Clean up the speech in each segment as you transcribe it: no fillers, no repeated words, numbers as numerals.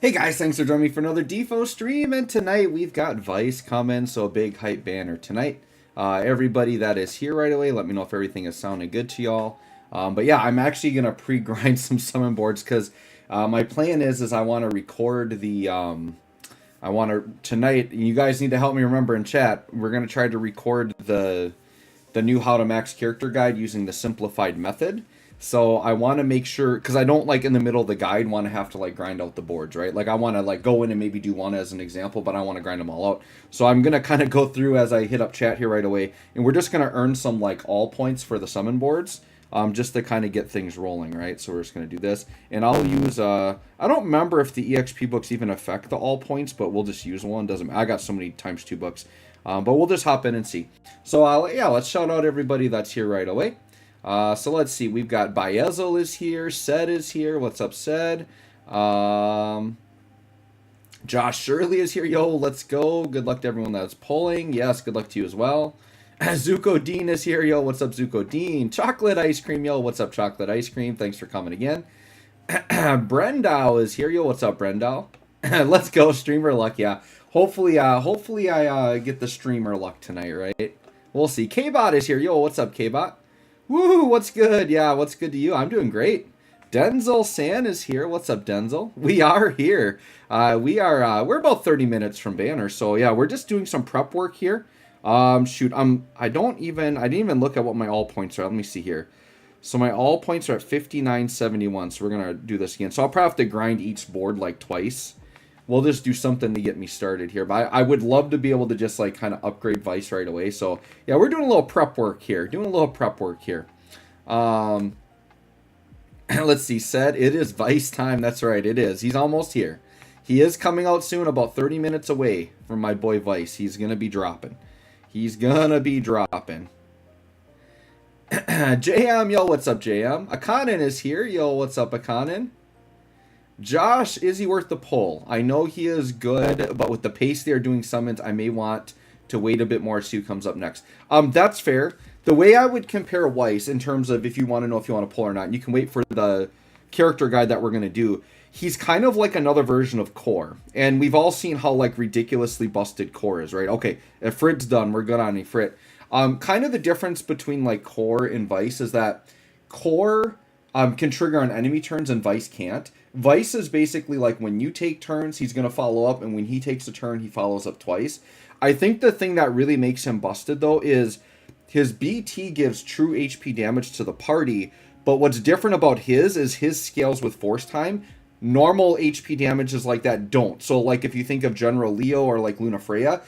Hey guys, thanks for joining me for another DFFOO stream, and tonight we've got Weiss coming, so a big hype banner tonight. Everybody that is here right away, let me know if everything is sounding good to y'all. But yeah, I'm actually gonna pre-grind some summon boards because my plan is I want to record the I want to tonight. You guys need to help me remember in chat. We're gonna try to record the new how to max character guide using the simplified method. So I want to make sure, because I don't like in the middle of the guide want to have to like grind out the boards, right? Like I want to like go in and maybe do one as an example, but I want to grind them all out. So I'm going to kind of go through as I hit up chat here right away, and we're just going to earn some like all points for the summon boards, just to kind of get things rolling, right? So we're just going to do this, and I'll use, I don't remember if the EXP books even affect the all points, but we'll just use one. Doesn't, I got so many times 2 books. But we'll just hop in and see. So yeah, let's shout out everybody that's here right away. So let's see. We've got Baezel is here. Sed is here. What's up, Sed? Josh Shirley is here. Yo, let's go. Good luck to everyone that's polling. Yes, good luck to you as well. Zuko Dean is here. Yo, what's up, Zuko Dean? Chocolate Ice Cream. Yo, what's up, Chocolate Ice Cream? Thanks for coming again. Brendow is here. Yo, what's up, Brendow? Let's go, streamer luck. Yeah. Hopefully I get the streamer luck tonight, right? We'll see. K-Bot is here. Yo, what's up, K-Bot? Woo, what's good? Yeah, what's good to you? I'm doing great. Denzel San is here. What's up, Denzel? We are here. We're about 30 minutes from banner, so yeah, we're just doing some prep work here. Shoot, I didn't even look at what my all points are. Let me see here. So my all points are at 59.71, so we're gonna do this again. So I'll probably have to grind each board like twice. We'll just do something to get me started here. But I would love to be able to just like kind of upgrade Weiss right away. So yeah, we're doing a little prep work here. Let's see, Sed, it is Weiss time. That's right, it is. He's almost here. He is coming out soon, about 30 minutes away from my boy Weiss. He's going to be dropping. JM, yo, what's up, JM? Akanen is here. Yo, what's up, Akanen? Josh, is he worth the pull? I know he is good, but with the pace they are doing summons, I may want to wait a bit more to see who comes up next. That's fair. The way I would compare Weiss in terms of if you want to know if you want to pull or not, and you can wait for the character guide that we're going to do. He's kind of like another version of Core. And we've all seen how like ridiculously busted Core is, right? Okay, if Frit's done, we're good on Frit. Kind of the difference between like Core and Weiss is that Core can trigger on enemy turns and Weiss can't. Weiss is basically like when you take turns, he's going to follow up, and when he takes a turn, he follows up twice. I think the thing that really makes him busted, though, is his BT gives true HP damage to the party, but what's different about his is his scales with force time. Normal HP damages like that don't. So, like, if you think of General Leo or, like, Luna Freya,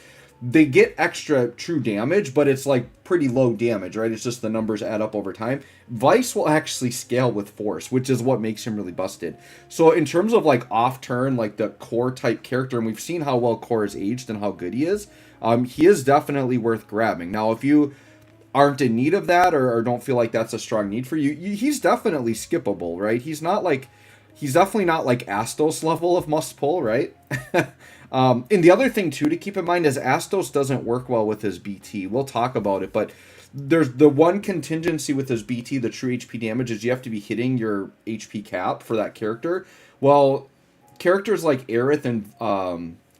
they get extra true damage, but it's like pretty low damage, right? It's just the numbers add up over time. Weiss will actually scale with force, which is what makes him really busted. So in terms of like off turn, like the Core type character, and we've seen how well Core is aged and how good he is definitely worth grabbing. Now, if you aren't in need of that or don't feel like that's a strong need for you, he's definitely skippable, right? He's definitely not like Astos level of must pull, right? And the other thing, too, to keep in mind is Astos doesn't work well with his BT. We'll talk about it, but there's the one contingency with his BT, the true HP damage, is you have to be hitting your HP cap for that character. Well, characters like Aerith and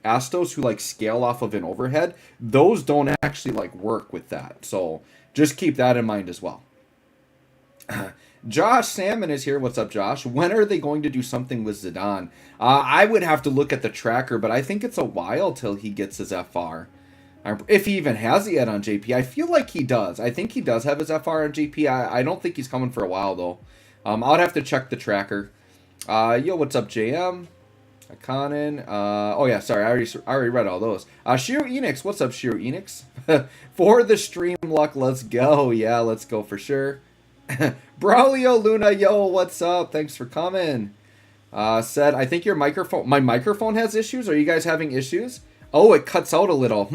Astos who, like, scale off of an overhead, those don't actually, like, work with that. So just keep that in mind as well. Josh Salmon is here. What's up, Josh? When are they going to do something with Zidane? I would have to look at the tracker, but I think it's a while till he gets his FR. If he even has it yet on JP. I feel like he does. I think he does have his FR on JP. I don't think he's coming for a while, though. I'll have to check the tracker. Yo, what's up, JM? Akanen. Oh, yeah, sorry. I already read all those. Shiro Enix. What's up, Shiro Enix? For the stream luck, let's go. Yeah, let's go for sure. Braulio Luna, yo, what's up? Thanks for coming. Said, I think my microphone has issues. Are you guys having issues? Oh, it cuts out a little.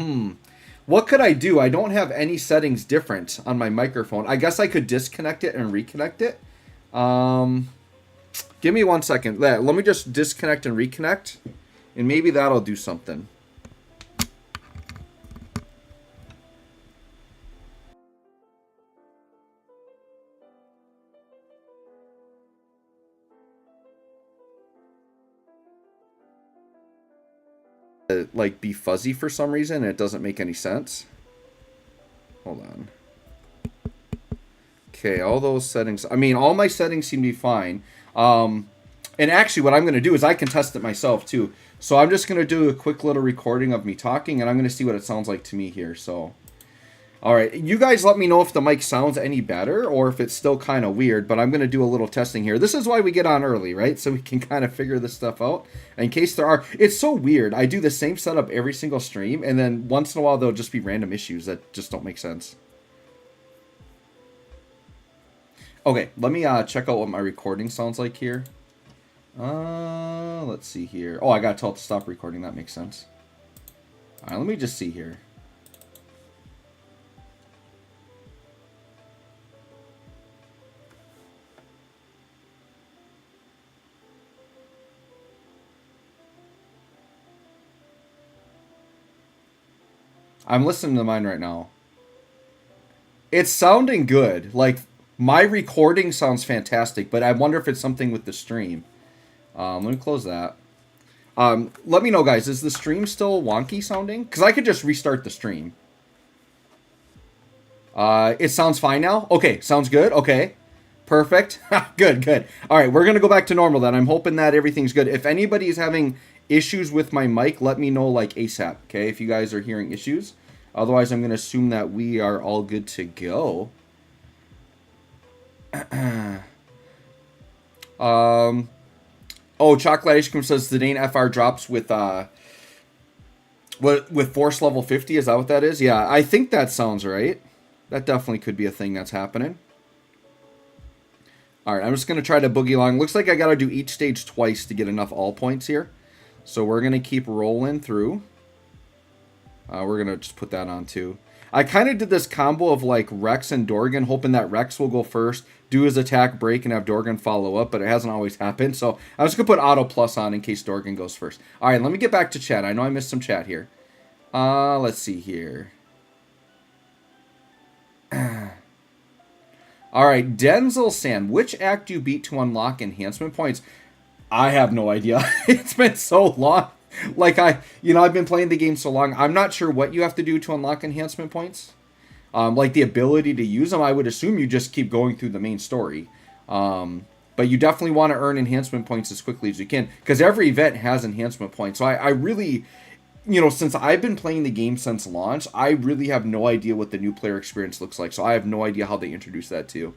What could I do? I don't have any settings different on my microphone. I guess I could disconnect it and reconnect it. Give me 1 second. Let me just disconnect and reconnect, and maybe that'll do something. like be fuzzy for some reason, and it doesn't make any sense. Hold on. Okay, all those settings. I mean, all my settings seem to be fine. And actually, what I'm going to do is I can test it myself, too. So I'm just going to do a quick little recording of me talking, and I'm going to see what it sounds like to me here. So, all right. You guys let me know if the mic sounds any better or if it's still kind of weird, but I'm going to do a little testing here. This is why we get on early, right? So we can kind of figure this stuff out. And in case there are... It's so weird. I do the same setup every single stream, and then once in a while, there'll just be random issues that just don't make sense. Okay, let me check out what my recording sounds like here. Let's see here. Oh, I gotta tell it to stop recording. That makes sense. All right, let me just see here. I'm listening to mine right now. It's sounding good. Like, my recording sounds fantastic, but I wonder if it's something with the stream. Let me close that. Let me know, guys. Is the stream still wonky sounding? Because I could just restart the stream. It sounds fine now? Okay, sounds good. Okay, perfect. Good, good. All right, we're going to go back to normal then. I'm hoping that everything's good. If anybody is having issues with my mic, let me know, like, ASAP, okay, if you guys are hearing issues. Otherwise, I'm going to assume that we are all good to go. Oh, Chocolate Ice Cream says Zidane FR drops with force level 50. Is that what that is? Yeah, I think that sounds right. That definitely could be a thing that's happening. All right, I'm just going to try to boogie along. Looks like I got to do each stage twice to get enough all points here. So we're going to keep rolling through. We're going to just put that on too. I kind of did this combo of like Rex and Dorgan, hoping that Rex will go first, do his attack break, and have Dorgan follow up, but it hasn't always happened. So I was going to put Auto Plus on in case Dorgan goes first. All right, let me get back to chat. I know I missed some chat here. Let's see here. All right, Denzel Sam, which act do you beat to unlock enhancement points? I have no idea. It's been so long. Like, I've been playing the game so long, I'm not sure what you have to do to unlock enhancement points. Like, the ability to use them, I would assume you just keep going through the main story. But you definitely want to earn enhancement points as quickly as you can, because every event has enhancement points. So I really, since I've been playing the game since launch, I really have no idea what the new player experience looks like. So I have no idea how they introduce that too.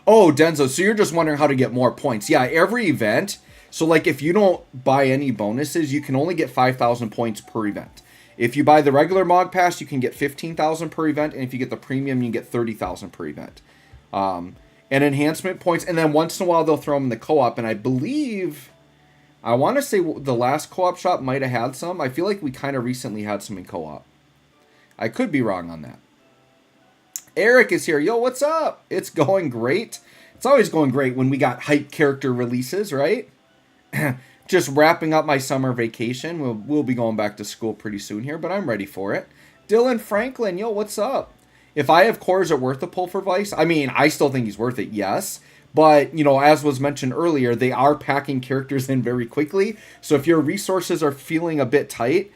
Oh, Denzo, so you're just wondering how to get more points. Yeah, every event... So, like, if you don't buy any bonuses, you can only get 5,000 points per event. If you buy the regular Mog Pass, you can get 15,000 per event, and if you get the premium, you can get 30,000 per event. And enhancement points, and then once in a while, they'll throw them in the co-op, and I believe, I want to say the last co-op shop might have had some. I feel like we kind of recently had some in co-op. I could be wrong on that. Eric is here. Yo, what's up? It's going great. It's always going great when we got hype character releases, right? Just wrapping up my summer vacation. We'll be going back to school pretty soon here, but I'm ready for it. Dylan Franklin, yo, what's up? If I have core, is it worth a pull for Weiss? I mean, I still think he's worth it, yes. But, as was mentioned earlier, they are packing characters in very quickly. So if your resources are feeling a bit tight,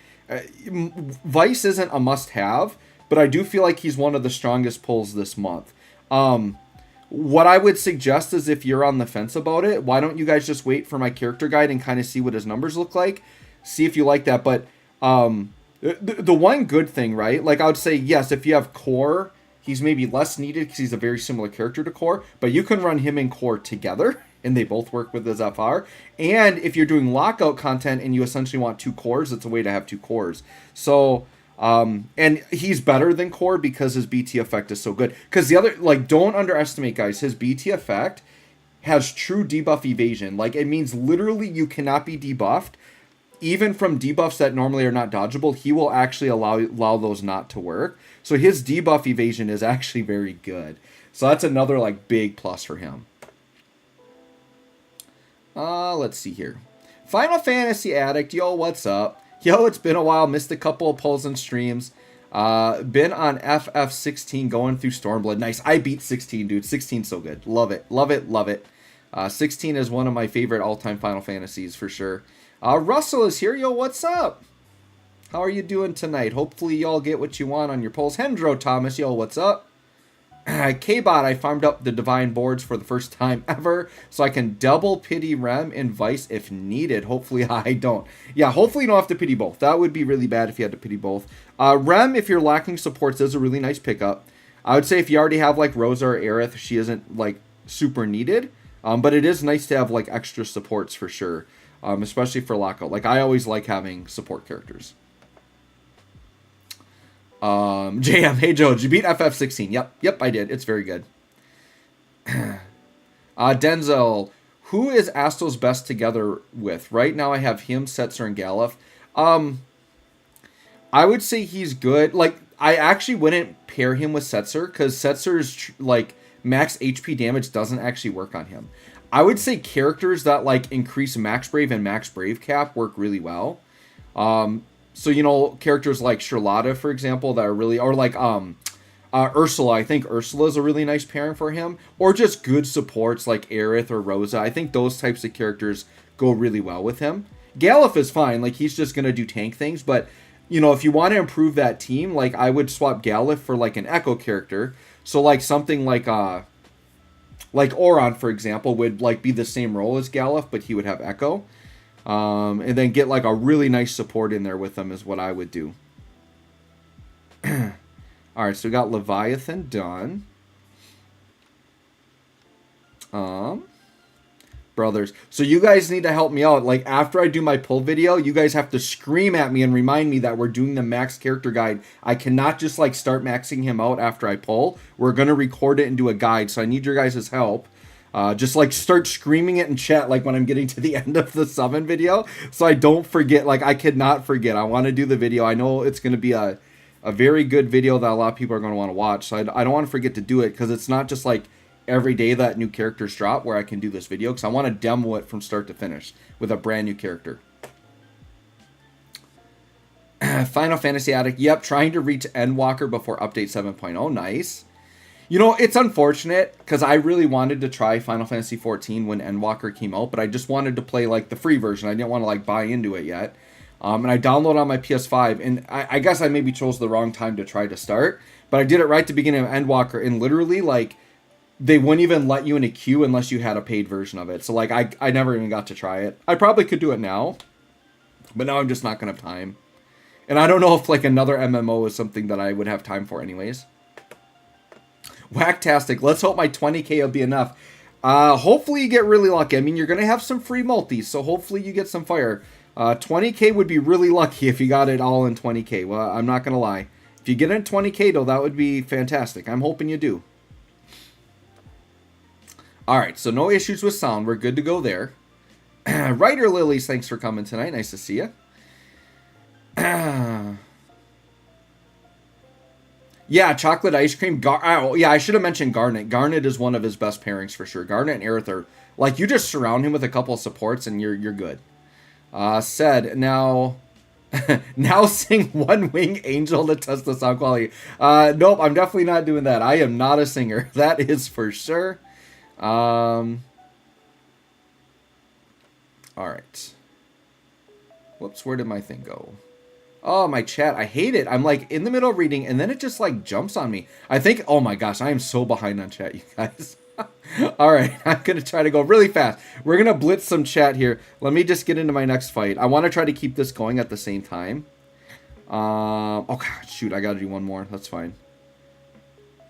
Weiss isn't a must-have, but I do feel like he's one of the strongest pulls this month. What I would suggest is if you're on the fence about it, why don't you guys just wait for my character guide and kind of see what his numbers look like? See if you like that. But the one good thing, right? Like, I would say, yes, if you have core, he's maybe less needed because he's a very similar character to core. But you can run him and core together, and they both work with his FR. And if you're doing lockout content and you essentially want 2 cores, it's a way to have 2 cores. So... and he's better than core because his BT effect is so good. Because the other, like, don't underestimate, guys, his BT effect has true debuff evasion. Like, it means literally you cannot be debuffed. Even from debuffs that normally are not dodgeable, he will actually allow those not to work. So his debuff evasion is actually very good. So that's another, like, big plus for him. Let's see here. Final Fantasy Addict, yo, what's up? Yo, it's been a while. Missed a couple of pulls and streams. Been on FF16 going through Stormblood. Nice. I beat 16, dude. 16's so good. Love it. Love it. Love it. 16 is one of my favorite all-time Final Fantasies for sure. Russell is here. Yo, what's up? How are you doing tonight? Hopefully y'all get what you want on your polls. Hendro Thomas, yo, what's up? K-Bot, I farmed up the Divine boards for the first time ever, so I can double pity Rem and Weiss if needed. Hopefully I don't. Yeah, hopefully you don't have to pity both. That would be really bad if you had to pity both. Rem, if you're lacking supports, is a really nice pickup. I would say if you already have like Rosa or Aerith, she isn't like super needed. But it is nice to have like extra supports for sure, especially for lockout. Like I always like having support characters. JM, hey Joe, did you beat FF16? Yep, I did. It's very good. Denzel, who is Astos best together with? Right now I have him, Setzer, and Galuf. I would say he's good. Like, I actually wouldn't pair him with Setzer, because Setzer's, like, max HP damage doesn't actually work on him. I would say characters that, like, increase Max Brave and Max Brave cap work really well. So, you know, characters like Charlotta, for example, that are really, or like Ursula. I think Ursula is a really nice pairing for him. Or just good supports like Aerith or Rosa. I think those types of characters go really well with him. Galuf is fine. Like, he's just going to do tank things. But, you know, if you want to improve that team, like, I would swap Galuf for, like, an Echo character. So, like, something like Oron, for example, would, like, be the same role as Galuf, but he would have Echo. And then get like a really nice support in there with them is what I would do. Alright, so we got Leviathan done. Brothers. So you guys need to help me out. Like after I do my pull video, you guys have to scream at me and remind me that we're doing the max character guide. I cannot just like start maxing him out after I pull. We're going to record it and do a guide. So I need your guys' help. Just like start screaming it in chat like when I'm getting to the end of the summon video, so I don't forget. Like I could not forget. I want to do the video. I know it's going to be a very good video that a lot of people are going to want to watch, so I don't want to forget to do it, because it's not just like every day that new characters drop where I can do this video, because I want to demo it from start to finish with a brand new character. Final Fantasy Addict, yep, trying to reach Endwalker before update 7.0. Nice. You know, it's unfortunate, because I really wanted to try Final Fantasy XIV when Endwalker came out, but I just wanted to play, like, the free version. I didn't want to, like, buy into it yet. And I downloaded on my PS5, and I guess I maybe chose the wrong time to try to start, but I did it right at the beginning of Endwalker, and literally, like, they wouldn't even let you in a queue unless you had a paid version of it. So, like, I never even got to try it. I probably could do it now, but now I'm just not going to have time. And I don't know if, like, another MMO is something that I would have time for anyways. Whacktastic. Let's hope my 20k will be enough. Hopefully you get really lucky. I mean, you're going to have some free multis, so hopefully you get some fire. 20k would be really lucky if you got it all in 20k. Well, I'm not going to lie. If you get in 20k, though, that would be fantastic. I'm hoping you do. Alright, so no issues with sound. We're good to go there. Ryder Lilies, thanks for coming tonight. Nice to see you. Yeah, chocolate ice cream. Yeah, I should have mentioned Garnet. Garnet is one of his best pairings for sure. Garnet and Aerith are, like, you just surround him with a couple of supports and you're good. Said, now sing One Wing Angel to test the sound quality. Nope, I'm definitely not doing that. I am not a singer. That is for sure. Alright. Whoops, where did my thing go? Oh, my chat. I hate it. I'm like in the middle of reading and then it just like jumps on me. I think, oh my gosh, I am so behind on chat, you guys. All right, I'm going to try to go really fast. We're going to blitz some chat here. Let me just get into my next fight. I want to try to keep this going at the same time. Oh, God, shoot, I got to do one more. That's fine.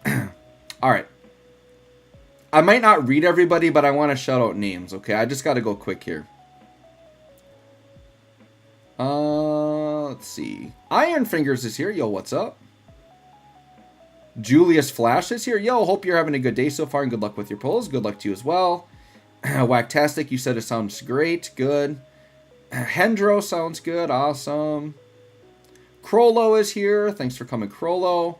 All right. I might not read everybody, but I want to shout out names, okay? I just got to go quick here. Let's see. Iron Fingers is here. Yo, what's up? Julius Flash is here. Yo, hope you're having a good day so far and good luck with your polls. Good luck to you as well. Whacktastic, you said it sounds great. Good. Hendro sounds good. Awesome. Crollo is here. Thanks for coming, Crollo.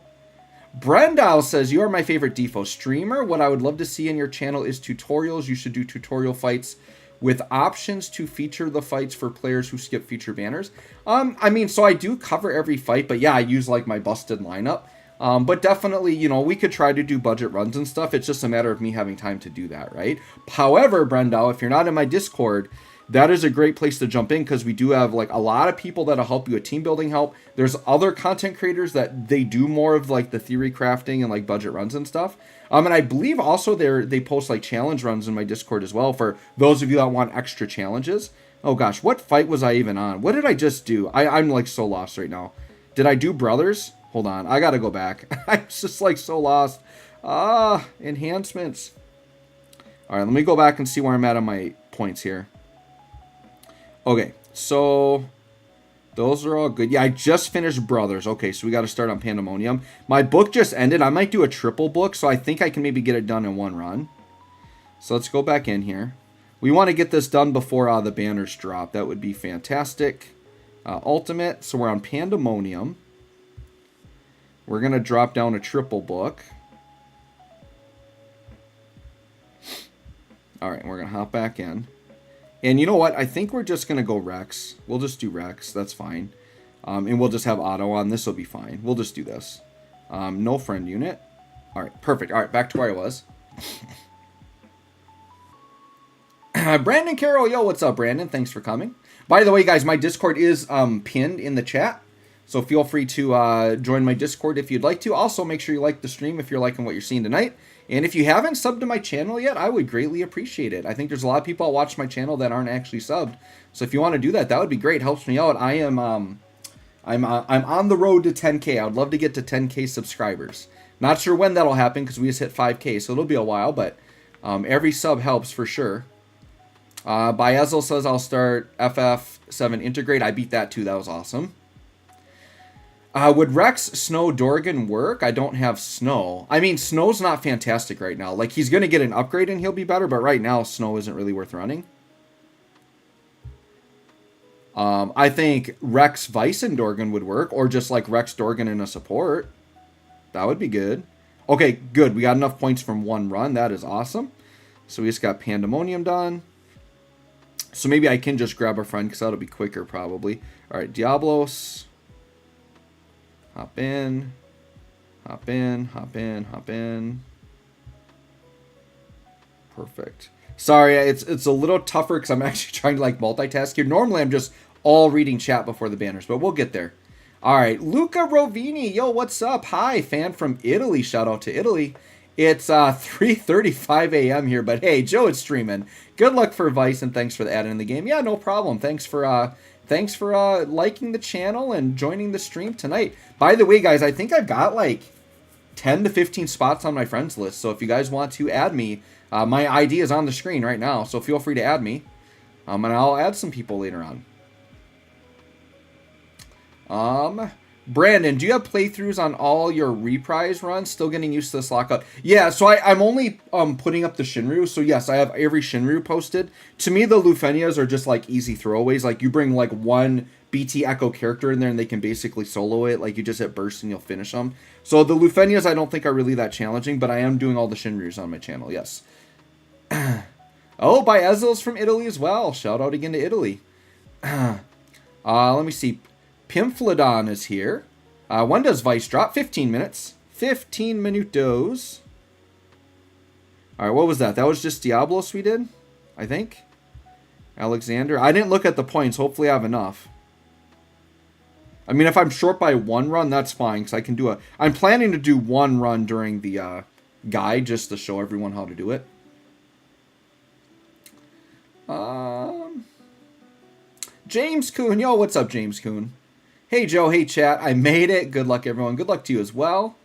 Brendal says, you are my favorite DFFOO streamer. What I would love to see in your channel is tutorials. You should do tutorial fights with options to feature the fights for players who skip feature banners. I mean, so I do cover every fight, but yeah, I use like my busted lineup. But definitely, you know, we could try to do budget runs and stuff. It's just a matter of me having time to do that, right? However, Brendal, if you're not in my Discord, that is a great place to jump in because we do have like a lot of people that'll help you with team building help. There's other content creators that they do more of like the theory crafting and like budget runs and stuff. And I believe also they post like challenge runs in my Discord as well for those of you that want extra challenges. Oh gosh, what fight was I even on? What did I just do? I'm like so lost right now. Did I do brothers? Hold on, I gotta go back. I'm just like so lost. Enhancements. All right, let me go back and see where I'm at on my points here. Okay, so those are all good. Yeah, I just finished Brothers. Okay, so we got to start on Pandemonium. My book just ended. I might do a triple book, so I think I can maybe get it done in one run. So let's go back in here. We want to get this done before the banners drop. That would be fantastic. Ultimate, so we're on Pandemonium. We're going to drop down a triple book. All right, we're going to hop back in. And you know what? I think we're just going to go Rex. We'll just do Rex. That's fine. And we'll just have auto on. This will be fine. We'll just do this. No friend unit. All right, perfect. All right, back to where I was. Brandon Carroll. Yo, what's up, Brandon? Thanks for coming. By the way, guys, my Discord is pinned in the chat. So feel free to join my Discord if you'd like to. Also, make sure you like the stream if you're liking what you're seeing tonight. And if you haven't subbed to my channel yet, I would greatly appreciate it. I think there's a lot of people that watch my channel that aren't actually subbed. So if you want to do that, that would be great. Helps me out. I'm on the road to 10K. I would love to get to 10K subscribers. Not sure when that'll happen because we just hit 5K, so it'll be a while. But every sub helps for sure. Biazel says I'll start FF7 Integrate. I beat that too. That was awesome. Would Rex, Snow, Dorgan work? I don't have Snow. I mean, Snow's not fantastic right now. Like, he's going to get an upgrade and he'll be better, but right now, Snow isn't really worth running. I think Rex, Weiss, and Dorgan would work, or just like Rex, Dorgan, and a support. That would be good. Okay, good. We got enough points from one run. That is awesome. So we just got Pandemonium done. So maybe I can just grab a friend because that'll be quicker probably. All right, Diablos. Hop in, hop in, hop in, hop in. Perfect. Sorry, it's a little tougher because I'm actually trying to like multitask here. Normally I'm just all reading chat before the banners, but we'll get there. All right, Luca Rovini, yo, what's up? Hi, fan from Italy. Shout out to Italy. It's 3:35 a.m. here, but hey, Joe is streaming. Good luck for Weiss and thanks for the add in the game. Yeah, no problem. Thanks for liking the channel and joining the stream tonight. By the way, guys, I think I've got like 10 to 15 spots on my friends list. So if you guys want to add me, my ID is on the screen right now. So feel free to add me. And I'll add some people later on. Brandon, do you have playthroughs on all your reprise runs? Still getting used to this lockout. Yeah, so I'm only putting up the Shinryu. So yes, I have every Shinryu posted. To me, the Lufenias are just like easy throwaways. Like you bring like one BT Echo character in there and they can basically solo it. Like you just hit burst and you'll finish them. So the Lufenias I don't think are really that challenging, but I am doing all the Shinryus on my channel, yes. Oh, Biazel's from Italy as well. Shout out again to Italy. Let me see. Pimflodon is here. When does Weiss drop? 15 minutes. 15 minutos. All right, what was that? That was just Diablos we did, I think. Alexander. I didn't look at the points. Hopefully I have enough. I mean, if I'm short by one run, that's fine, because I can do I'm planning to do one run during the guide, just to show everyone how to do it. James Kuhn. Yo, what's up, James Kuhn? Hey, Joe. Hey, chat. I made it. Good luck, everyone. Good luck to you as well.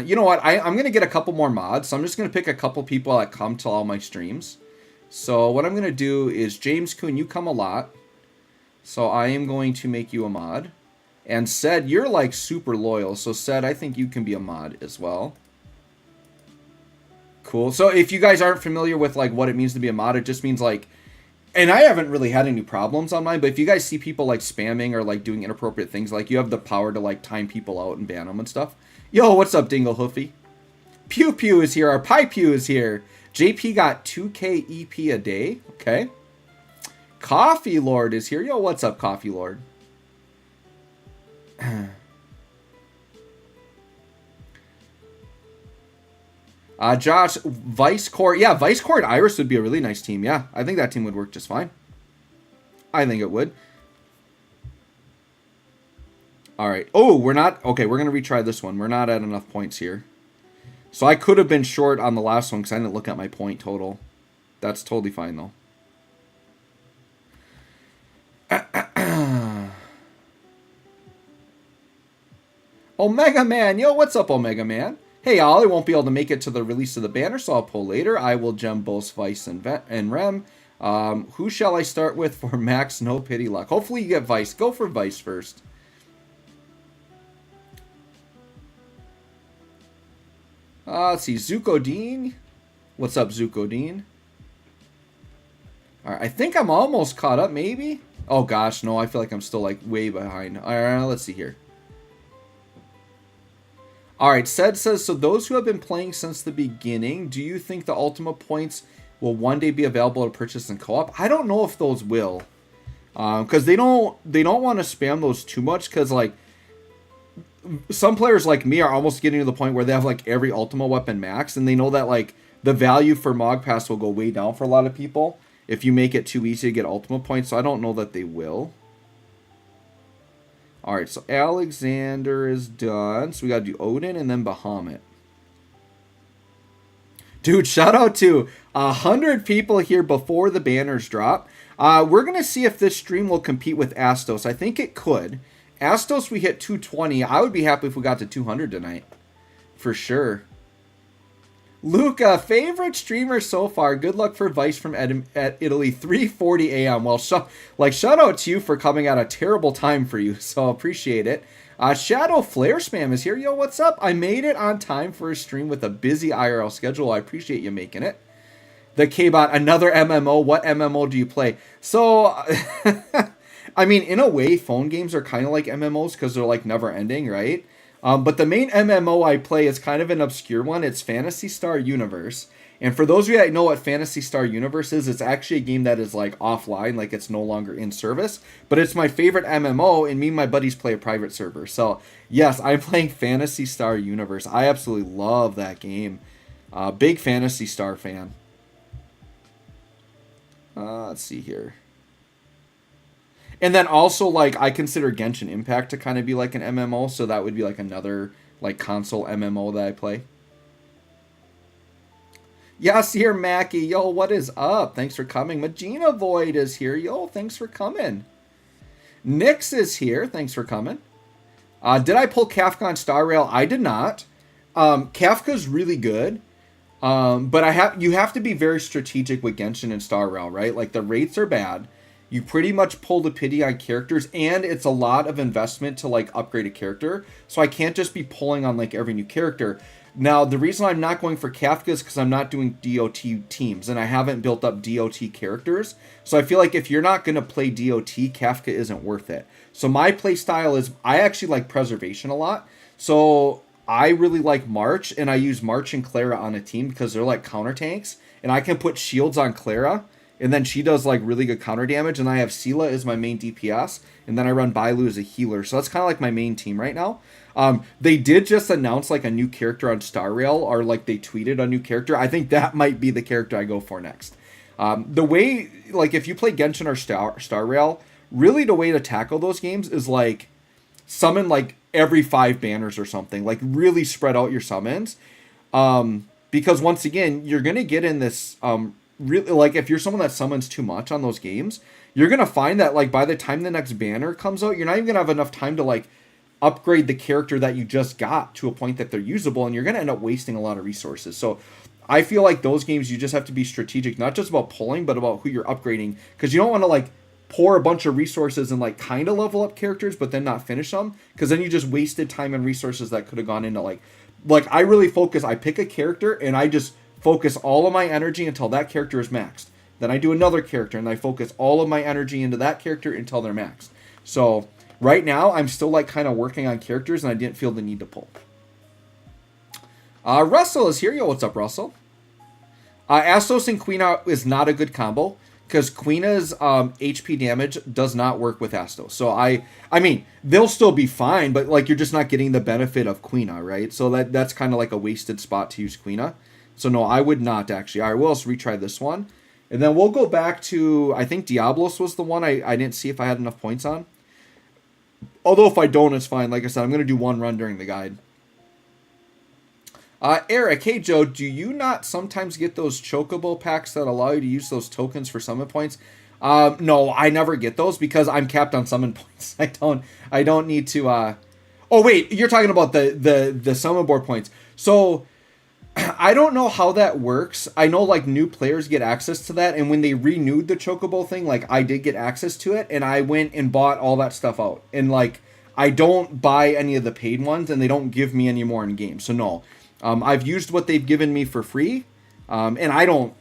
You know what? I'm going to get a couple more mods. So I'm just going to pick a couple people that come to all my streams. So what I'm going to do is, James Kuhn, you come a lot. So I am going to make you a mod. And Sed, you're like super loyal. So Sed, I think you can be a mod as well. Cool. So if you guys aren't familiar with like what it means to be a mod, it just means like, and I haven't really had any problems on mine, but if you guys see people like spamming or like doing inappropriate things, like you have the power to like time people out and ban them and stuff. Yo, what's up, Dingle Hoofy? Pew Pew is here. Our Pie Pew is here. JP got 2K EP a day. Okay. Coffee Lord is here. Yo, what's up, Coffee Lord? Josh, Vice Core. Yeah, Vice Core and Iris would be a really nice team. Yeah, I think that team would work just fine. I think it would. All right. Oh, we're not. Okay, we're going to retry this one. We're not at enough points here. So I could have been short on the last one because I didn't look at my point total. That's totally fine, though. Omega Man. Yo, what's up, Omega Man? Hey, y'all. I won't be able to make it to the release of the banner, so I'll pull later. I will gem both Weiss and Rem. Who shall I start with for max no pity luck? Hopefully you get Weiss. Go for Weiss first. Let's see. Zuko Dean. What's up, Zuko Dean? Alright, I think I'm almost caught up, maybe? Oh, gosh, no. I feel like I'm still, like, way behind. Alright, let's see here. Alright, says, so those who have been playing since the beginning, do you think the Ultima points will one day be available to purchase in co-op? I don't know if those will. Because they don't want to spam those too much, because, like, some players like me are almost getting to the point where they have like every Ultima weapon max, and they know that like the value for Mog Pass will go way down for a lot of people if you make it too easy to get Ultima points. So I don't know that they will. All right, so Alexander is done. So we got to do Odin and then Bahamut. Dude, shout out to 100 people here before the banners drop. We're gonna see if this stream will compete with Astos. I think it could. Astos, we hit 220. I would be happy if we got to 200 tonight. For sure. Luca, favorite streamer so far. Good luck for Vice from Italy. 3:40 a.m. Well, shout out to you for coming at a terrible time for you. So appreciate it. Shadow Flare Spam is here. Yo, what's up? I made it on time for a stream with a busy IRL schedule. I appreciate you making it. The K-Bot, another MMO. What MMO do you play? So... I mean, in a way, phone games are kind of like MMOs because they're like never ending, right? But the main MMO I play is kind of an obscure one. It's Phantasy Star Universe. And for those of you that know what Phantasy Star Universe is, it's actually a game that is like offline, like it's no longer in service. But it's my favorite MMO, and me and my buddies play a private server. So yes, I'm playing Phantasy Star Universe. I absolutely love that game. Big Phantasy Star fan. Let's see here. And then also, like, I consider Genshin Impact to kind of be like an MMO, so that would be like another, like, console MMO that I play. Yes, here, Mackie. Yo, what is up? Thanks for coming. Magina Void is here. Yo, thanks for coming. Nyx is here. Thanks for coming. Did I pull Kafka on Star Rail? I did not. Kafka's really good. But you have to be very strategic with Genshin and Star Rail, right? Like, the rates are bad. You pretty much pull the pity on characters, and it's a lot of investment to, like, upgrade a character. So I can't just be pulling on, like, every new character. Now, the reason I'm not going for Kafka is because I'm not doing DOT teams, and I haven't built up DOT characters. So I feel like if you're not going to play DOT, Kafka isn't worth it. So my play style is, I actually like Preservation a lot. So I really like March, and I use March and Clara on a team because they're like counter tanks, and I can put shields on Clara, and then she does like really good counter damage, and I have Sela as my main DPS, and then I run Bailu as a healer. So that's kind of like my main team right now. They did just announce like a new character on Star Rail, or like they tweeted a new character. I think that might be the character I go for next. The way, like if you play Genshin or Star Rail, really the way to tackle those games is like summon like every 5 banners or something. Like really spread out your summons. Because once again, you're going to get in this... really, like if you're someone that summons too much on those games, you're gonna find that like by the time the next banner comes out, you're not even gonna have enough time to like upgrade the character that you just got to a point that they're usable, and you're gonna end up wasting a lot of resources. So I feel like those games you just have to be strategic, not just about pulling, but about who you're upgrading, because you don't want to like pour a bunch of resources and like kind of level up characters but then not finish them, because then you just wasted time and resources that could have gone into like I really focus. I pick a character and I just focus all of my energy until that character is maxed. Then I do another character and I focus all of my energy into that character until they're maxed. So right now I'm still like kind of working on characters, and I didn't feel the need to pull. Russell is here. Yo, what's up, Russell? Astos and Quina is not a good combo because Quina's HP damage does not work with Astos. So I mean, they'll still be fine, but like you're just not getting the benefit of Quina, right? So that's kind of like a wasted spot to use Quina. So no, I would not actually. All right, we'll also retry this one. And then we'll go back to, I think Diablos was the one I didn't see if I had enough points on. Although if I don't, it's fine. Like I said, I'm going to do one run during the guide. Eric, hey Joe, do you not sometimes get those chocobo packs that allow you to use those tokens for summon points? No, I never get those because I'm capped on summon points. I don't need to, oh wait, you're talking about the summon board points. So, I don't know how that works. I know like new players get access to that, and when they renewed the chocobo thing, like I did get access to it, and I went and bought all that stuff out. And like, I don't buy any of the paid ones, and they don't give me any more in game. So no. I've used what they've given me for free, and I don't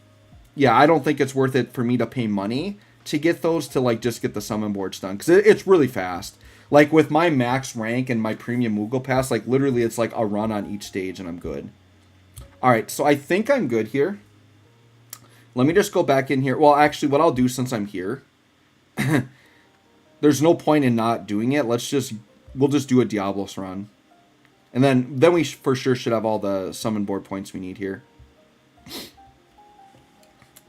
think it's worth it for me to pay money to get those to like just get the summon boards done, because it's really fast. Like with my max rank and my premium Moogle pass, like literally it's like a run on each stage and I'm good. All right, so I think I'm good here. Let me just go back in here. Well, actually, what I'll do since I'm here, there's no point in not doing it. We'll just do a Diablos run. And then we for sure should have all the summon board points we need here.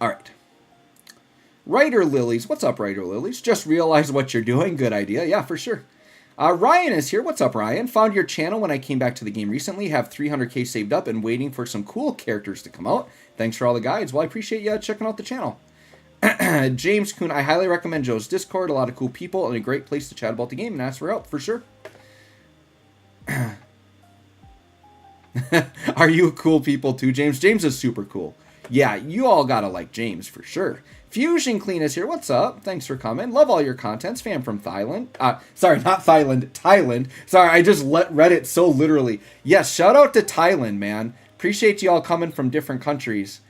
All right. Writer Lilies. What's up, Writer Lilies? Just realized what you're doing. Good idea. Yeah, for sure. Ryan is here. What's up, Ryan? Found your channel when I came back to the game recently. Have 300k saved up and waiting for some cool characters to come out. Thanks for all the guides. Well, I appreciate you checking out the channel. James Kuhn. I highly recommend Joe's Discord. A lot of cool people and a great place to chat about the game and ask for help, for sure. Are you cool people too, James? James is super cool. Yeah, you all gotta like James for sure. Fusion Clean is here. What's up? Thanks for coming. Love all your contents. Fan from Thailand. Sorry, not Thailand. Thailand. Sorry, I just read it so literally. Yes, shout out to Thailand, man. Appreciate you all coming from different countries.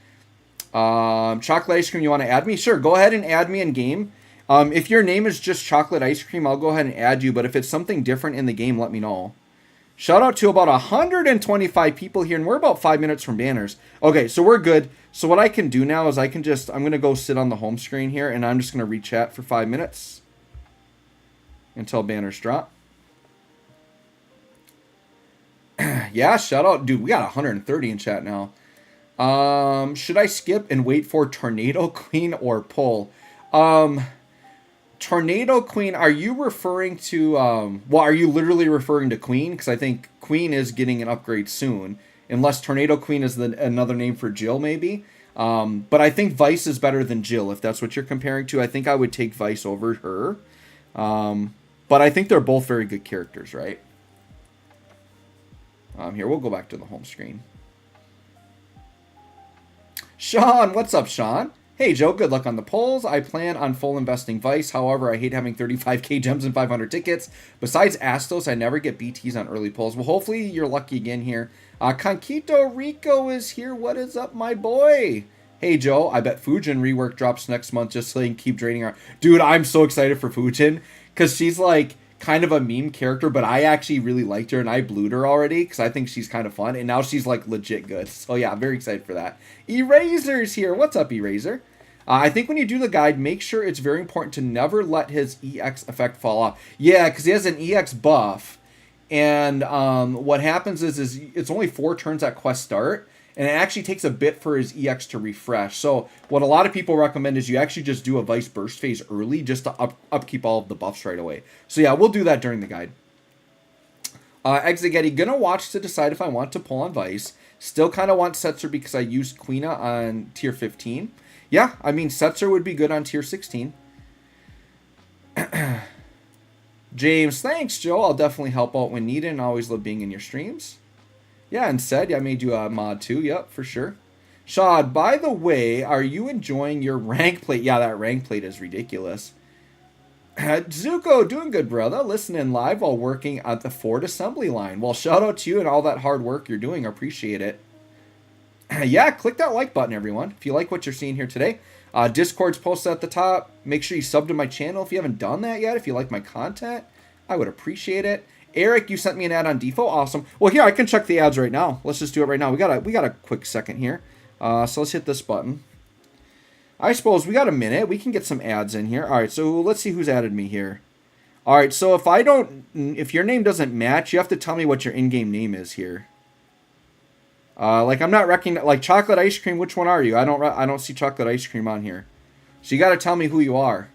Chocolate ice cream, you want to add me? Sure, go ahead and add me in game. If your name is just chocolate ice cream, I'll go ahead and add you. But if it's something different in the game, let me know. Shout out to about 125 people here, and we're about 5 minutes from banners. Okay, so we're good. So what I can do now is I'm going to go sit on the home screen here, and I'm just going to re-chat for 5 minutes until banners drop. Yeah, shout out. Dude, we got 130 in chat now. Should I skip and wait for Tornado Queen or pull? Tornado Queen, are you referring to, well, are you literally referring to Queen? Because I think Queen is getting an upgrade soon. Unless Tornado Queen is another name for Jill, maybe. But I think Weiss is better than Jill, if that's what you're comparing to. I think I would take Weiss over her. But I think they're both very good characters, right? Here, we'll go back to the home screen. Sean, what's up, Sean? Hey, Joe, good luck on the polls. I plan on full investing Weiss. However, I hate having 35k gems and 500 tickets. Besides Astos, I never get BTs on early polls. Well, hopefully you're lucky again here. Conquito Rico is here. What is up, my boy? Hey, Joe, I bet Fujin rework drops next month just so they can keep draining her. Dude, I'm so excited for Fujin because she's like kind of a meme character, but I actually really liked her and I blued her already because I think she's kind of fun. And now she's like legit good. So yeah, I'm very excited for that. Eraser's here. What's up, Eraser? I think when you do the guide, make sure it's very important to never let his EX effect fall off. Yeah, because he has an EX buff. And what happens is it's only 4 turns at quest start. And it actually takes a bit for his EX to refresh. So what a lot of people recommend is you actually just do a Weiss burst phase early just to upkeep all of the buffs right away. So yeah, we'll do that during the guide. Exegetti, gonna watch to decide if I want to pull on Weiss. Still kind of want Setzer because I used Queena on tier 15. Yeah, I mean, Setzer would be good on tier 16. James, thanks, Joe. I'll definitely help out when needed and always love being in your streams. Yeah, and said, I made you a mod too. Yep, for sure. Shad, by the way, are you enjoying your rank plate? Yeah, that rank plate is ridiculous. Zuko, doing good, brother. Listening live while working at the Ford assembly line. Well, shout out to you and all that hard work you're doing. I appreciate it. Yeah, click that like button, everyone, if you like what you're seeing here today. Discord's posted at the top. Make sure you sub to my channel if you haven't done that yet. If you like my content, I would appreciate it. Eric, you sent me an ad on DFFOO. Awesome. Well, here, I can check the ads right now. Let's just do it right now. We got a quick second here. So let's hit this button. I suppose we got a minute. We can get some ads in here. All right, so let's see who's added me here. All right, so if your name doesn't match, you have to tell me what your in-game name is here. Like I'm not recognizing, like chocolate ice cream. Which one are you? I don't see chocolate ice cream on here. So you got to tell me who you are.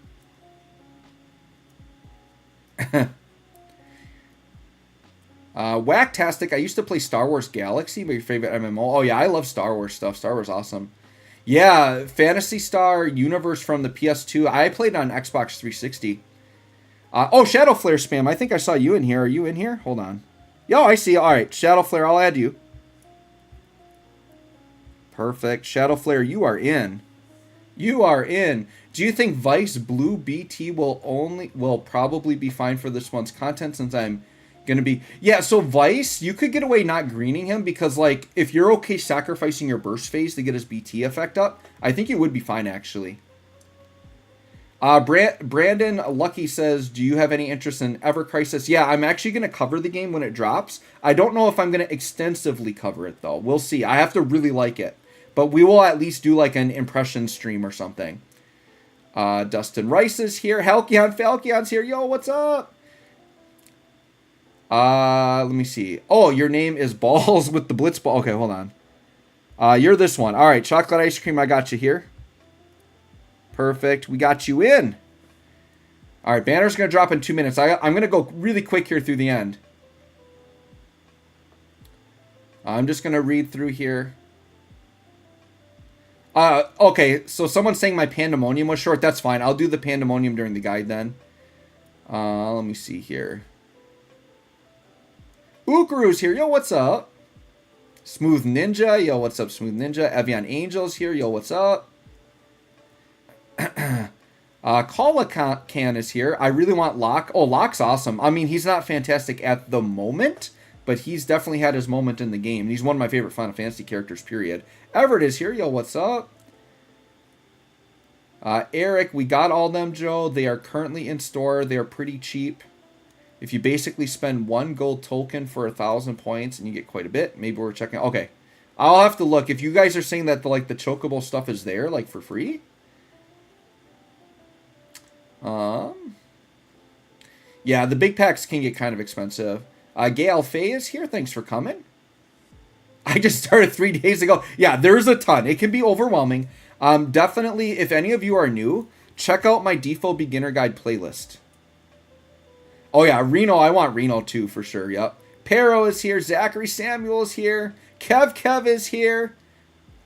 Whacktastic. I used to play Star Wars Galaxy, my favorite MMO. Oh yeah, I love Star Wars stuff. Star Wars awesome. Yeah, Phantasy Star Universe from the PS2. I played on Xbox 360. Oh, Shadow Flare spam. I think I saw you in here. Are you in here? Hold on. Yo, I see. All right, Shadow Flare. I'll add you. Perfect. Shadow Flare, you are in. You are in. Do you think Weiss Blue BT will probably be fine for this month's content since I'm gonna be... Yeah, so Weiss, you could get away not greening him because, like, if you're okay sacrificing your burst phase to get his BT effect up, I think you would be fine, actually. Brandon Lucky says, do you have any interest in Ever Crisis? Yeah, I'm actually going to cover the game when it drops. I don't know if I'm going to extensively cover it, though. We'll see. I have to really like it. But we will at least do, like, an impression stream or something. Dustin Rice is here. Falkion's here. Yo, what's up? Let me see. Oh, your name is Balls with the Blitz Ball. Okay, hold on. You're this one. All right, chocolate ice cream, I got you here. Perfect. We got you in. All right, banner's going to drop in 2 minutes. I'm going to go really quick here through the end. I'm just going to read through here. Okay, so someone's saying my Pandemonium was short. That's fine. I'll do the Pandemonium during the guide then. Let me see here. Ookaru's here. Yo, what's up? Smooth Ninja. Yo, what's up, Smooth Ninja? Evian Angel's here. Yo, what's up? Can is here. I really want Locke. Oh, Locke's awesome. I mean, he's not fantastic at the moment, but he's definitely had his moment in the game. He's one of my favorite Final Fantasy characters, period. Everett is here. Yo, what's up? Eric, we got all them, Joe. They are currently in store. They are pretty cheap. If you basically spend 1 gold token for 1,000 points and you get quite a bit, maybe we're checking. Okay. I'll have to look. If you guys are saying that the chocobo stuff is there, like, for free. Yeah, the big packs can get kind of expensive. Gail Faye is here. Thanks for coming. I just started 3 days ago. Yeah, there's a ton. It can be overwhelming. Definitely, if any of you are new, check out my DFFOO Beginner Guide playlist. Oh yeah, Reno. I want Reno too, for sure. Yep. Pero is here. Zachary Samuel is here. Kev is here.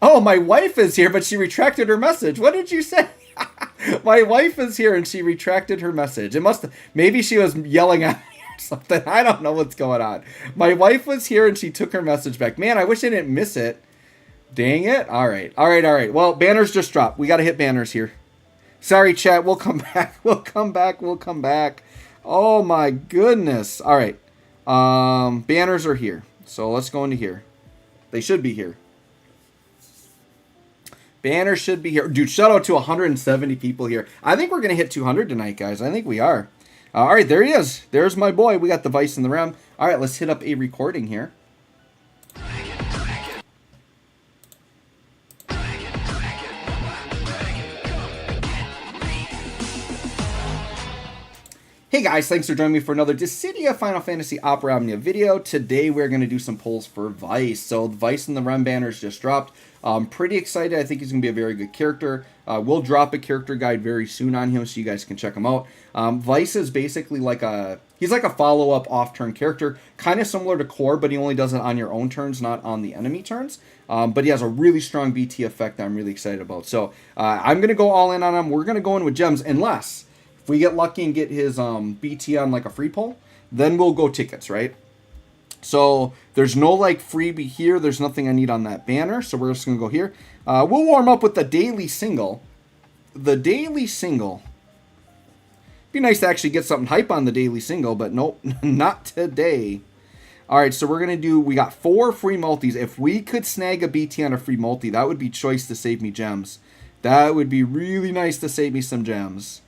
Oh, my wife is here, but she retracted her message. What did you say? My wife is here and she retracted her message. Maybe she was yelling at me or something. I don't know what's going on. My wife was here and she took her message back. Man, I wish I didn't miss it. Dang it. All right. Well, banners just dropped. We got to hit banners here. Sorry, chat. We'll come back. We'll come back. Oh my goodness. All right. Banners are here. So let's go into here. They should be here. Banner should be here. Dude, shout out to 170 people here. I think we're going to hit 200 tonight, guys. I think we are. All right, there he is. There's my boy. We got the Weiss in the Ram. All right, let's hit up a recording here. Hey guys, thanks for joining me for another Dissidia Final Fantasy Opera Omnia video. Today we're going to do some pulls for Weiss. So the Weiss and the Rem banners just dropped. I'm pretty excited. I think he's going to be a very good character. We'll drop a character guide very soon on him so you guys can check him out. Weiss is basically he's like a follow-up off-turn character, kind of similar to Core, but he only does it on your own turns, not on the enemy turns. But he has a really strong BT effect that I'm really excited about. So I'm going to go all in on him. We're going to go in with gems unless... if we get lucky and get his BT on like a free pull, then we'll go tickets, right? So there's no like freebie here. There's nothing I need on that banner. So we're just going to go here. We'll warm up with the daily single. The daily single. Be nice to actually get something hype on the daily single, but nope, not today. All right, so we're going to do, we got 4 free multis. If we could snag a BT on a free multi, that would be choice to save me gems. That would be really nice to save me some gems.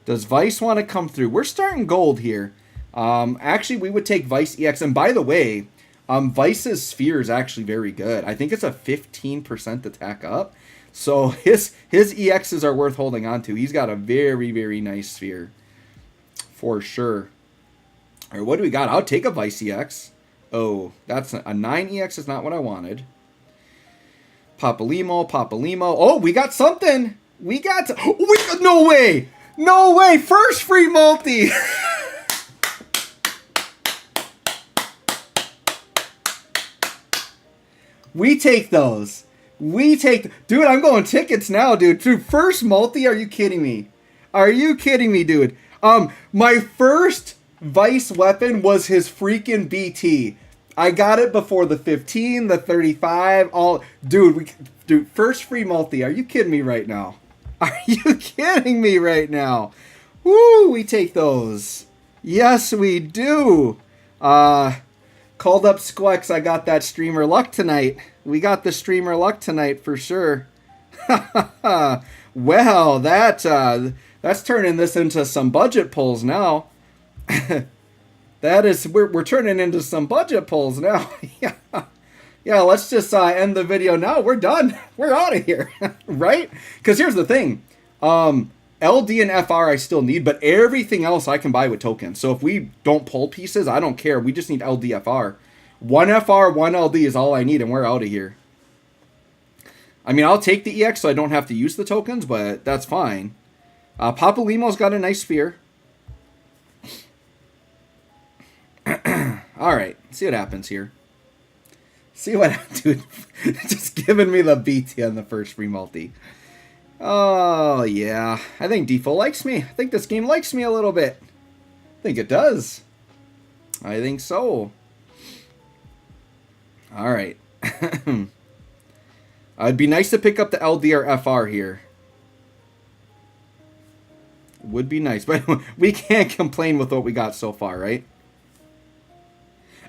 Does Weiss want to come through? We're starting gold here. Actually, we would take Weiss EX. And by the way, Weiss's sphere is actually very good. I think it's a 15% attack up. So his EXs are worth holding on to. He's got a very, very nice sphere. For sure. All right, what do we got? I'll take a Weiss EX. Oh, that's a 9 EX is not what I wanted. Papalimo, Papalimo. Oh, we got something. No way. No way. First free multi. We take those. Dude, I'm going tickets now, dude. Dude, first multi? Are you kidding me? Are you kidding me, dude? My first Weiss weapon was his freaking BT. I got it before the 15, the 35, all. Dude, first free multi. Are you kidding me right now? Are you kidding me right now? Woo, we take those. Yes, we do. Called up Squex. I got that streamer luck tonight. We got the streamer luck tonight for sure. Well, that's turning this into some budget pulls now. We're turning into some budget pulls now. Yeah, let's just end the video now. We're done. We're out of here, right? Because here's the thing. LD and FR I still need, but everything else I can buy with tokens. So if we don't pull pieces, I don't care. We just need LDFR. One FR, one LD is all I need, and we're out of here. I mean, I'll take the EX so I don't have to use the tokens, but that's fine. Papalimo's got a nice sphere. All right, see what happens here. See what, dude, just giving me the BT on the first free multi. Oh, yeah. I think DFFOO likes me. I think this game likes me a little bit. I think it does. I think so. All right. It'd be nice to pick up the LD or FR here. Would be nice, but we can't complain with what we got so far, right?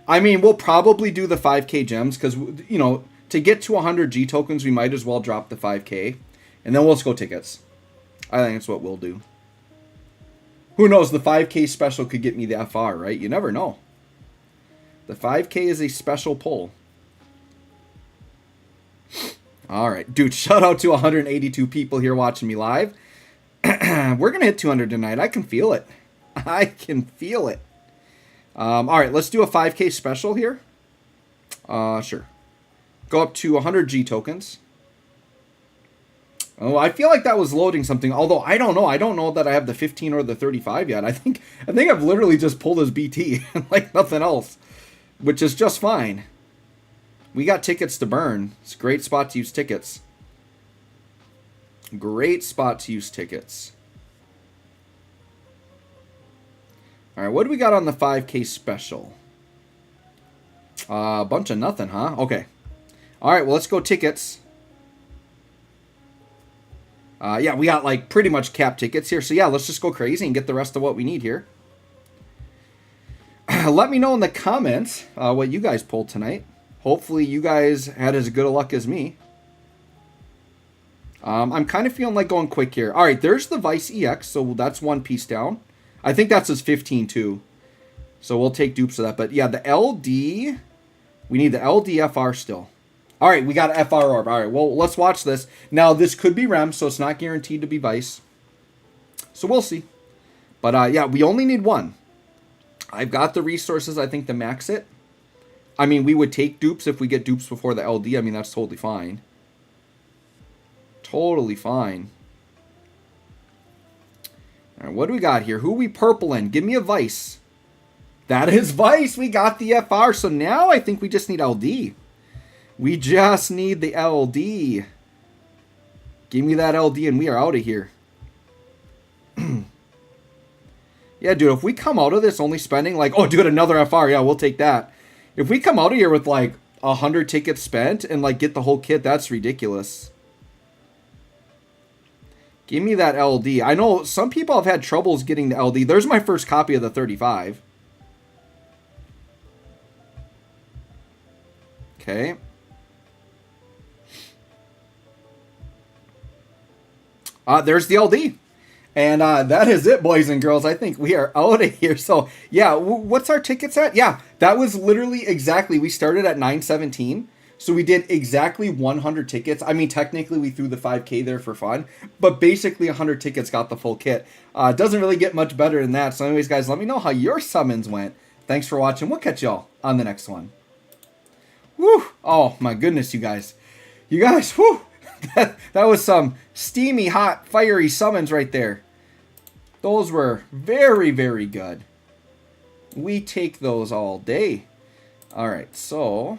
I mean, we'll probably do the 5K gems because, you know, to get to 100 G tokens, we might as well drop the 5K. And then we'll just go tickets. I think that's what we'll do. Who knows? The 5K special could get me the FR, right? You never know. The 5K is a special pull. All right. Dude, shout out to 182 people here watching me live. We're going to hit 200 tonight. I can feel it. I can feel it. All right. Let's do a 5K special here. Sure. Go up to 100 G tokens. Oh, I feel like that was loading something. Although I don't know. I don't know that I have the 15 or the 35 yet. I think I've literally just pulled his BT like nothing else, which is just fine. We got tickets to burn. It's a great spot to use tickets. Great spot to use tickets. All right, what do we got on the 5K special? A bunch of nothing, huh? Okay. All right, well, let's go tickets. Yeah, we got like pretty much cap tickets here. So yeah, let's just go crazy and get the rest of what we need here. Let me know in the comments what you guys pulled tonight. Hopefully you guys had as good a luck as me. I'm kind of feeling like going quick here. All right, there's the Weiss EX, so that's one piece down. I think that's his 15 too. So we'll take dupes of that. But yeah, the LD, we need the LDFR still. All right, we got an FR orb. All right, well, let's watch this. Now, this could be REM, so it's not guaranteed to be Weiss. So we'll see. But yeah, we only need one. I've got the resources, I think, to max it. I mean, we would take dupes if we get dupes before the LD. I mean, that's totally fine. Totally fine. All right, what do we got here? Who are we purpling? Give me a Weiss. That is Weiss. We got the FR. So now I think we just need LD. We just need the LD. Give me that LD and we are out of here. Yeah, dude, if we come out of this only spending like, oh, dude, another FR. Yeah, we'll take that. If we come out of here with like 100 tickets spent and like get the whole kit, that's ridiculous. Give me that LD. I know some people have had troubles getting the LD. There's my first copy of the 35. Okay. There's the LD. And that is it, boys and girls. I think we are out of here. So, yeah, what's our tickets at? Yeah, that was literally exactly. We started at 917. So we did exactly 100 tickets. I mean, technically, we threw the 5K there for fun. But basically, 100 tickets got the full kit. It doesn't really get much better than that. So anyways, guys, let me know how your summons went. Thanks for watching. We'll catch y'all on the next one. Woo! Oh, my goodness, you guys. You guys, whew, that was some steamy, hot, fiery summons right there. Those were very, very good. We take those all day. All right, so...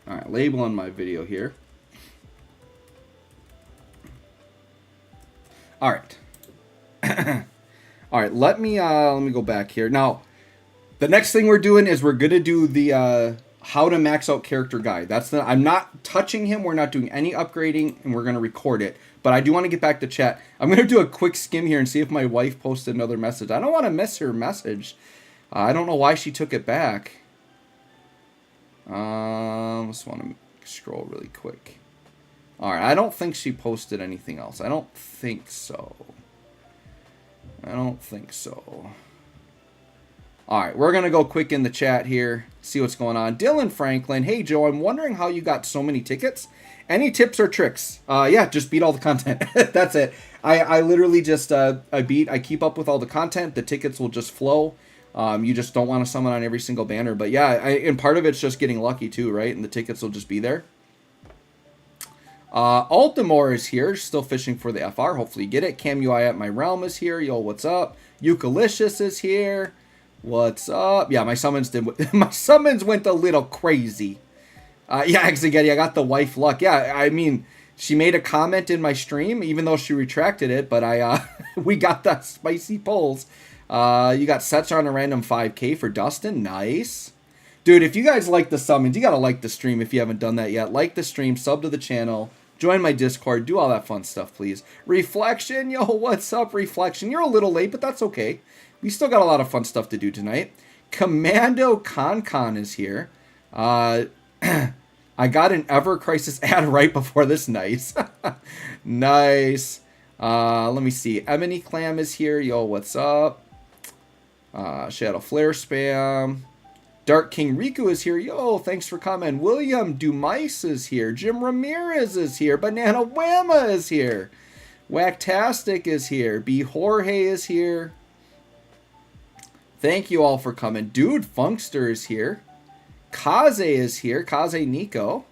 All right, labeling my video here. All right. All right, let me go back here. Now, the next thing we're doing is we're going to do the how to max out character guide. I'm not touching him. We're not doing any upgrading, and we're going to record it. But I do want to get back to chat. I'm going to do a quick skim here and see if my wife posted another message. I don't want to miss her message. I don't know why she took it back. Just want to scroll really quick. All right, I don't think she posted anything else. I don't think so. All right, we're going to go quick in the chat here, see what's going on. Dylan Franklin, hey, Joe, I'm wondering how you got so many tickets. Any tips or tricks? Yeah, just beat all the content. That's it. I literally just, I keep up with all the content. The tickets will just flow. You just don't want to summon on every single banner. But yeah, and part of it's just getting lucky too, right? And the tickets will just be there. Altamore is here, still fishing for the FR. Hopefully you get it. Cam UI at my realm is here. Yo, what's up? Eucalicious is here. What's up? Yeah, my summons went a little crazy. Yeah, Exegetti, I got the wife luck. Yeah, I mean, she made a comment in my stream, even though she retracted it. But we got the spicy pulls. You got sets on a random 5K for Dustin. Nice. Dude, if you guys like the summons, you got to like the stream if you haven't done that yet. Like the stream, sub to the channel, join my Discord, do all that fun stuff, please. Reflection, yo, what's up, Reflection? You're a little late, but that's okay. We still got a lot of fun stuff to do tonight. Commando Con is here. I got an Ever Crisis ad right before this. Nice. Nice. Let me see. Ebony Clam is here. Yo, what's up? Shadow Flare Spam. Dark King Riku is here. Yo, thanks for coming. William Dumais is here. Jim Ramirez is here. Banana Whamma is here. Whacktastic is here. B. Jorge is here. Thank you all for coming. Dude Funkster is here. Kaze is here. Kaze Nico.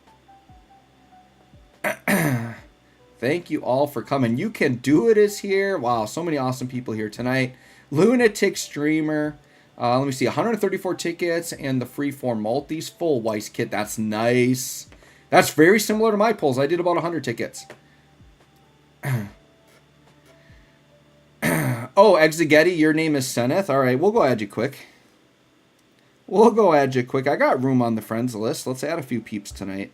Thank you all for coming. You Can Do It is here. Wow, so many awesome people here tonight. Lunatic Streamer. Let me see. 134 tickets and the freeform multis. Full Weiss kit. That's nice. That's very similar to my pulls. I did about 100 tickets. Oh, Exegetti, your name is Seneth. All right, we'll go add you quick. I got room on the friends list. Let's add a few peeps tonight.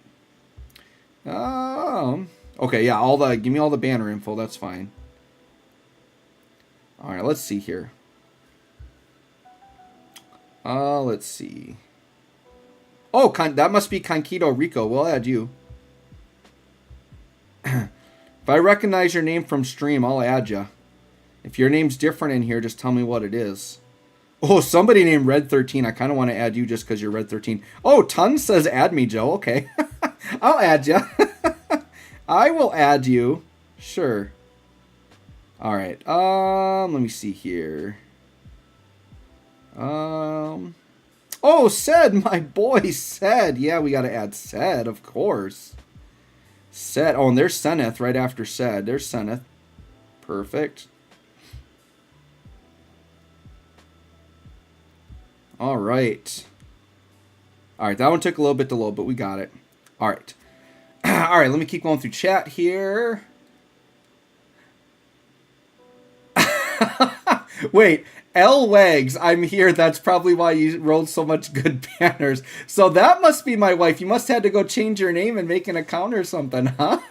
Okay, yeah, give me all the banner info. That's fine. All right, let's see here. Let's see. Oh, that must be Kankito Rico. We'll add you. If I recognize your name from stream, I'll add you. If your name's different in here, just tell me what it is. Oh, somebody named Red13. I kind of want to add you just because you're Red13. Oh, Tons says add me, Joe. Okay. I'll add you. I will add you. Sure. All right. Let me see here. Oh, Sed, my boy, Sed. Yeah, we got to add Sed, of course. Sed. Oh, and there's Seneth right after Sed. There's Seneth. Perfect. All right. All right, that one took a little bit to load, but we got it. All right. All right, let me keep going through chat here. Wait, L Wags, I'm here. That's probably why you rolled so much good banners. So that must be my wife. You must have had to go change your name and make an account or something, huh?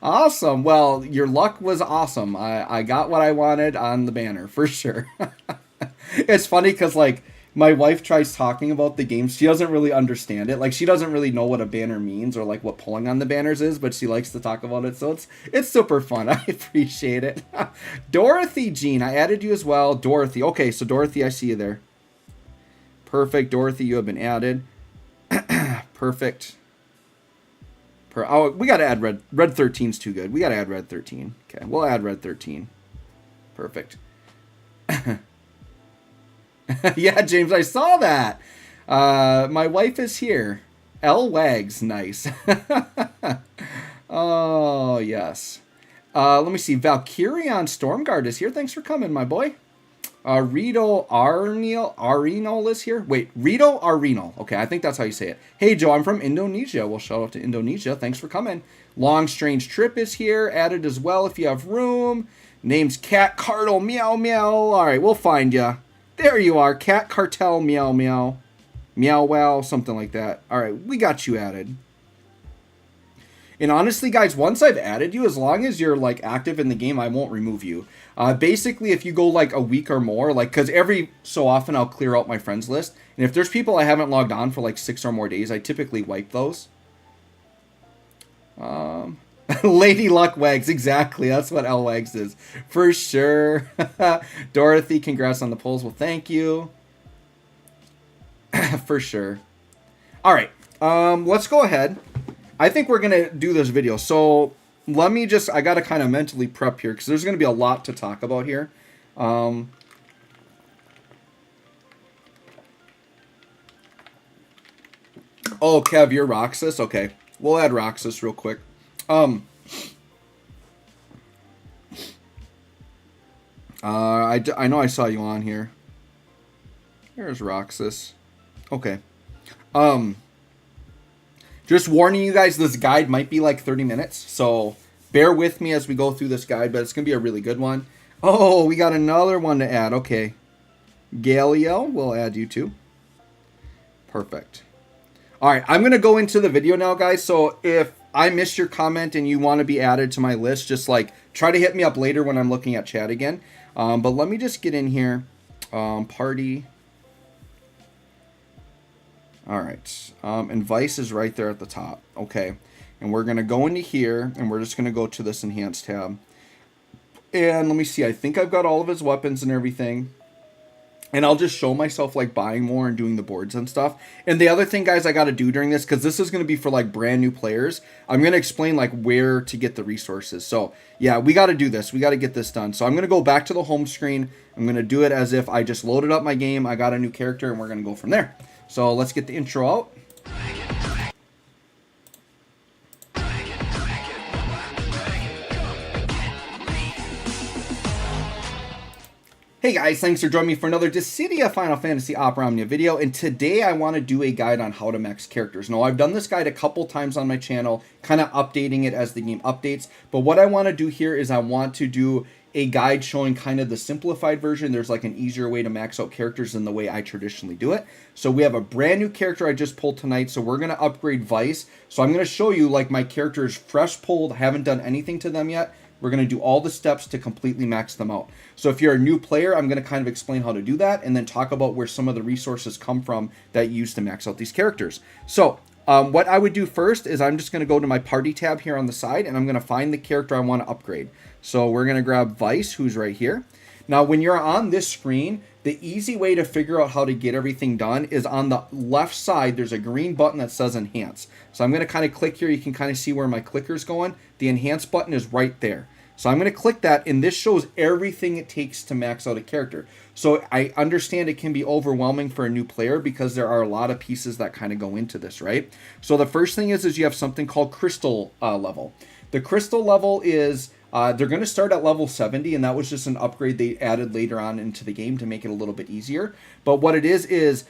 Awesome. Well, your luck was awesome. I got what I wanted on the banner, for sure. It's funny because, like, my wife tries talking about the game. She doesn't really understand it. Like, she doesn't really know what a banner means or, like, what pulling on the banners is, but she likes to talk about it. So it's super fun. I appreciate it. Dorothy Jean, I added you as well. Dorothy. Okay, so Dorothy, I see you there. Perfect. Dorothy, you have been added. Perfect. Oh, we got to add red. Red 13's too good. We got to add red 13. Okay, we'll add red 13. Perfect. Yeah, James, I saw that. My wife is here. L Wags, nice. Oh, yes. Let me see. Valkyrion Stormguard is here. Thanks for coming, my boy. Rito Arenal is here. Wait, Rito Arenal. Okay, I think that's how you say it. Hey, Joe, I'm from Indonesia. Well, shout out to Indonesia. Thanks for coming. Long Strange Trip is here. Added as well if you have room. Name's Cat Cartel Meow Meow. All right, we'll find you. There you are. Cat Cartel Meow Meow. Meow Wow, something like that. All right, we got you added. And honestly, guys, once I've added you, as long as you're, like, active in the game, I won't remove you. Basically, if you go, like, a week or more, like, because every so often I'll clear out my friends list. And if there's people I haven't logged on for, like, 6 or more days, I typically wipe those. Lady Luck Wags, exactly. That's what L Wags is. For sure. Dorothy, congrats on the polls. Well, thank you. For sure. All right. Let's go ahead. I think we're going to do this video. So let me just, I got to kind of mentally prep here because there's going to be a lot to talk about here. Oh, Kev, you're Roxas? Okay. We'll add Roxas real quick. I know I saw you on here. There's Roxas. Okay. Just warning you guys, this guide might be like 30 minutes, so bear with me as we go through this guide, but it's going to be a really good one. Oh, we got another one to add. Okay. Galileo, we'll add you too. Perfect. All right, I'm going to go into the video now, guys, so if I missed your comment and you want to be added to my list, just like try to hit me up later when I'm looking at chat again. But let me just get in here. Party. All right, and Weiss is right there at the top. Okay, and we're going to go into here, and we're just going to go to this Enhanced tab. And let me see, I think I've got all of his weapons and everything. And I'll just show myself, like, buying more and doing the boards and stuff. And the other thing, guys, I got to do during this, because this is going to be for, like, brand new players, I'm going to explain, like, where to get the resources. So, yeah, we got to do this. We got to get this done. So I'm going to go back to the home screen. I'm going to do it as if I just loaded up my game. I got a new character, and we're going to go from there. So let's get the intro out. Hey guys, thanks for joining me for another Dissidia Final Fantasy Opera Omnia video, and today I want to do a guide on how to max characters. Now, I've done this guide a couple times on my channel, kind of updating it as the game updates, but what I want to do here is I want to do a guide showing kind of the simplified version. There's like an easier way to max out characters than the way I traditionally do it. So we have a brand new character I just pulled tonight, so we're going to upgrade Weiss. So I'm going to show you, like, my characters fresh pulled, haven't done anything to them yet. We're going to do all the steps to completely max them out. So if you're a new player, I'm going to kind of explain how to do that and then talk about where some of the resources come from that you use to max out these characters. So what I would do first is I'm just going to go to my party tab here on the side, and I'm going to find the character I want to upgrade. So we're going to grab Weiss, who's right here. Now, when you're on this screen, the easy way to figure out how to get everything done is on the left side, there's a green button that says Enhance. So I'm going to kind of click here. You can kind of see where my clicker's going. The Enhance button is right there. So I'm going to click that, and this shows everything it takes to max out a character. So I understand it can be overwhelming for a new player because there are a lot of pieces that kind of go into this, right? So the first thing is you have something called Crystal level. The Crystal level is, they're going to start at level 70, and that was just an upgrade they added later on into the game to make it a little bit easier. But what it is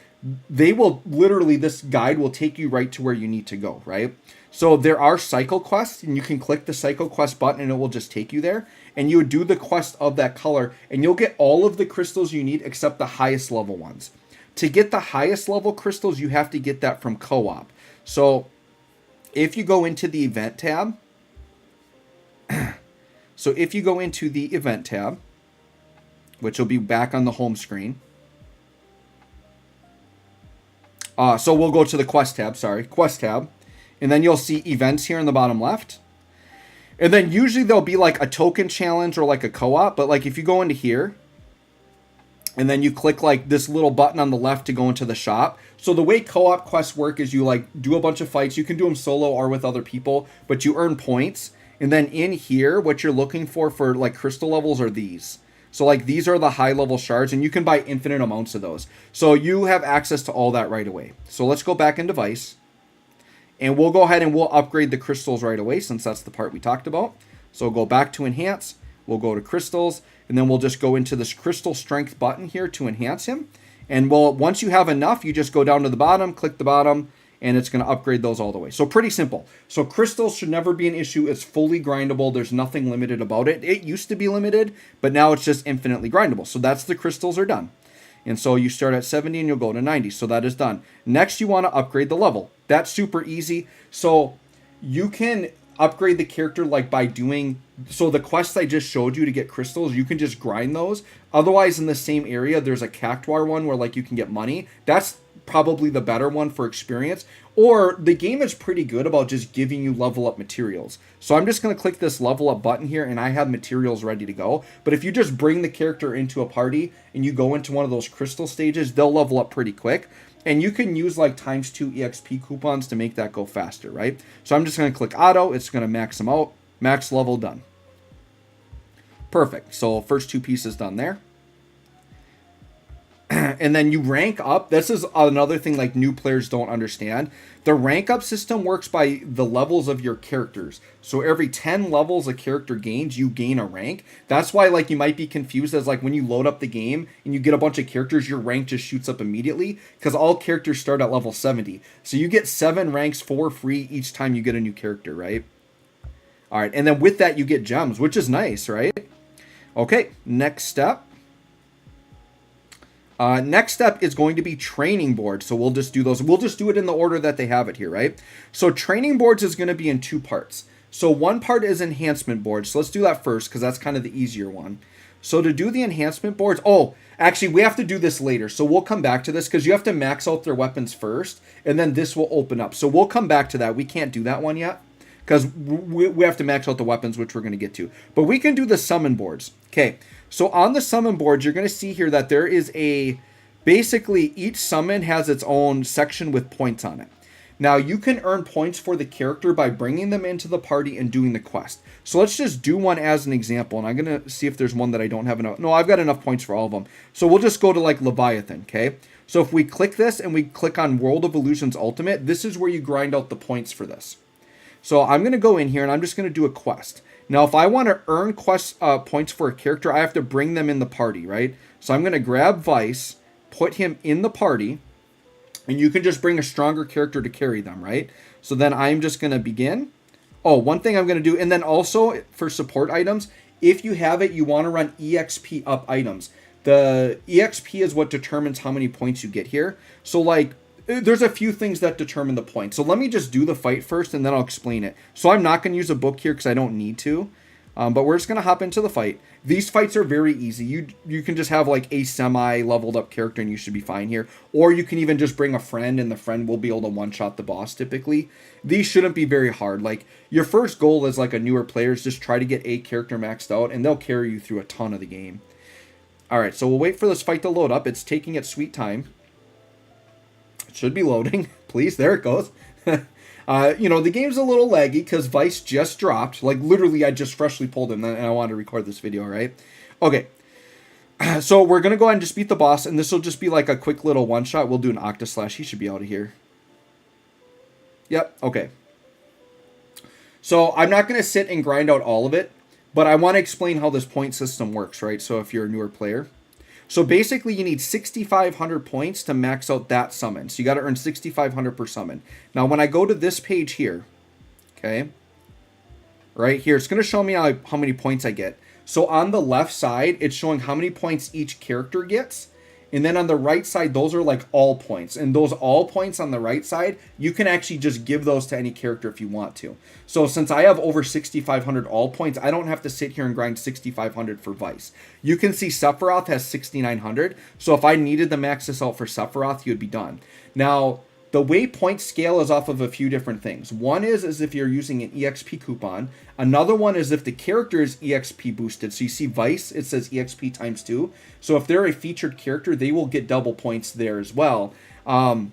they will literally, this guide will take you right to where you need to go, right? So there are cycle quests, and you can click the cycle quest button and it will just take you there. And you would do the quest of that color, and you'll get all of the crystals you need except the highest level ones. To get the highest level crystals, you have to get that from co-op. So if you go into the event tab, which will be back on the home screen. So we'll go to the quest tab. And then you'll see events here in the bottom left. And then usually there'll be like a token challenge or like a co-op. But like if you go into here, and then you click like this little button on the left to go into the shop. So the way co-op quests work is you like do a bunch of fights. You can do them solo or with other people, but you earn points. And then in here, what you're looking for like crystal levels are these. So like these are the high level shards, and you can buy infinite amounts of those. So you have access to all that right away. So let's go back into Weiss, and we'll go ahead and we'll upgrade the crystals right away, since that's the part we talked about. So go back to enhance, we'll go to crystals, and then we'll just go into this crystal strength button here to enhance him. And once you have enough, you just go down to the bottom, click the bottom, and it's going to upgrade those all the way. So pretty simple. So crystals should never be an issue. It's fully grindable. There's nothing limited about it. It used to be limited, but now it's just infinitely grindable. So that's the crystals are done. And so you start at 70 and you'll go to 90. So that is done. Next, you want to upgrade the level. That's super easy. So you can upgrade the character like by doing, so the quests I just showed you to get crystals, you can just grind those. Otherwise, in the same area, there's a cactuar one where like you can get money. That's probably the better one for experience. Or the game is pretty good about just giving you level up materials. So I'm just going to click this level up button here, and I have materials ready to go. But if you just bring the character into a party and you go into one of those crystal stages, they'll level up pretty quick. And you can use like ×2 EXP coupons to make that go faster, right? So I'm just going to click auto. It's going to max them out. Max level done. Perfect. So first two pieces done there. And then you rank up. This is another thing like new players don't understand. The rank up system works by the levels of your characters. So every 10 levels a character gains, you gain a rank. That's why like you might be confused as like when you load up the game and you get a bunch of characters, your rank just shoots up immediately because all characters start at level 70. So you get 7 ranks for free each time you get a new character, right? All right, and then with that you get gems, which is nice, right? Okay, next step. Next step is going to be training boards. So we'll just do those. We'll just do it in the order that they have it here, right? So training boards is going to be in 2 parts. So one part is enhancement boards. So let's do that first because that's kind of the easier one. So to do the enhancement boards, actually we have to do this later. So we'll come back to this because you have to max out their weapons first, and then this will open up. So we'll come back to that. We can't do that one yet because we have to max out the weapons, which we're going to get to. But we can do the summon boards. Okay. So on the summon board, you're going to see here that there is basically each summon has its own section with points on it. Now you can earn points for the character by bringing them into the party and doing the quest. So let's just do one as an example. And I'm going to see if there's one that I don't have enough. No, I've got enough points for all of them. So we'll just go to like Leviathan. Okay. So if we click this and we click on World of Illusions Ultimate, this is where you grind out the points for this. So I'm going to go in here and I'm just going to do a quest. Now, if I want to earn quest points for a character, I have to bring them in the party, right? So I'm going to grab Weiss, put him in the party, and you can just bring a stronger character to carry them, right? So then I'm just going to begin. One thing I'm going to do, and then also for support items, if you have it, you want to run EXP up items. The EXP is what determines how many points you get here. So like, there's a few things that determine the point. So let me just do the fight first and then I'll explain it. So I'm not going to use a book here because I don't need to. But we're just going to hop into the fight. These fights are very easy. You can just have like a semi-leveled up character and you should be fine here. Or you can even just bring a friend and the friend will be able to one-shot the boss typically. These shouldn't be very hard. Like your first goal as like a newer player is just try to get a character maxed out and they'll carry you through a ton of the game. Alright, so we'll wait for this fight to load up. It's taking its sweet time. Should be loading. Please, there it goes. The game's a little laggy because Weiss just dropped. Like, literally, I just freshly pulled him and I wanted to record this video, right? Okay. So, we're going to go ahead and just beat the boss, and this will just be like a quick little one-shot. We'll do an Octaslash. He should be out of here. Yep, okay. So, I'm not going to sit and grind out all of it, but I want to explain how this point system works, right? So, if you're a newer player. So basically you need 6,500 points to max out that summon. So you got to earn 6,500 per summon. Now when I go to this page here, okay, right here, it's going to show me how many points I get. So on the left side, it's showing how many points each character gets. And then on the right side, those are like all points. And those all points on the right side, you can actually just give those to any character if you want to. So since I have over 6,500 all points, I don't have to sit here and grind 6,500 for Weiss. You can see Sephiroth has 6,900. So if I needed to max this out for Sephiroth, he would be done. Now, The way points scale is off of a few different things. One is if you're using an EXP coupon. Another one is if the character is EXP boosted. So you see Weiss, it says EXP times 2. So if they're a featured character, they will get double points there as well. And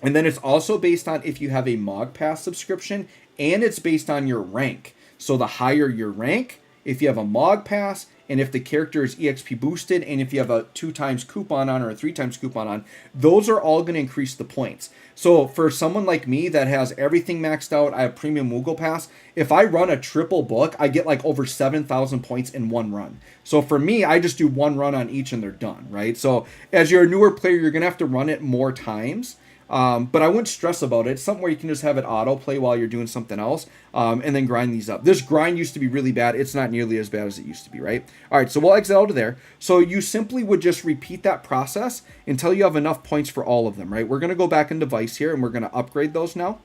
then it's also based on if you have a Mog Pass subscription, and it's based on your rank. So the higher your rank, if you have a Mog Pass, and if the character is EXP boosted, and if you have a 2 times coupon on or a 3 times coupon on, those are all going to increase the points. So for someone like me that has everything maxed out, I have Premium Moogle Pass, if I run a triple book, I get like over 7,000 points in one run. So for me, I just do one run on each and they're done, right? So as you're a newer player, you're going to have to run it more times. But I wouldn't stress about it. It's something where you can just have it autoplay while you're doing something else, and then grind these up. This grind used to be really bad. It's not nearly as bad as it used to be, right? All right, so we'll exit out of there. So you simply would just repeat that process until you have enough points for all of them, right? We're going to go back into Weiss here, and we're going to upgrade those now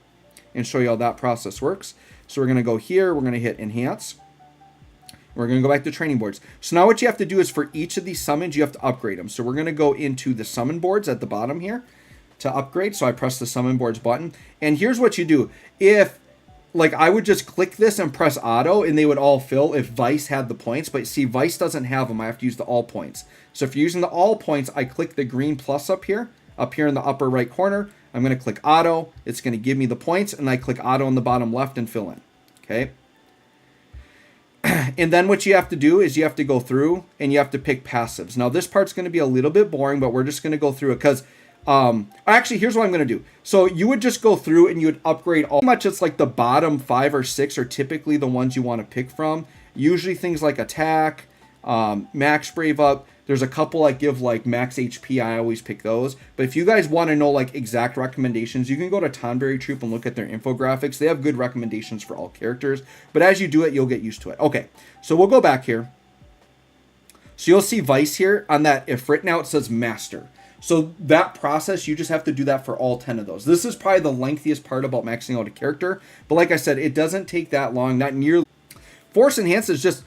and show you how that process works. So we're going to go here. We're going to hit Enhance. We're going to go back to training boards. So now what you have to do is for each of these summons, you have to upgrade them. So we're going to go into the summon boards at the bottom here to upgrade. So I press the summon boards button, and here's what you do. If like I would just click this and press auto and they would all fill if Weiss had the points, but see Weiss doesn't have them. I have to use the all points. So if you're using the all points, I click the green plus up here in the upper right corner. I'm going to click auto. It's going to give me the points, and I click auto on the bottom left and fill in. Okay. And then what you have to do is you have to go through and you have to pick passives. Now this part's going to be a little bit boring, but we're just going to go through it because actually, here's what I'm going to do. So you would just go through and you would upgrade all much. It's like the bottom 5 or 6 are typically the ones you want to pick from. Usually things like attack, max brave up. There's a couple that give like max HP. I always pick those. But if you guys want to know like exact recommendations, you can go to Tonberry Troop and look at their infographics. They have good recommendations for all characters. But as you do it, you'll get used to it. Okay, so we'll go back here. So you'll see Weiss here on that Ifrit. Now it says Master. So that process, you just have to do that for all 10 of those. This is probably the lengthiest part about maxing out a character. But like I said, it doesn't take that long, not nearly. Force Enhance is just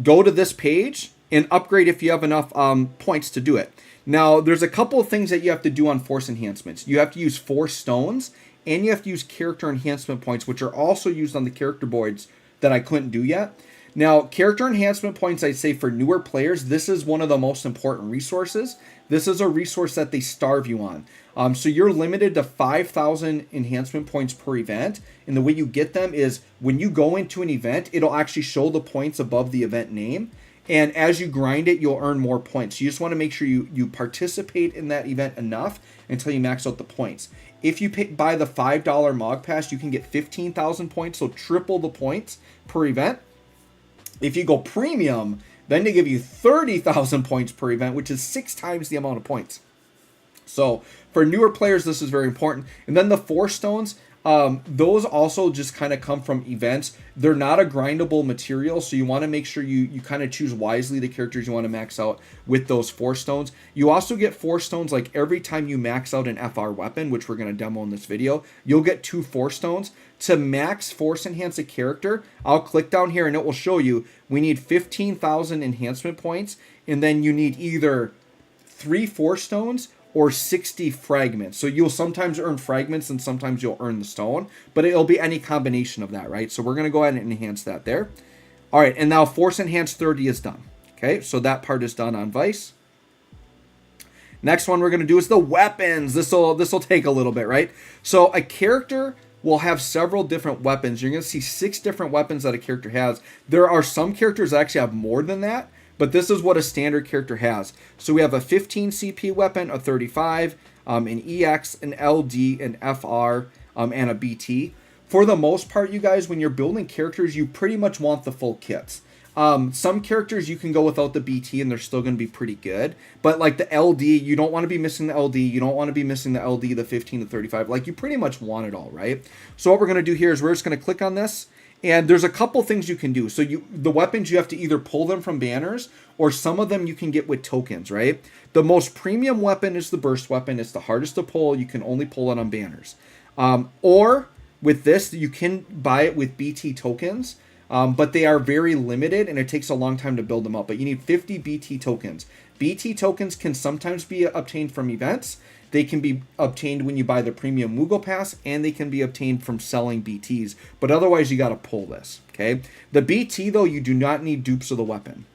go to this page and upgrade if you have enough points to do it. Now, there's a couple of things that you have to do on Force Enhancements. You have to use 4 stones, and you have to use character enhancement points, which are also used on the character boards that I couldn't do yet. Now, character enhancement points, I'd say for newer players, this is one of the most important resources. This is a resource that they starve you on. So you're limited to 5,000 enhancement points per event. And the way you get them is when you go into an event, it'll actually show the points above the event name. And as you grind it, you'll earn more points. You just want to make sure you participate in that event enough until you max out the points. If you buy the $5 Mog Pass, you can get 15,000 points, so triple the points per event. If you go premium, then they give you 30,000 points per event, which is 6 times the amount of points. So for newer players, this is very important. And then the 4 stones, those also just kind of come from events. They're not a grindable material, so you want to make sure you kind of choose wisely the characters you want to max out with those 4 stones. You also get 4 stones like every time you max out an FR weapon, which we're going to demo in this video. You'll get 2 4 stones. To max Force Enhance a character, I'll click down here and it will show you we need 15,000 enhancement points, and then you need either 3 4 stones or 60 fragments. So you'll sometimes earn fragments and sometimes you'll earn the stone, but it'll be any combination of that, right? So we're going to go ahead and enhance that there. All right, and now Force Enhance 30 is done. Okay, so that part is done on Weiss. Next one we're going to do is the weapons. This will take a little bit, right? So a character will have several different weapons. You're going to see 6 different weapons that a character has. There are some characters that actually have more than that, but this is what a standard character has. So we have a 15 CP weapon, a 35, an EX, an LD, an FR, and a BT. For the most part, you guys, when you're building characters, you pretty much want the full kits. Some characters you can go without the BT and they're still going to be pretty good. But like the LD, you don't want to be missing the LD. You don't want to be missing the LD, the 15, the 35. Like you pretty much want it all, right? So what we're going to do here is we're just going to click on this. And there's a couple things you can do. So the weapons, you have to either pull them from banners or some of them you can get with tokens, right? The most premium weapon is the burst weapon. It's the hardest to pull. You can only pull it on banners. Or with this, you can buy it with BT tokens. But they are very limited and it takes a long time to build them up. But you need 50 BT tokens. BT tokens can sometimes be obtained from events. They can be obtained when you buy the premium Moogle Pass, and they can be obtained from selling BTs. But otherwise, you got to pull this, okay? The BT, though, you do not need dupes of the weapon.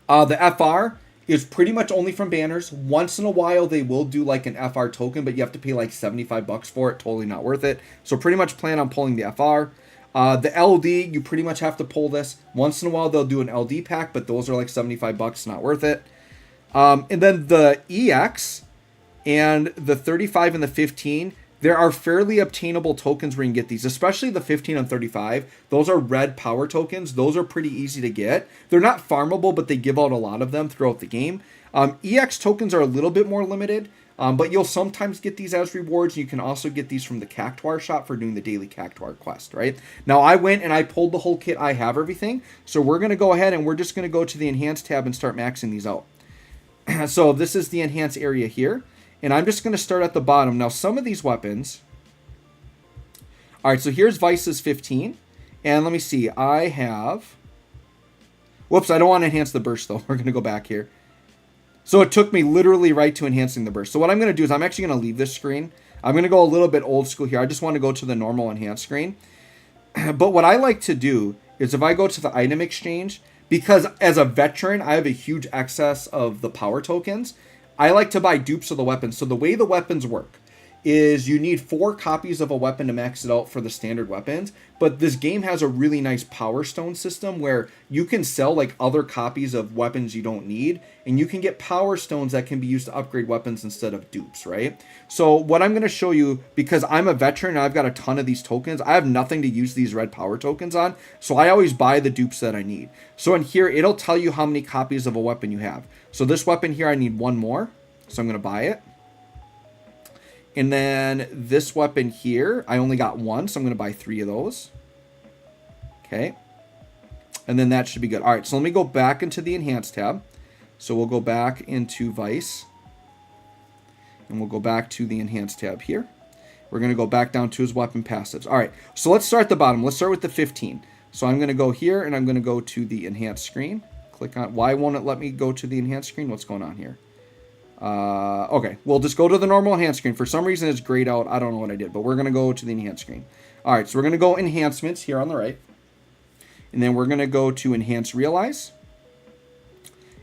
The FR is pretty much only from banners. Once in a while, they will do like an FR token, but you have to pay like $75 for it. Totally not worth it. So pretty much plan on pulling the FR. The LD, you pretty much have to pull this. Once in a while, they'll do an LD pack, but those are like $75, not worth it. And then the EX and the 35 and the 15, there are fairly obtainable tokens where you can get these, especially the 15 and 35. Those are red power tokens. Those are pretty easy to get. They're not farmable, but they give out a lot of them throughout the game. EX tokens are a little bit more limited, but you'll sometimes get these as rewards. You can also get these from the Cactuar shop for doing the daily Cactuar quest, right? Now, I went and I pulled the whole kit. I have everything. So we're going to go ahead and we're just going to go to the Enhance tab and start maxing these out. So this is the Enhance area here. And I'm just going to start at the bottom. Now, some of these weapons... All right, so here's Weiss's 15. And let me see. I have... Whoops, I don't want to enhance the burst, though. We're going to go back here. So it took me literally right to enhancing the burst. So what I'm going to do is I'm actually going to leave this screen. I'm going to go a little bit old school here. I just want to go to the normal enhance screen. But what I like to do is if I go to the item exchange, because as a veteran, I have a huge excess of the power tokens, I like to buy dupes of the weapons. So the way the weapons work is you need 4 copies of a weapon to max it out for the standard weapons. But this game has a really nice power stone system where you can sell like other copies of weapons you don't need. And you can get power stones that can be used to upgrade weapons instead of dupes, right? So what I'm going to show you, because I'm a veteran and I've got a ton of these tokens, I have nothing to use these red power tokens on. So I always buy the dupes that I need. So in here, it'll tell you how many copies of a weapon you have. So this weapon here, I need 1 more. So I'm going to buy it. And then this weapon here, I only got 1, so I'm going to buy 3 of those. Okay. And then that should be good. All right, so let me go back into the Enhance tab. So we'll go back into Weiss. And we'll go back to the Enhance tab here. We're going to go back down to his weapon passives. All right, so let's start at the bottom. Let's start with the 15. So I'm going to go here, and I'm going to go to the Enhance screen. Click on... Why won't it let me go to the Enhance screen? What's going on here? Okay, we'll just go to the normal enhance screen. For some reason, it's grayed out. I don't know what I did, but we're going to go to the enhance screen. All right, so we're going to go enhancements here on the right. And then we're going to go to enhance realize.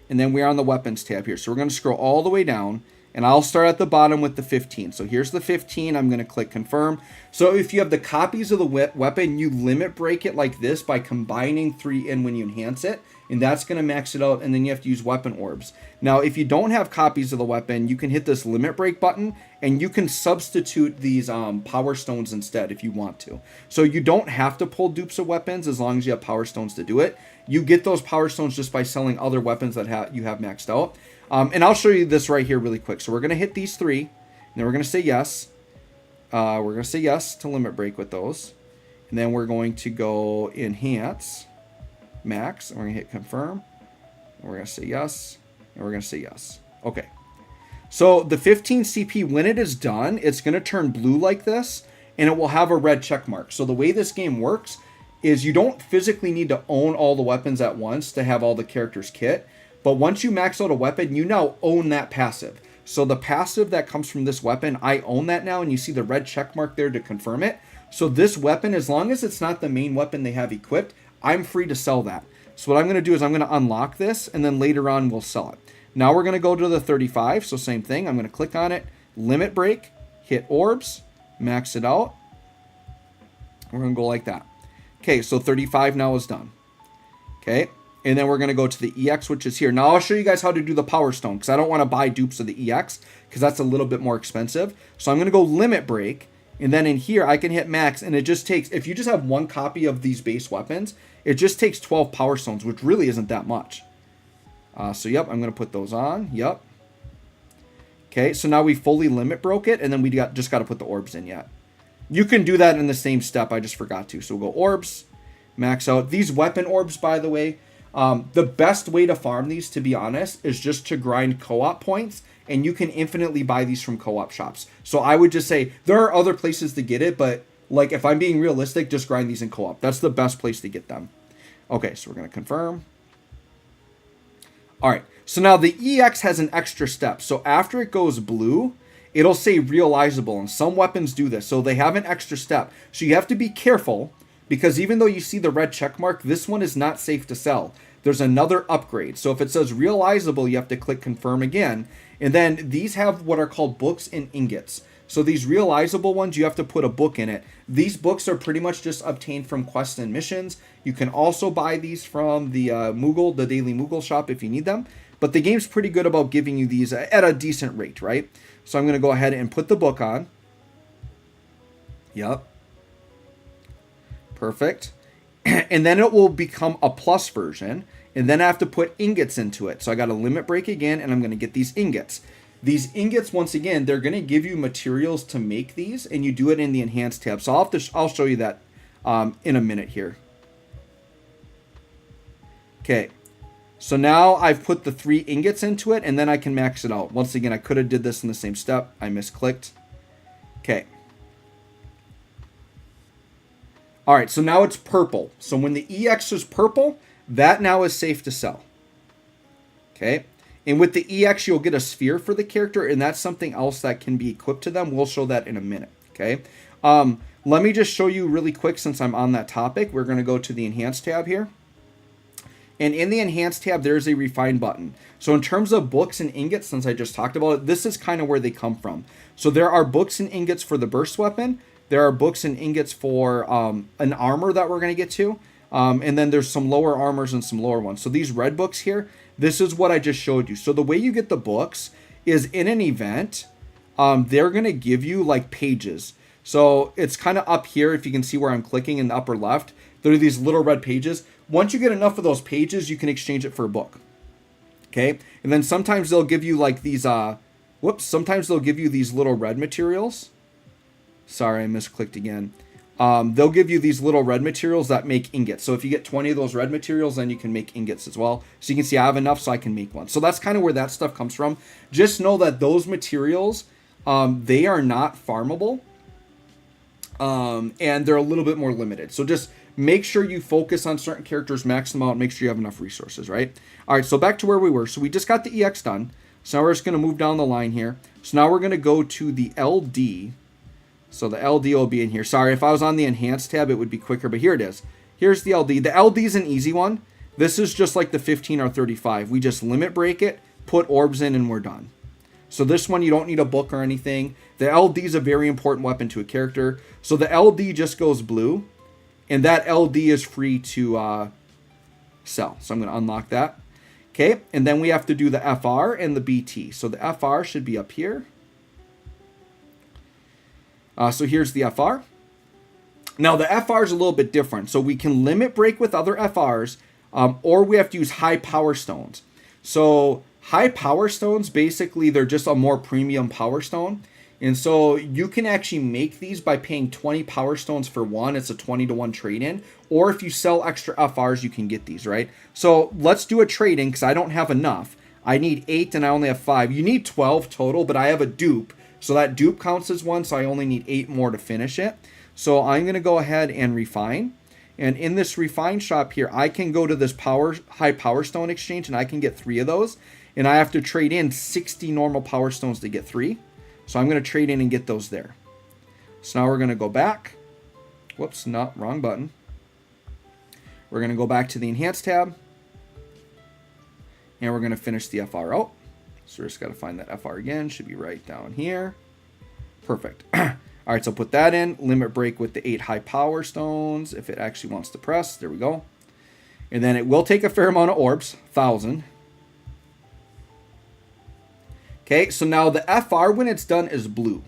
And then we're on the weapons tab here. So we're going to scroll all the way down. And I'll start at the bottom with the 15. So here's the 15. I'm going to click confirm. So if you have the copies of the weapon, you limit break it like this by combining 3 in when you enhance it. And that's going to max it out, and then you have to use weapon orbs. Now, if you don't have copies of the weapon, you can hit this limit break button, and you can substitute these power stones instead if you want to. So you don't have to pull dupes of weapons as long as you have power stones to do it. You get those power stones just by selling other weapons that you have maxed out. And I'll show you this right here really quick. So we're going to hit these 3, and then we're going to say yes. We're going to say yes to limit break with those. And then we're going to go enhance. Max, and we're going to hit confirm, and we're going to say yes, and we're going to say yes. Okay. So the 15 CP, when it is done, it's going to turn blue like this, and it will have a red check mark. So the way this game works is you don't physically need to own all the weapons at once to have all the characters' kit, but once you max out a weapon, you now own that passive. So the passive that comes from this weapon, I own that now, and you see the red check mark there to confirm it. So this weapon, as long as it's not the main weapon they have equipped, I'm free to sell that. So what I'm going to do is I'm going to unlock this, and then later on we'll sell it. Now we're going to go to the 35, so same thing. I'm going to click on it, limit break, hit orbs, max it out. We're going to go like that. Okay, so 35 now is done. Okay, and then we're going to go to the EX, which is here. Now I'll show you guys how to do the Power Stone, because I don't want to buy dupes of the EX, because that's a little bit more expensive. So I'm going to go limit break, and then in here I can hit max, and it just takes, if you just have 1 copy of these base weapons, it just takes 12 power stones, which really isn't that much. So yep, I'm going to put those on. Yep. Okay, so now we fully limit broke it, and then we just got to put the orbs in yet. You can do that in the same step, I just forgot to. So we'll go orbs, max out. These weapon orbs, by the way, the best way to farm these, to be honest, is just to grind co-op points, and you can infinitely buy these from co-op shops. So I would just say, there are other places to get it, but like, if I'm being realistic, just grind these in co-op. That's the best place to get them. Okay, so we're going to confirm. All right, so now the EX has an extra step. So after it goes blue, it'll say realizable, and some weapons do this. So they have an extra step. So you have to be careful, because even though you see the red check mark, this one is not safe to sell. There's another upgrade. So if it says realizable, you have to click confirm again. And then these have what are called books and ingots. So these realizable ones, you have to put a book in it. These books are pretty much just obtained from quests and missions. You can also buy these from the Moogle, the Daily Moogle shop if you need them. But the game's pretty good about giving you these at a decent rate, right? So I'm going to go ahead and put the book on. Yep. Perfect. And then it will become a plus version. And then I have to put ingots into it. So I got to limit break again, and I'm going to get these ingots. These ingots, once again, they're going to give you materials to make these, and you do it in the enhanced tab. So I'll show you that in a minute here. Okay. So now I've put the 3 ingots into it, and then I can max it out. Once again, I could have did this in the same step. I misclicked. Okay. All right, so now it's purple. So when the EX is purple, that now is safe to sell. Okay. And with the EX, you'll get a sphere for the character, and that's something else that can be equipped to them. We'll show that in a minute. Okay. Let me just show you really quick since I'm on that topic. We're going to go to the enhanced tab here. And in the enhanced tab, there's a refine button. So in terms of books and ingots, since I just talked about it, this is kind of where they come from. So there are books and ingots for the burst weapon. There are books and ingots for an armor that we're going to get to. And then there's some lower armors and some lower ones. So these red books here, this is what I just showed you. So the way you get the books is in an event, they're going to give you like pages. So it's kind of up here, if you can see where I'm clicking in the upper left. There are these little red pages. Once you get enough of those pages, you can exchange it for a book. Okay? And then sometimes they'll give you like these, sometimes they'll give you these little red materials. Sorry, I misclicked again. They'll give you these little red materials that make ingots. So if you get 20 of those red materials, then you can make ingots as well. So you can see I have enough so I can make one. So that's kind of where that stuff comes from. Just know that those materials, they are not farmable. And they're a little bit more limited. So just make sure you focus on certain characters, max them out, make sure you have enough resources, right? All right, so back to where we were. So we just got the EX done. So now we're just going to move down the line here. So now we're going to go to the LD. So the LD will be in here. Sorry, if I was on the enhanced tab, it would be quicker, but here it is. Here's the LD. The LD is an easy one. This is just like the 15 or 35. We just limit break it, put orbs in, and we're done. So this one, you don't need a book or anything. The LD is a very important weapon to a character. So the LD just goes blue, and that LD is free to sell. So I'm going to unlock that. Okay, and then we have to do the FR and the BT. So the FR should be up here. So here's the FR. Now the FR is a little bit different. So we can limit break with other FRs, or we have to use high power stones. So high power stones, basically, they're just a more premium power stone. And so you can actually make these by paying 20 power stones for one. It's a 20-to-1 trade-in. Or if you sell extra FRs, you can get these, right? So let's do a trade-in because I don't have enough. I need 8 and I only have 5. You need 12 total, but I have a dupe. So that dupe counts as 1, so I only need 8 more to finish it. So I'm going to go ahead and refine. And in this refine shop here, I can go to this high power stone exchange and I can get 3 of those. And I have to trade in 60 normal power stones to get 3. So I'm going to trade in and get those there. So now we're going to go back. Whoops, wrong button. We're going to go back to the enhanced tab. And we're going to finish the FR out. So we're just got to find that FR again. Should be right down here. Perfect. All right, so put that in. Limit break with the 8 high power stones. If it actually wants to press. There we go. And then it will take a fair amount of orbs. 1,000. Okay, so now the FR, when it's done, is blue.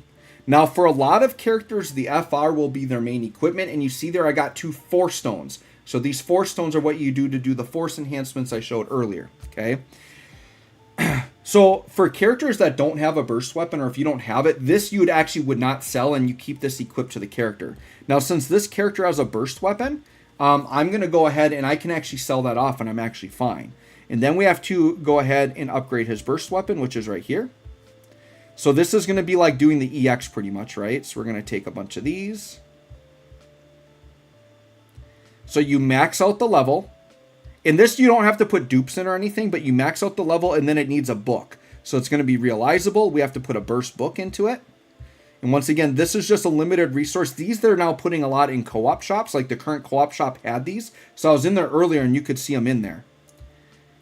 Now, for a lot of characters, the FR will be their main equipment. And you see there, I got 2 force stones. So these force stones are what you do to do the force enhancements I showed earlier. Okay. So for characters that don't have a burst weapon, or if you don't have it, this you would not sell, and you keep this equipped to the character. Now, since this character has a burst weapon, I'm going to go ahead and I can actually sell that off, and I'm actually fine. And then we have to go ahead and upgrade his burst weapon, which is right here. So this is going to be like doing the EX pretty much, right? So we're going to take a bunch of these. So you max out the level, In this, you don't have to put dupes in or anything, but you max out the level, and then it needs a book. So it's going to be realizable. We have to put a burst book into it. And once again, this is just a limited resource. These they're now putting a lot in co-op shops, like the current co-op shop had these. So I was in there earlier, and you could see them in there.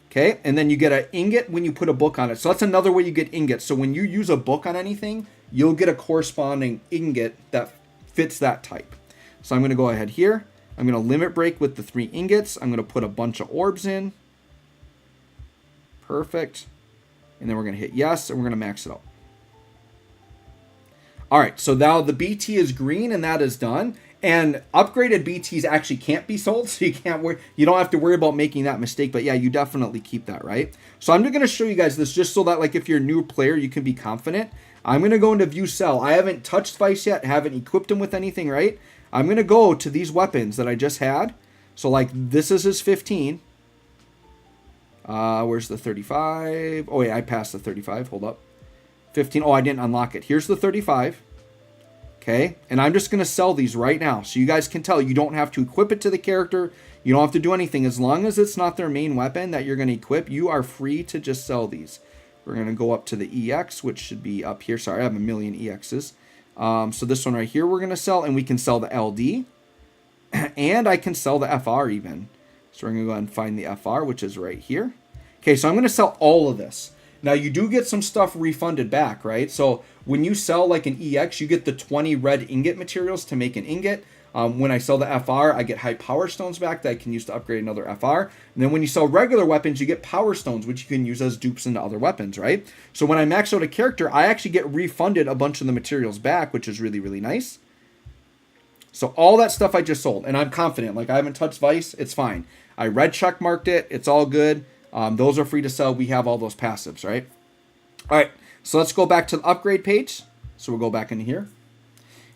Okay, and then you get an ingot when you put a book on it. So that's another way you get ingots. So when you use a book on anything, you'll get a corresponding ingot that fits that type. So I'm going to go ahead here. I'm going to limit break with the 3 ingots. I'm going to put a bunch of orbs in. Perfect. And then we're going to hit yes, and we're going to max it out. All right, so now the BT is green, and that is done. And upgraded BTs actually can't be sold, so you don't have to worry about making that mistake. But yeah, you definitely keep that, right? So I'm going to show you guys this just so that, like, if you're a new player, you can be confident. I'm going to go into view sell. I haven't touched Weiss yet, haven't equipped him with anything, right? I'm going to go to these weapons that I just had. So, like, this is his 15. Where's the 35? Oh, yeah, I passed the 35. Hold up. 15. Oh, I didn't unlock it. Here's the 35. Okay, and I'm just going to sell these right now. So you guys can tell you don't have to equip it to the character. You don't have to do anything. As long as it's not their main weapon that you're going to equip, you are free to just sell these. We're going to go up to the EX, which should be up here. Sorry, I have a million EXs. So this one right here we're going to sell, and we can sell the LD. And I can sell the FR even. So we're going to go ahead and find the FR, which is right here. Okay, so I'm going to sell all of this. Now, you do get some stuff refunded back, right? So when you sell like an EX, you get the 20 red ingot materials to make an ingot. When I sell the FR, I get high power stones back that I can use to upgrade another FR. And then when you sell regular weapons, you get power stones, which you can use as dupes into other weapons, right? So when I max out a character, I actually get refunded a bunch of the materials back, which is really, really nice. So all that stuff I just sold, and I'm confident. Like, I haven't touched Weiss. It's fine. I red check marked it. It's all good. Those are free to sell. We have all those passives, right? All right, so let's go back to the upgrade page. So we'll go back in here.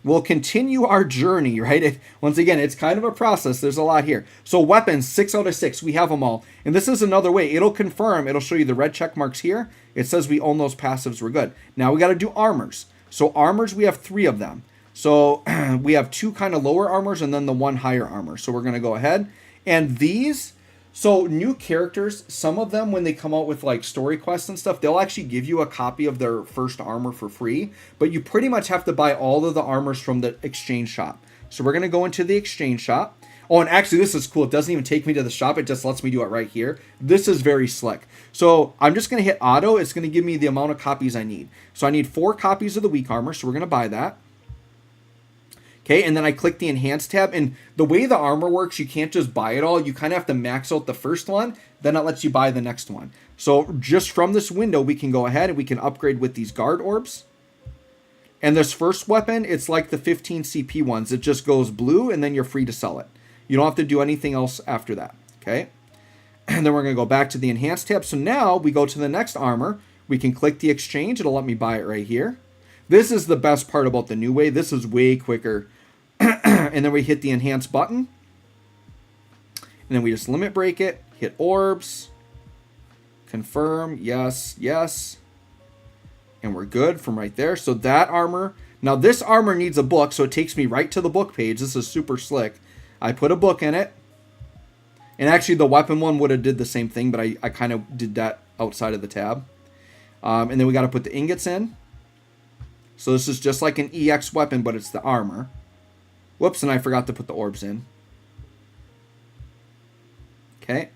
We'll continue our journey, right? Once again, it's kind of a process. There's a lot here. So weapons, 6 out of 6. We have them all. And this is another way. It'll confirm. It'll show you the red check marks here. It says we own those passives. We're good. Now we got to do armors. So armors, we have 3 of them. So we have 2 kind of lower armors and then the 1 higher armor. So we're going to go ahead. And these... So new characters, some of them, when they come out with like story quests and stuff, they'll actually give you a copy of their first armor for free. But you pretty much have to buy all of the armors from the exchange shop. So we're going to go into the exchange shop. Oh, and actually this is cool. It doesn't even take me to the shop. It just lets me do it right here. This is very slick. So I'm just going to hit auto. It's going to give me the amount of copies I need. So I need 4 copies of the weak armor. So we're going to buy that. Okay, and then I click the Enhance tab, and the way the armor works, you can't just buy it all. You kind of have to max out the first one, then it lets you buy the next one. So just from this window, we can go ahead and we can upgrade with these guard orbs. And this first weapon, it's like the 15 CP ones. It just goes blue, and then you're free to sell it. You don't have to do anything else after that, okay? And then we're going to go back to the Enhance tab. So now we go to the next armor. We can click the exchange. It'll let me buy it right here. This is the best part about the new way. This is way quicker. And then we hit the enhance button. And then we just limit break it. Hit orbs. Confirm. Yes. Yes. And we're good from right there. So that armor. Now this armor needs a book. So it takes me right to the book page. This is super slick. I put a book in it. And actually the weapon one would have did the same thing. But I kind of did that outside of the tab. And then we got to put the ingots in. So this is just like an EX weapon. But it's the armor. Whoops, and I forgot to put the orbs in. Okay.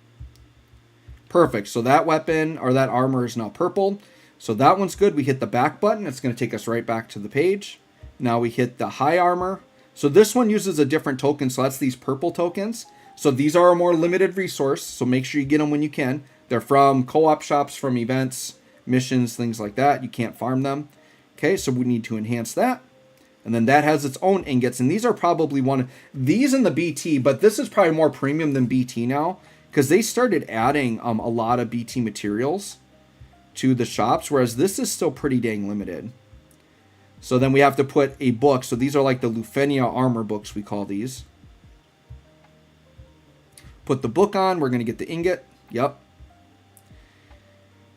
Perfect. So that weapon, or that armor, is now purple. So that one's good. We hit the back button. It's going to take us right back to the page. Now we hit the high armor. So this one uses a different token. So that's these purple tokens. So these are a more limited resource. So make sure you get them when you can. They're from co-op shops, from events, missions, things like that. You can't farm them. Okay, so we need to enhance that. And then that has its own ingots. And these are probably these in the BT, but this is probably more premium than BT now. Because they started adding a lot of BT materials to the shops. Whereas this is still pretty dang limited. So then we have to put a book. So these are like the Lufenia armor books, we call these. Put the book on. We're going to get the ingot. Yep.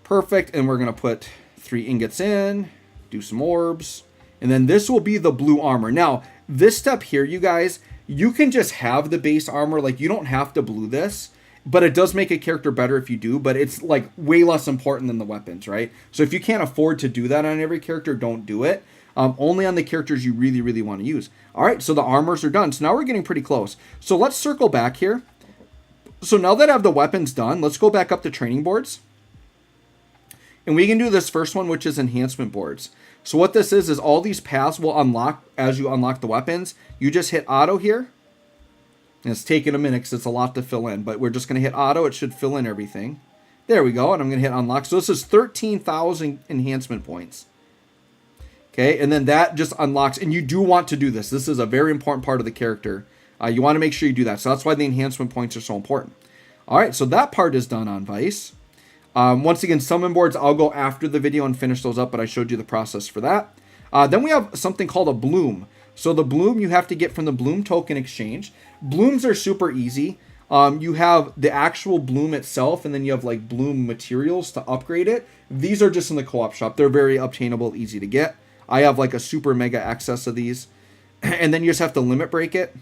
Perfect. And we're going to put 3 ingots in. Do some orbs. And then this will be the blue armor. Now, this step here, you guys, you can just have the base armor. Like, you don't have to blue this. but it does make a character better if you do, but it's like way less important than the weapons, right? So if you can't afford to do that on every character, don't do it. Only on the characters you really, really want to use. All right, so the armors are done. So now we're getting pretty close. So let's circle back here. So now that I have the weapons done, let's go back up to training boards. And we can do this first one, which is enhancement boards. So what this is all these paths will unlock as you unlock the weapons. You just hit auto here. And it's taking a minute because it's a lot to fill in, but we're just going to hit auto. It should fill in everything. There we go. And I'm going to hit unlock. So this is 13,000 enhancement points. Okay. And then that just unlocks. And you do want to do this. This is a very important part of the character. You want to make sure you do that. So that's why the enhancement points are so important. All right. So that part is done on Weiss. Once again, summon boards, I'll go after the video and finish those up, but I showed you the process for that. Then we have something called a bloom. So the bloom you have to get from the bloom token exchange. Blooms are super easy. You have the actual bloom itself, and then you have like bloom materials to upgrade it. These are just in the co-op shop. They're very obtainable, easy to get. I have like a super mega excess of these. And then you just have to limit break it.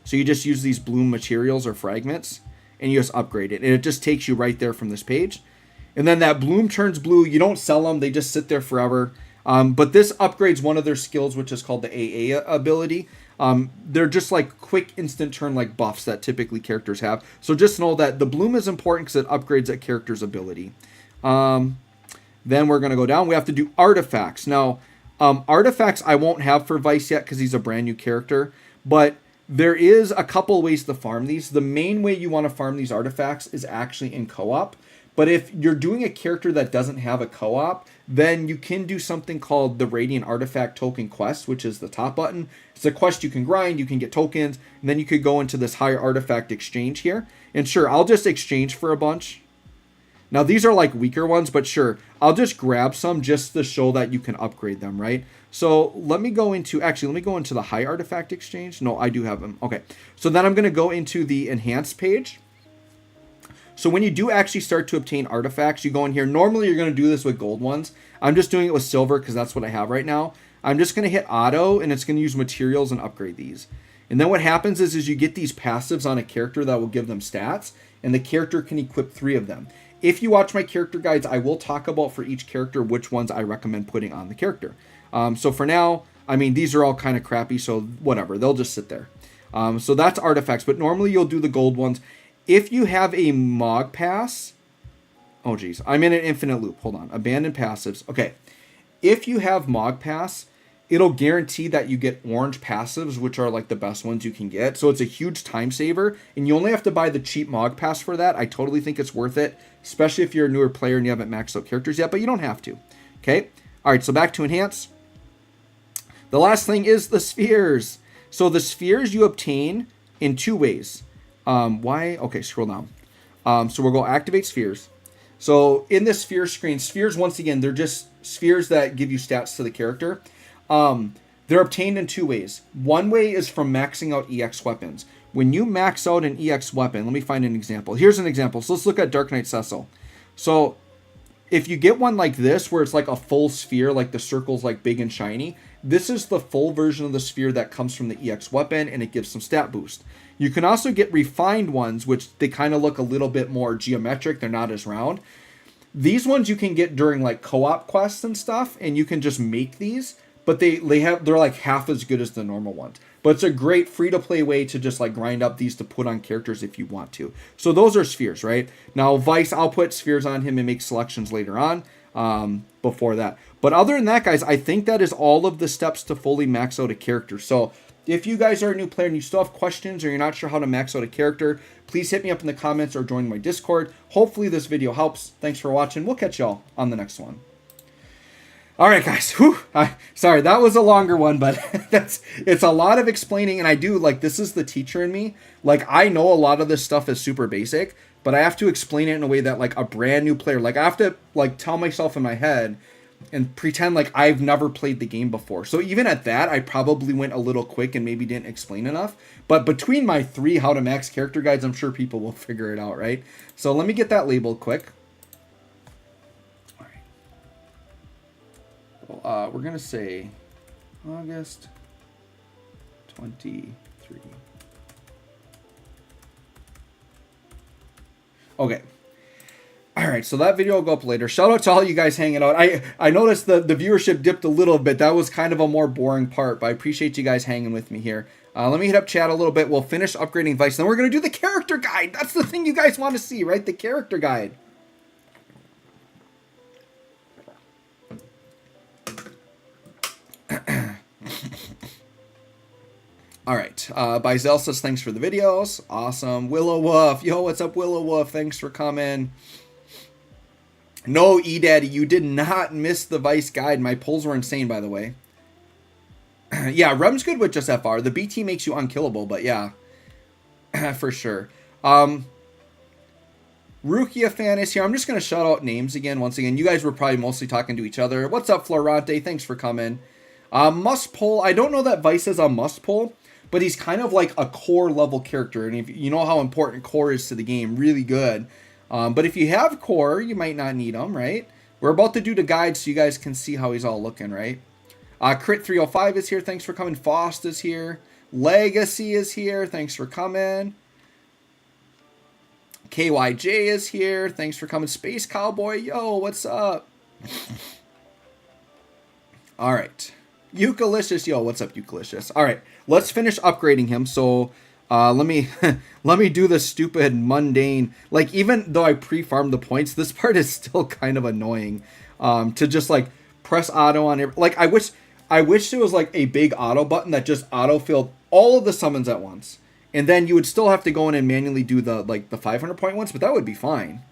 So you just use these bloom materials or fragments, and you just upgrade it. And it just takes you right there from this page. And then that bloom turns blue. You don't sell them. They just sit there forever. But this upgrades one of their skills, which is called the AA ability. They're just like quick instant turn like buffs that typically characters have. So just know that the bloom is important because it upgrades a character's ability. Then we're going to go down. We have to do artifacts. Now, artifacts I won't have for Weiss yet because he's a brand new character. But there is a couple ways to farm these. The main way you want to farm these artifacts is actually in co-op. But if you're doing a character that doesn't have a co-op, then you can do something called the Radiant Artifact Token Quest, which is the top button. It's a quest you can grind, you can get tokens, and then you could go into this higher artifact exchange here. And sure, I'll just exchange for a bunch. Now, these are like weaker ones, but sure, I'll just grab some just to show that you can upgrade them, right? So let me go into the high artifact exchange. No, I do have them. Okay, so then I'm going to go into the enhanced page. So when you do actually start to obtain artifacts, you go in here. Normally, you're going to do this with gold ones. I'm just doing it with silver because that's what I have right now. I'm just going to hit auto, and it's going to use materials and upgrade these. And then what happens is you get these passives on a character that will give them stats, and the character can equip 3 of them. If you watch my character guides, I will talk about for each character which ones I recommend putting on the character. So for now, I mean, these are all kind of crappy, so whatever. They'll just sit there. So that's artifacts, but normally you'll do the gold ones. If you have a Mog Pass, oh geez, I'm in an infinite loop. Hold on, abandoned passives. Okay, if you have Mog Pass, it'll guarantee that you get orange passives, which are like the best ones you can get. So it's a huge time saver, and you only have to buy the cheap Mog Pass for that. I totally think it's worth it, especially if you're a newer player and you haven't maxed out characters yet, but you don't have to. Okay, all right, so back to enhance. The last thing is the spheres. So the spheres you obtain in 2 ways. Okay, scroll down. So we'll go activate spheres. So in this sphere screen, spheres, once again, they're just spheres that give you stats to the character. They're obtained in 2 ways. One way is from maxing out EX weapons. When you max out an EX weapon, let me find an example. Here's an example. So let's look at Dark Knight Cecil. So if you get one like this, where it's like a full sphere, like the circle's like big and shiny, this is the full version of the sphere that comes from the EX weapon, and it gives some stat boost. You can also get refined ones, which they kind of look a little bit more geometric. They're not as round. These ones you can get during like co-op quests and stuff, and you can just make these, but they're like half as good as the normal ones. But it's a great free-to-play way to just like grind up these to put on characters if you want to. So those are spheres, right? Now Weiss, I'll put spheres on him and make selections later on before that. But other than that, guys, I think that is all of the steps to fully max out a character. So if you guys are a new player and you still have questions or you're not sure how to max out a character, please hit me up in the comments or join my Discord. Hopefully this video helps. Thanks for watching. We'll catch y'all on the next one. All right, guys. Whew. Sorry, that was a longer one, but it's a lot of explaining, and I do, like, this is the teacher in me. Like, I know a lot of this stuff is super basic, but I have to explain it in a way that, like, a brand new player, like, I have to, like, tell myself in my head and pretend like I've never played the game before. So even at that, I probably went a little quick and maybe didn't explain enough. But between my 3 how to max character guides, I'm sure people will figure it out, right? So let me get that labeled quick. All right. Well, we're going to say August 23. Okay. All right, so that video will go up later. Shout out to all you guys hanging out. I noticed the viewership dipped a little bit. That was kind of a more boring part, but I appreciate you guys hanging with me here. Let me hit up chat a little bit. We'll finish upgrading Weiss. Then we're going to do the character guide. That's the thing you guys want to see, right? The character guide. All right. Bizel says, thanks for the videos. Awesome. Willow Wolf. Yo, what's up, Willow Wolf? Thanks for coming. No, E-Daddy, you did not miss the Weiss guide. My pulls were insane, by the way. Yeah, Rem's good with just FR. The BT makes you unkillable, but yeah. For sure. Rukia fan is here. I'm just going to shout out names again. Once again, you guys were probably mostly talking to each other. What's up, Florante? Thanks for coming. Must pull. I don't know that Weiss is a must pull, but he's kind of like a core level character. And if you know how important core is to the game, really good. But if you have core, you might not need him, right? We're about to do the guide so you guys can see how he's all looking, right? Crit 305 is here. Thanks for coming. Faust is here. Legacy is here. Thanks for coming. KYJ is here. Thanks for coming. Space Cowboy. Yo, what's up? All right. Eucalicious. Yo, what's up, Eucalicious? All right. Let's finish upgrading him. So let me let me do the stupid mundane. Like, even though I pre-farmed the points, this part is still kind of annoying. To just like press auto on every, like I wish there was like a big auto button that just auto-filled all of the summons at once. And then you would still have to go in and manually do the 500 point ones, but that would be fine.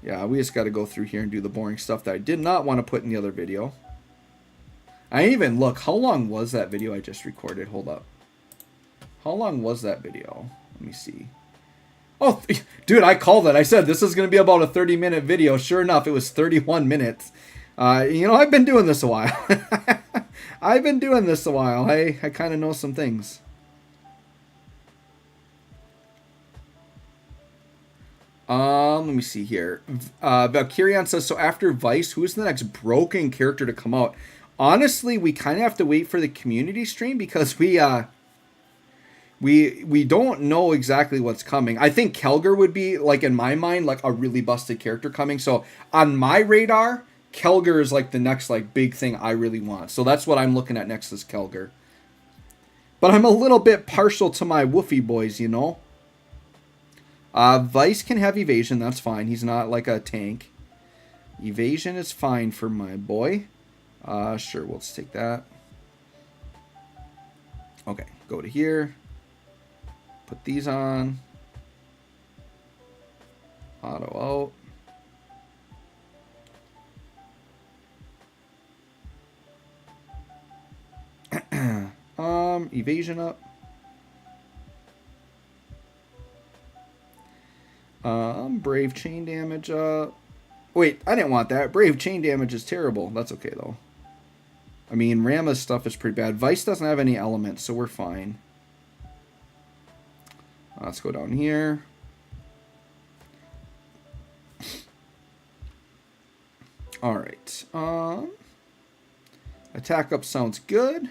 Yeah, we just got to go through here and do the boring stuff that I did not want to put in the other video. I didn't even look. How long was that video I just recorded? Hold up. How long was that video? Let me see. Oh, dude, I called it. I said this is going to be about a 30-minute video. Sure enough, it was 31 minutes. You know, I've been doing this a while. I've been doing this a while. I kind of know some things. Let me see here. Valkyrion says, so after Weiss, who's the next broken character to come out? Honestly, we kind of have to wait for the community stream because we don't know exactly what's coming. I think Kelger would be, like, in my mind, like a really busted character coming. So on my radar, Kelger is like the next like big thing I really want. So that's what I'm looking at next is Kelger. But I'm a little bit partial to my Woofy boys, you know. Weiss can have evasion. That's fine. He's not like a tank. Evasion is fine for my boy. Sure, we'll just take that. Okay, go to here. Put these on. Auto out. Evasion up. Brave chain damage up. Wait, I didn't want that. Brave chain damage is terrible. That's okay, though. I mean, Rama's stuff is pretty bad. Weiss doesn't have any elements, so we're fine. Let's go down here. All right. Attack up sounds good.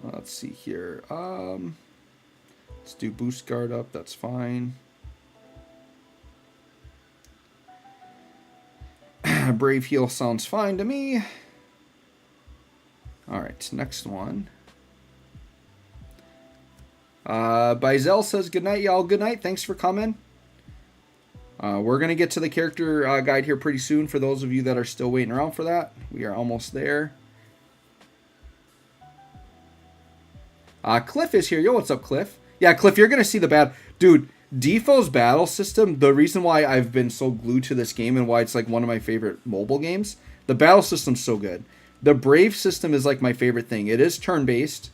Let's see here. Let's do boost guard up. That's fine. Brave heal sounds fine to me. All right, next one. Bizel says, good night, y'all. Good night. Thanks for coming. We're going to get to the character guide here pretty soon for those of you that are still waiting around for that. We are almost there. Cliff is here. Yo, what's up, Cliff? Yeah, Cliff, you're going to see the bad... Dude, DFFOO's battle system, the reason why I've been so glued to this game and why it's like one of my favorite mobile games, the battle system's so good. The Brave system is like my favorite thing. It is turn-based.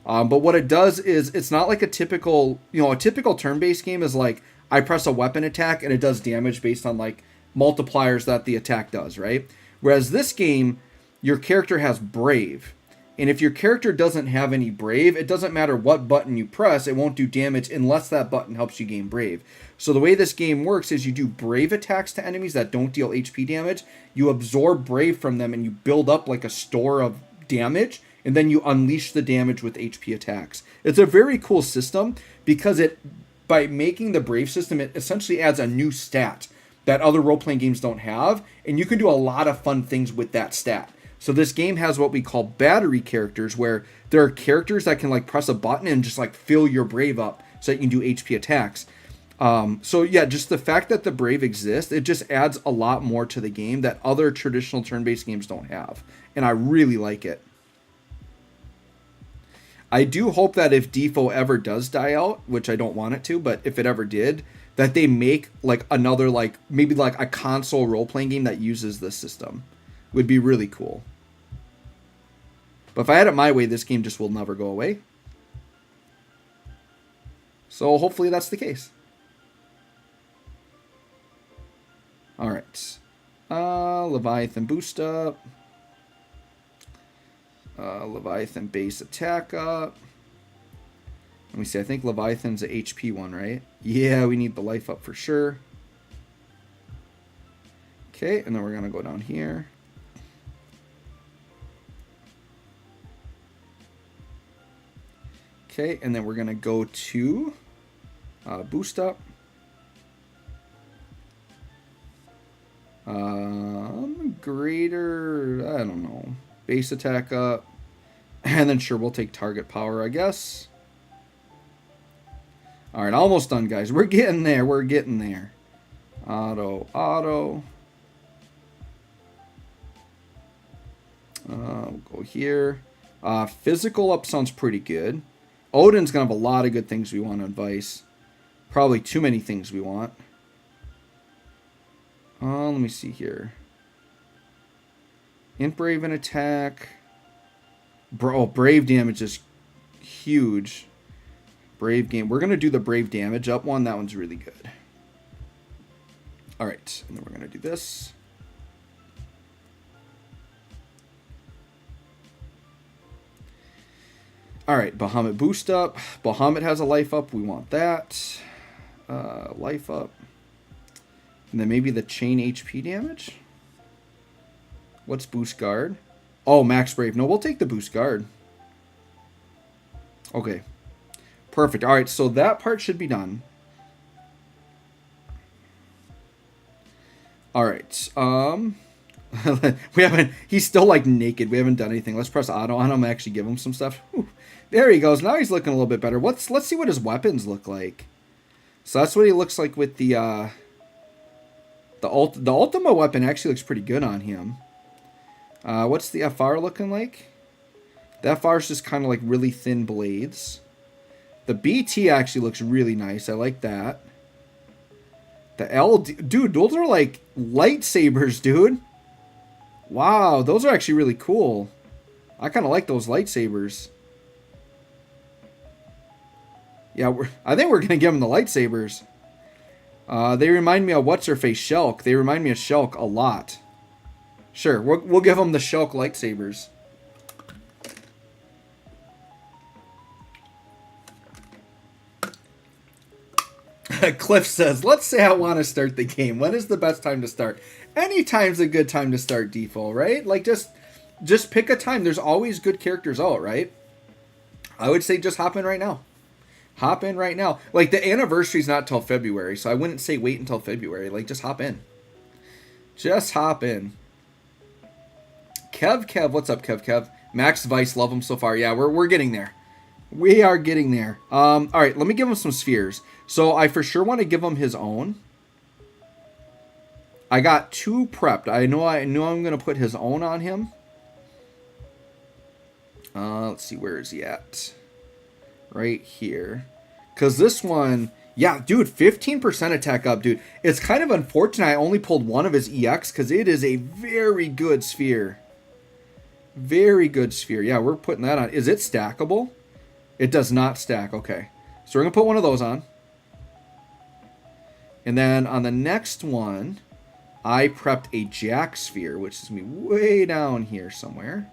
But what it does is it's not like a typical... You know, a typical turn-based game is like I press a weapon attack and it does damage based on like multipliers that the attack does, right? Whereas this game, your character has Brave. And if your character doesn't have any Brave, it doesn't matter what button you press, it won't do damage unless that button helps you gain Brave. So the way this game works is you do Brave attacks to enemies that don't deal HP damage, you absorb Brave from them, and you build up like a store of damage, and then you unleash the damage with HP attacks. It's a very cool system because by making the Brave system, it essentially adds a new stat that other role-playing games don't have, and you can do a lot of fun things with that stat. So this game has what we call battery characters, where there are characters that can like press a button and just like fill your Brave up so that you can do HP attacks. So yeah, just the fact that the Brave exists, it just adds a lot more to the game that other traditional turn-based games don't have. And I really like it. I do hope that if DFFOO ever does die out, which I don't want it to, but if it ever did, that they make like another, like maybe like a console role-playing game that uses this system. Would be really cool. But if I had it my way, this game just will never go away. So hopefully that's the case. Alright. Leviathan boost up. Leviathan base attack up. Let me see. I think Leviathan's an HP one, right? Yeah, we need the life up for sure. Okay, and then we're going to go down here. Okay, and then we're going to go to boost up. Greater, I don't know. Base attack up. And then sure, we'll take target power, I guess. Alright, almost done, guys. We're getting there. We're getting there. Auto. We'll go here. Physical up sounds pretty good. Odin's going to have a lot of good things we want on Weiss. Probably too many things we want. Let me see here. Int Brave and attack. Bro, Brave damage is huge. Brave game. We're going to do the Brave damage up one. That one's really good. Alright, and then we're going to do this. Alright, Bahamut boost up. Bahamut has a life up. We want that. Life up. And then maybe the chain HP damage? What's boost guard? Oh, max Brave. No, we'll take the boost guard. Okay. Perfect. Alright, so that part should be done. Alright. We haven't... He's still, like, naked. We haven't done anything. Let's press auto on him and actually give him some stuff. Whew. There he goes. Now he's looking a little bit better. Let's see what his weapons look like. So that's what he looks like with the Ultima weapon actually looks pretty good on him. What's the FR looking like? The FR is just kind of like really thin blades. The BT actually looks really nice. I like that. The LD... Dude, those are like lightsabers, dude. Wow, those are actually really cool. I kind of like those lightsabers. Yeah, I think we're going to give them the lightsabers. They remind me of What's-Her-Face, Shulk. They remind me of Shulk a lot. Sure, we'll give them the Shulk lightsabers. Cliff says, let's say I want to start the game. When is the best time to start? Anytime's a good time to start DFFOO, right? Like, just pick a time. There's always good characters out, right? I would say just hop in right now. Hop in right now. Like, the anniversary's not till February, so I wouldn't say wait until February. Like, just hop in. Just hop in. Kev, what's up, Kev? Max Weiss, love him so far. Yeah, we're getting there. We are getting there. All right, let me give him some spheres. So I for sure want to give him his own. I got 2 prepped. I know I'm going to put his own on him. Let's see, where is he at? Right here. Because this one, yeah, dude, 15% attack up, dude. It's kind of unfortunate I only pulled one of his EX because it is a very good sphere. Very good sphere. Yeah, we're putting that on. Is it stackable? It does not stack. Okay. So we're going to put one of those on. And then on the next one, I prepped a Jack sphere, which is going to be way down here somewhere.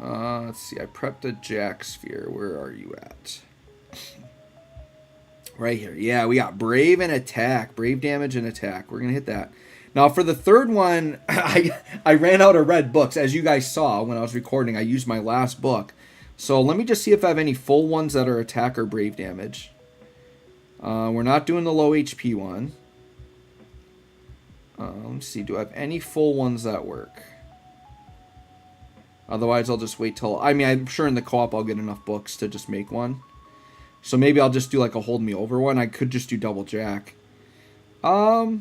Let's see. I prepped a Jack sphere. Where are you at? Right here. Yeah, we got Brave and Attack. Brave damage and Attack. We're going to hit that. Now, for the third one, I ran out of red books. As you guys saw when I was recording, I used my last book. So let me just see if I have any full ones that are Attack or Brave damage. We're not doing the low HP one. Let's see. Do I have any full ones that work? Otherwise, I'll just wait till... I mean, I'm sure in the co-op I'll get enough books to just make one. So maybe I'll just do like a hold me over one. I could just do double jack. I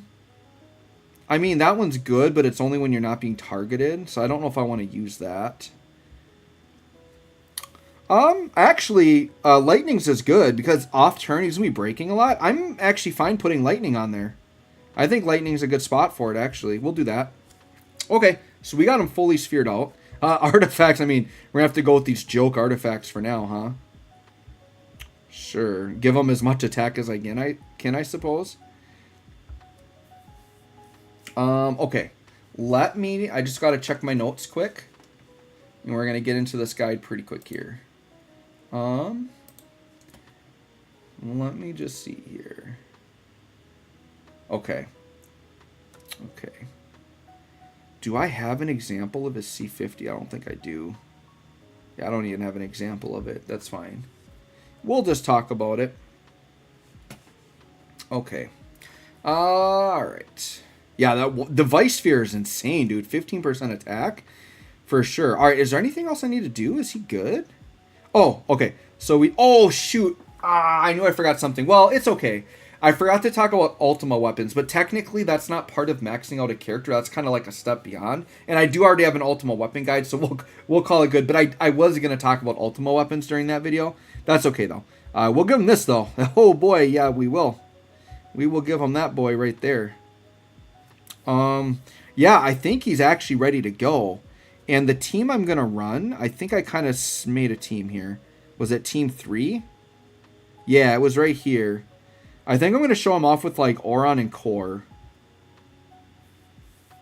mean, that one's good, but it's only when you're not being targeted. So I don't know if I want to use that. Actually, lightning's is good because off turn he's going to be breaking a lot. I'm actually fine putting lightning on there. I think lightning's a good spot for it, actually. We'll do that. Okay, so we got him fully sphered out. Artifacts, I mean, we're going to have to go with these joke artifacts for now, huh? Sure. Give him as much attack as I can, I suppose. Okay. I just got to check my notes quick. And we're going to get into this guide pretty quick here. Let me just see here. Okay. Okay. Do I have an example of his C50? I don't think I do. Yeah, I don't even have an example of it. That's fine. We'll just talk about it. Okay. Alright. Yeah, the Weiss sphere is insane, dude. 15% attack. For sure. Alright, is there anything else I need to do? Is he good? Oh, okay. So oh, shoot. I knew I forgot something. Well, it's okay. I forgot to talk about Ultima weapons, but technically that's not part of maxing out a character. That's kind of like a step beyond. And I do already have an Ultima weapon guide, so we'll call it good. But I was going to talk about Ultima weapons during that video. That's okay, though. We'll give him this, though. Oh, boy. Yeah, we will. We will give him that boy right there. Yeah, I think he's actually ready to go. And the team I'm going to run, I think I kind of made a team here. Was it Team 3? Yeah, it was right here. I think I'm going to show him off with, like, Auron and Core.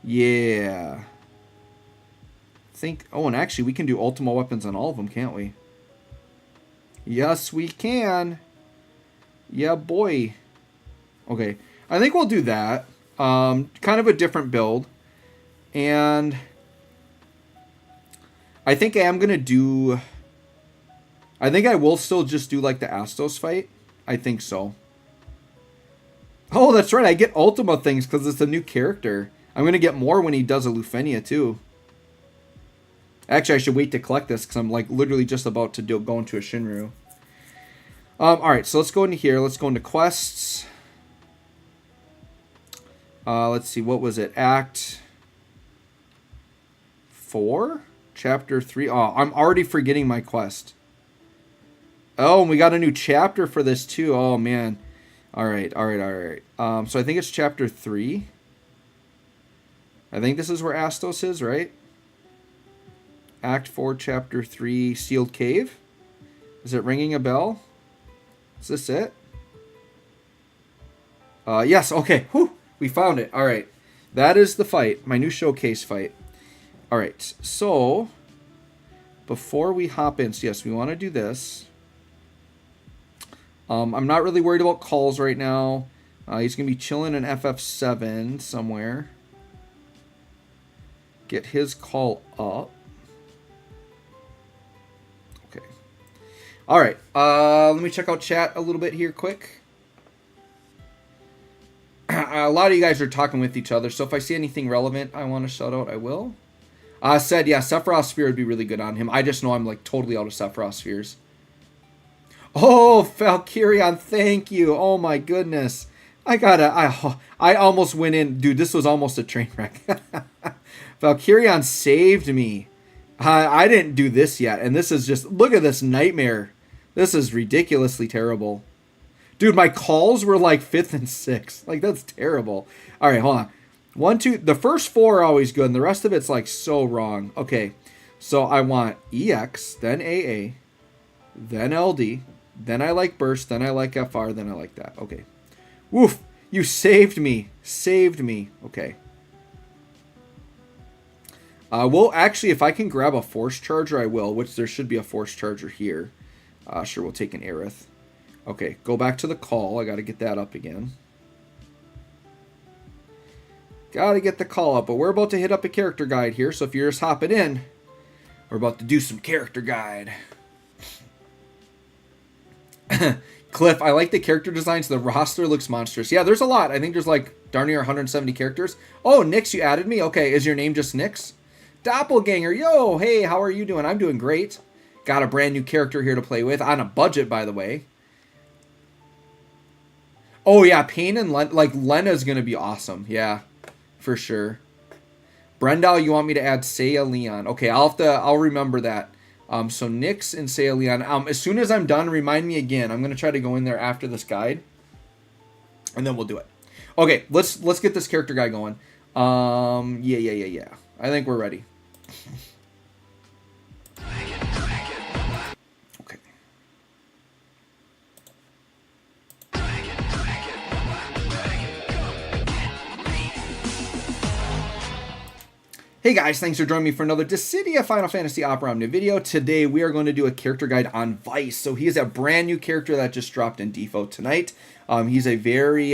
Yeah. Oh, and actually, we can do Ultima weapons on all of them, can't we? Yes, we can. Yeah, boy. Okay. I think we'll do that. Kind of a different build. And I think I am going to do... I think I will still just do, like, the Astos fight. I think so. Oh, that's right. I get Ultima things because it's a new character. I'm going to get more when he does a Lufenia, too. Actually, I should wait to collect this because I'm, like, literally just about to go into a Shinryu. Alright, so let's go into here. Let's go into quests. Let's see. What was it? Act 4? Chapter 3? Oh, I'm already forgetting my quest. Oh, and we got a new chapter for this, too. Oh, man. Alright. So I think it's chapter 3. I think this is where Astos is, right? Act 4, chapter 3, Sealed Cave. Is it ringing a bell? Is this it? Yes, okay. Whew, we found it. Alright. That is the fight. My new showcase fight. Alright, so before we hop in, so yes, we want to do this. I'm not really worried about calls right now. He's going to be chilling in FF7 somewhere. Get his call up. Okay. Alright. Let me check out chat a little bit here quick. A lot of you guys are talking with each other, so if I see anything relevant I want to shout out, I will. Said, yeah, Sephiroth Sphere would be really good on him. I just know I'm, like, totally out of Sephiroth Spheres. Oh, Valkyrion, thank you. Oh, my goodness. I almost went in. Dude, this was almost a train wreck. Valkyrion saved me. I didn't do this yet, and this is just... Look at this nightmare. This is ridiculously terrible. Dude, my calls were, like, 5th and 6th. Like, that's terrible. All right, hold on. 1, 2... The first 4 are always good, and the rest of it's, like, so wrong. Okay, so I want EX, then AA, then LD... Then I like burst, then I like FR, then I like that. Okay. Woof! You saved me. Saved me. Okay. Well, actually, if I can grab a force charger, I will, which there should be a force charger here. Sure, we'll take an Aerith. Okay, go back to the call. I got to get that up again. Got to get the call up, but we're about to hit up a character guide here, so if you're just hopping in, we're about to do some character guide. Cliff, I like the character designs. The roster looks monstrous. Yeah, there's a lot. I think there's like darn near 170 characters. Oh, Nix, you added me? Okay, is your name just Nix? Doppelganger, yo, hey, how are you doing? I'm doing great. Got a brand new character here to play with, on a budget, by the way. Oh, yeah, Payne and Lena's going to be awesome. Yeah, for sure. Brendal, you want me to add Saya Leon? Okay, I'll remember that. So Nix and Saya Leon. As soon as I'm done, remind me again. I'm going to try to go in there after this guide, and then we'll do it. Okay, let's get this character guy going. Yeah. I think we're ready. Okay. Hey guys, thanks for joining me for another Dissidia Final Fantasy Opera Omni video. Today we are going to do a character guide on Weiss. So he is a brand new character that just dropped in DFFOO tonight. He's a very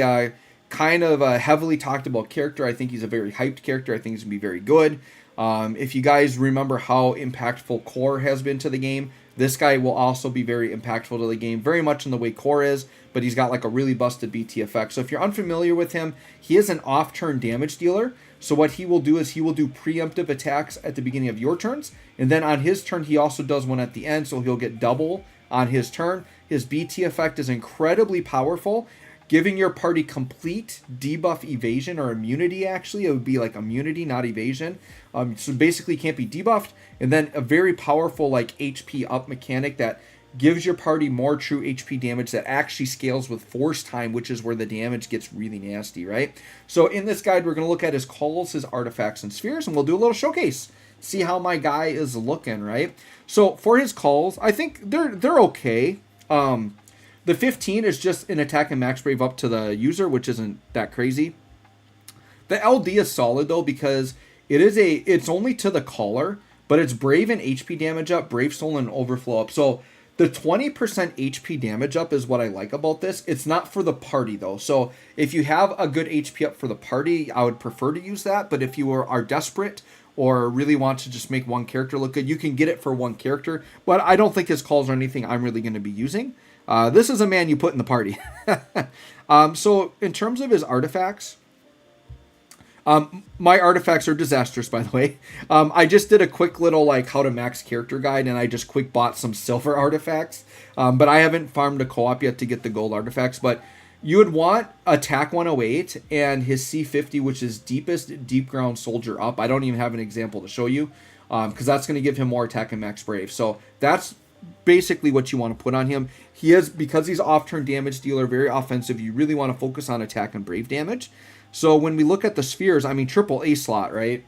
kind of a heavily talked about character. I think he's a very hyped character. I think he's going to be very good. If you guys remember how impactful Core has been to the game, this guy will also be very impactful to the game, very much in the way Core is, but he's got like a really busted BT effect. So if you're unfamiliar with him, he is an off-turn damage dealer. So what he will do is he will do preemptive attacks at the beginning of your turns, and then on his turn he also does one at the end, so he'll get double on his turn. His BT effect is incredibly powerful, giving your party complete debuff evasion, or immunity actually. It would be like immunity, not evasion. So basically can't be debuffed, and then a very powerful like HP up mechanic that gives your party more true HP damage that actually scales with force time, which is where the damage gets really nasty, right? So in this guide, we're going to look at his calls, his artifacts, and spheres, and we'll do a little showcase. See how my guy is looking, right? So for his calls, I think they're okay. The 15 is just an attack and max brave up to the user, which isn't that crazy. The LD is solid though, because it's only to the caller, but it's brave and HP damage up, brave soul and overflow up. So the 20% HP damage up is what I like about this. It's not for the party though. So if you have a good HP up for the party, I would prefer to use that. But if you are desperate or really want to just make one character look good, you can get it for one character. But I don't think his calls are anything I'm really going to be using. This is a man you put in the party. So in terms of his artifacts, my artifacts are disastrous, by the way. I just did a quick little like how to max character guide, and I just quick bought some silver artifacts. But I haven't farmed a co-op yet to get the gold artifacts. But you would want attack 108 and his C50, which is deepest deep ground soldier up. I don't even have an example to show you, because that's going to give him more attack and max brave. So that's basically what you want to put on him. He is, because he's off-turn damage dealer, very offensive. You really want to focus on attack and brave damage. So when we look at the spheres, I mean, triple A slot, right?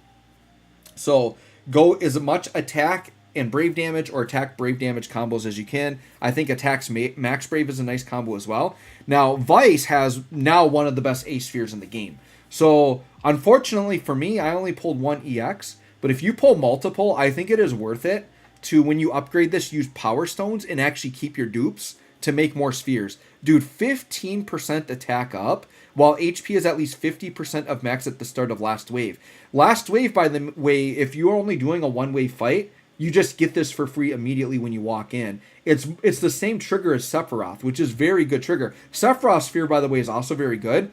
So go as much attack and brave damage or attack brave damage combos as you can. I think attacks max brave is a nice combo as well. Now, Weiss has now one of the best A spheres in the game. So unfortunately for me, I only pulled one EX. But if you pull multiple, I think it is worth it to, when you upgrade this, use power stones and actually keep your dupes to make more spheres. Dude, 15% attack up, while HP is at least 50% of max at the start of last wave. Last wave, by the way, if you're only doing a one-wave fight, you just get this for free immediately when you walk in. It's the same trigger as Sephiroth, which is very good trigger. Sephiroth's sphere, by the way, is also very good.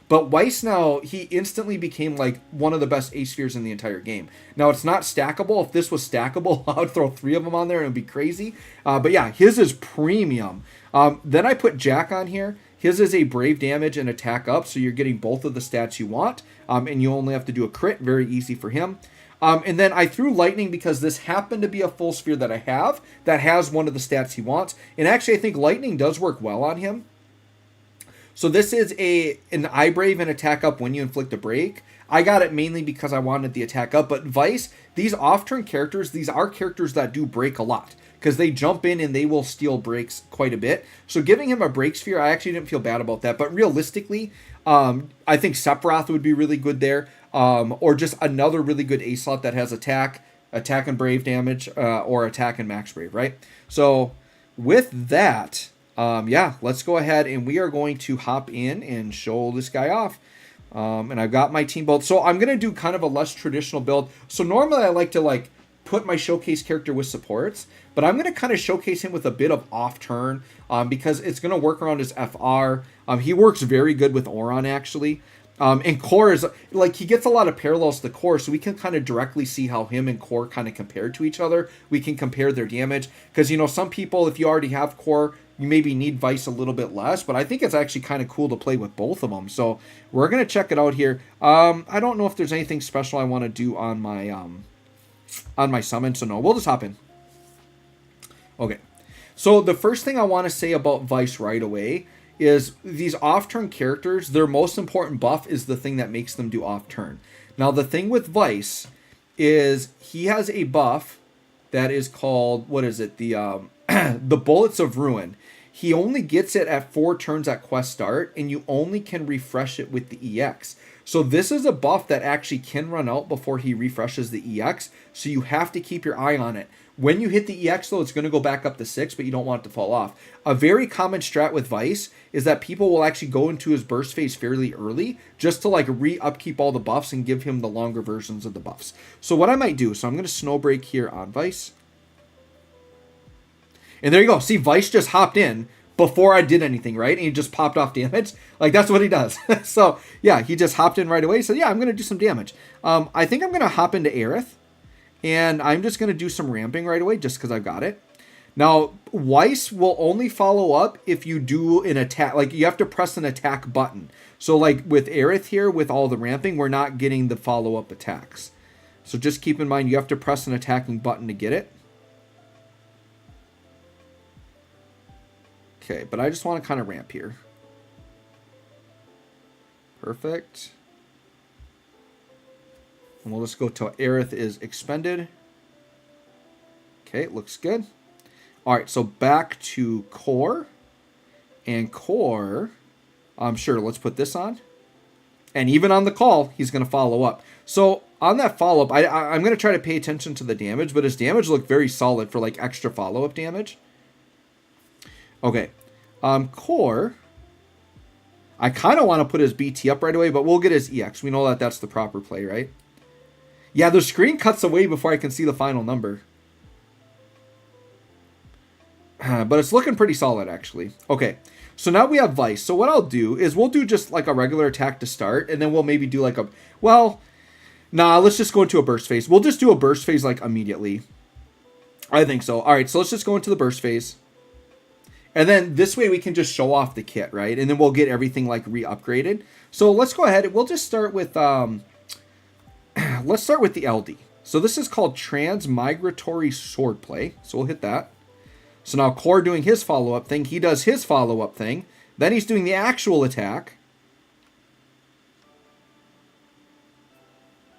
But Weiss now, he instantly became like one of the best A spheres in the entire game. Now, it's not stackable. If this was stackable, I would throw 3 of them on there and it would be crazy. But yeah, his is premium. Then I put Jack on here. His is a brave damage and attack up, so you're getting both of the stats you want. And you only have to do a crit. Very easy for him. And then I threw Lightning because this happened to be a full sphere that I have that has one of the stats he wants. And actually, I think Lightning does work well on him. So this is an eye brave and attack up when you inflict a break. I got it mainly because I wanted the attack up. But Weiss, these off-turn characters, these are characters that do break a lot, because they jump in and they will steal breaks quite a bit. So giving him a break sphere, I actually didn't feel bad about that. But realistically, I think Sephiroth would be really good there. Or just another really good A slot that has attack and brave damage, or attack and max brave, right? So with that, Yeah, let's go ahead and we are going to hop in and show this guy off. And I've got my team build. So I'm going to do kind of a less traditional build. So normally I like to like put my showcase character with supports, but I'm going to kind of showcase him with a bit of off turn because it's going to work around his FR. He works very good with Oron actually. And Core is like, he gets a lot of parallels to Core, so we can kind of directly see how him and Core kind of compare to each other. We can compare their damage because, you know, some people, if you already have Core, you maybe need Weiss a little bit less, but I think it's actually kind of cool to play with both of them. So we're going to check it out here. I don't know if there's anything special I want to do on my summon, so no, we'll just hop in. Okay. So the first thing I want to say about Weiss right away is these off-turn characters, their most important buff is the thing that makes them do off-turn. Now, the thing with Weiss is he has a buff that is called, what is it? The the Bullets of Ruin. He only gets it at 4 turns at quest start, and you only can refresh it with the EX. So this is a buff that actually can run out before he refreshes the EX, so you have to keep your eye on it. When you hit the EX, though, it's going to go back up to 6, but you don't want it to fall off. A very common strat with Weiss is that people will actually go into his burst phase fairly early just to like re-upkeep all the buffs and give him the longer versions of the buffs. So what I might do, so I'm going to Snowbreak here on Weiss. And there you go. See, Weiss just hopped in before I did anything, right? And he just popped off damage. Like, that's what he does. So, yeah, he just hopped in right away. So, yeah, I'm going to do some damage. I think I'm going to hop into Aerith. And I'm just going to do some ramping right away just because I've got it. Now, Weiss will only follow up if you do an attack. Like, you have to press an attack button. So, like, with Aerith here, with all the ramping, we're not getting the follow-up attacks. So, just keep in mind, you have to press an attacking button to get it. Okay, but I just want to kind of ramp here. Perfect. And we'll just go till Aerith is expended. Okay, looks good. All right, so back to Core. And Core, sure, let's put this on. And even on the call, he's going to follow up. So on that follow-up, I'm going to try to pay attention to the damage, but his damage looked very solid for like extra follow-up damage. Okay, Core, I kind of want to put his BT up right away, but we'll get his EX. We know that that's the proper play, right? Yeah, the screen cuts away before I can see the final number. But it's looking pretty solid, actually. Okay, so now we have Weiss. So what I'll do is we'll do just like a regular attack to start, and then we'll maybe do like a... Well, nah, let's just go into a burst phase. We'll just do a burst phase like immediately. I think so. All right, so let's just go into the burst phase. And then this way we can just show off the kit, right? And then we'll get everything like re-upgraded. So let's go ahead. We'll just start with... let's start with the LD. So this is called Transmigratory Swordplay. So we'll hit that. So now Core doing his follow-up thing. He does his follow-up thing. Then he's doing the actual attack.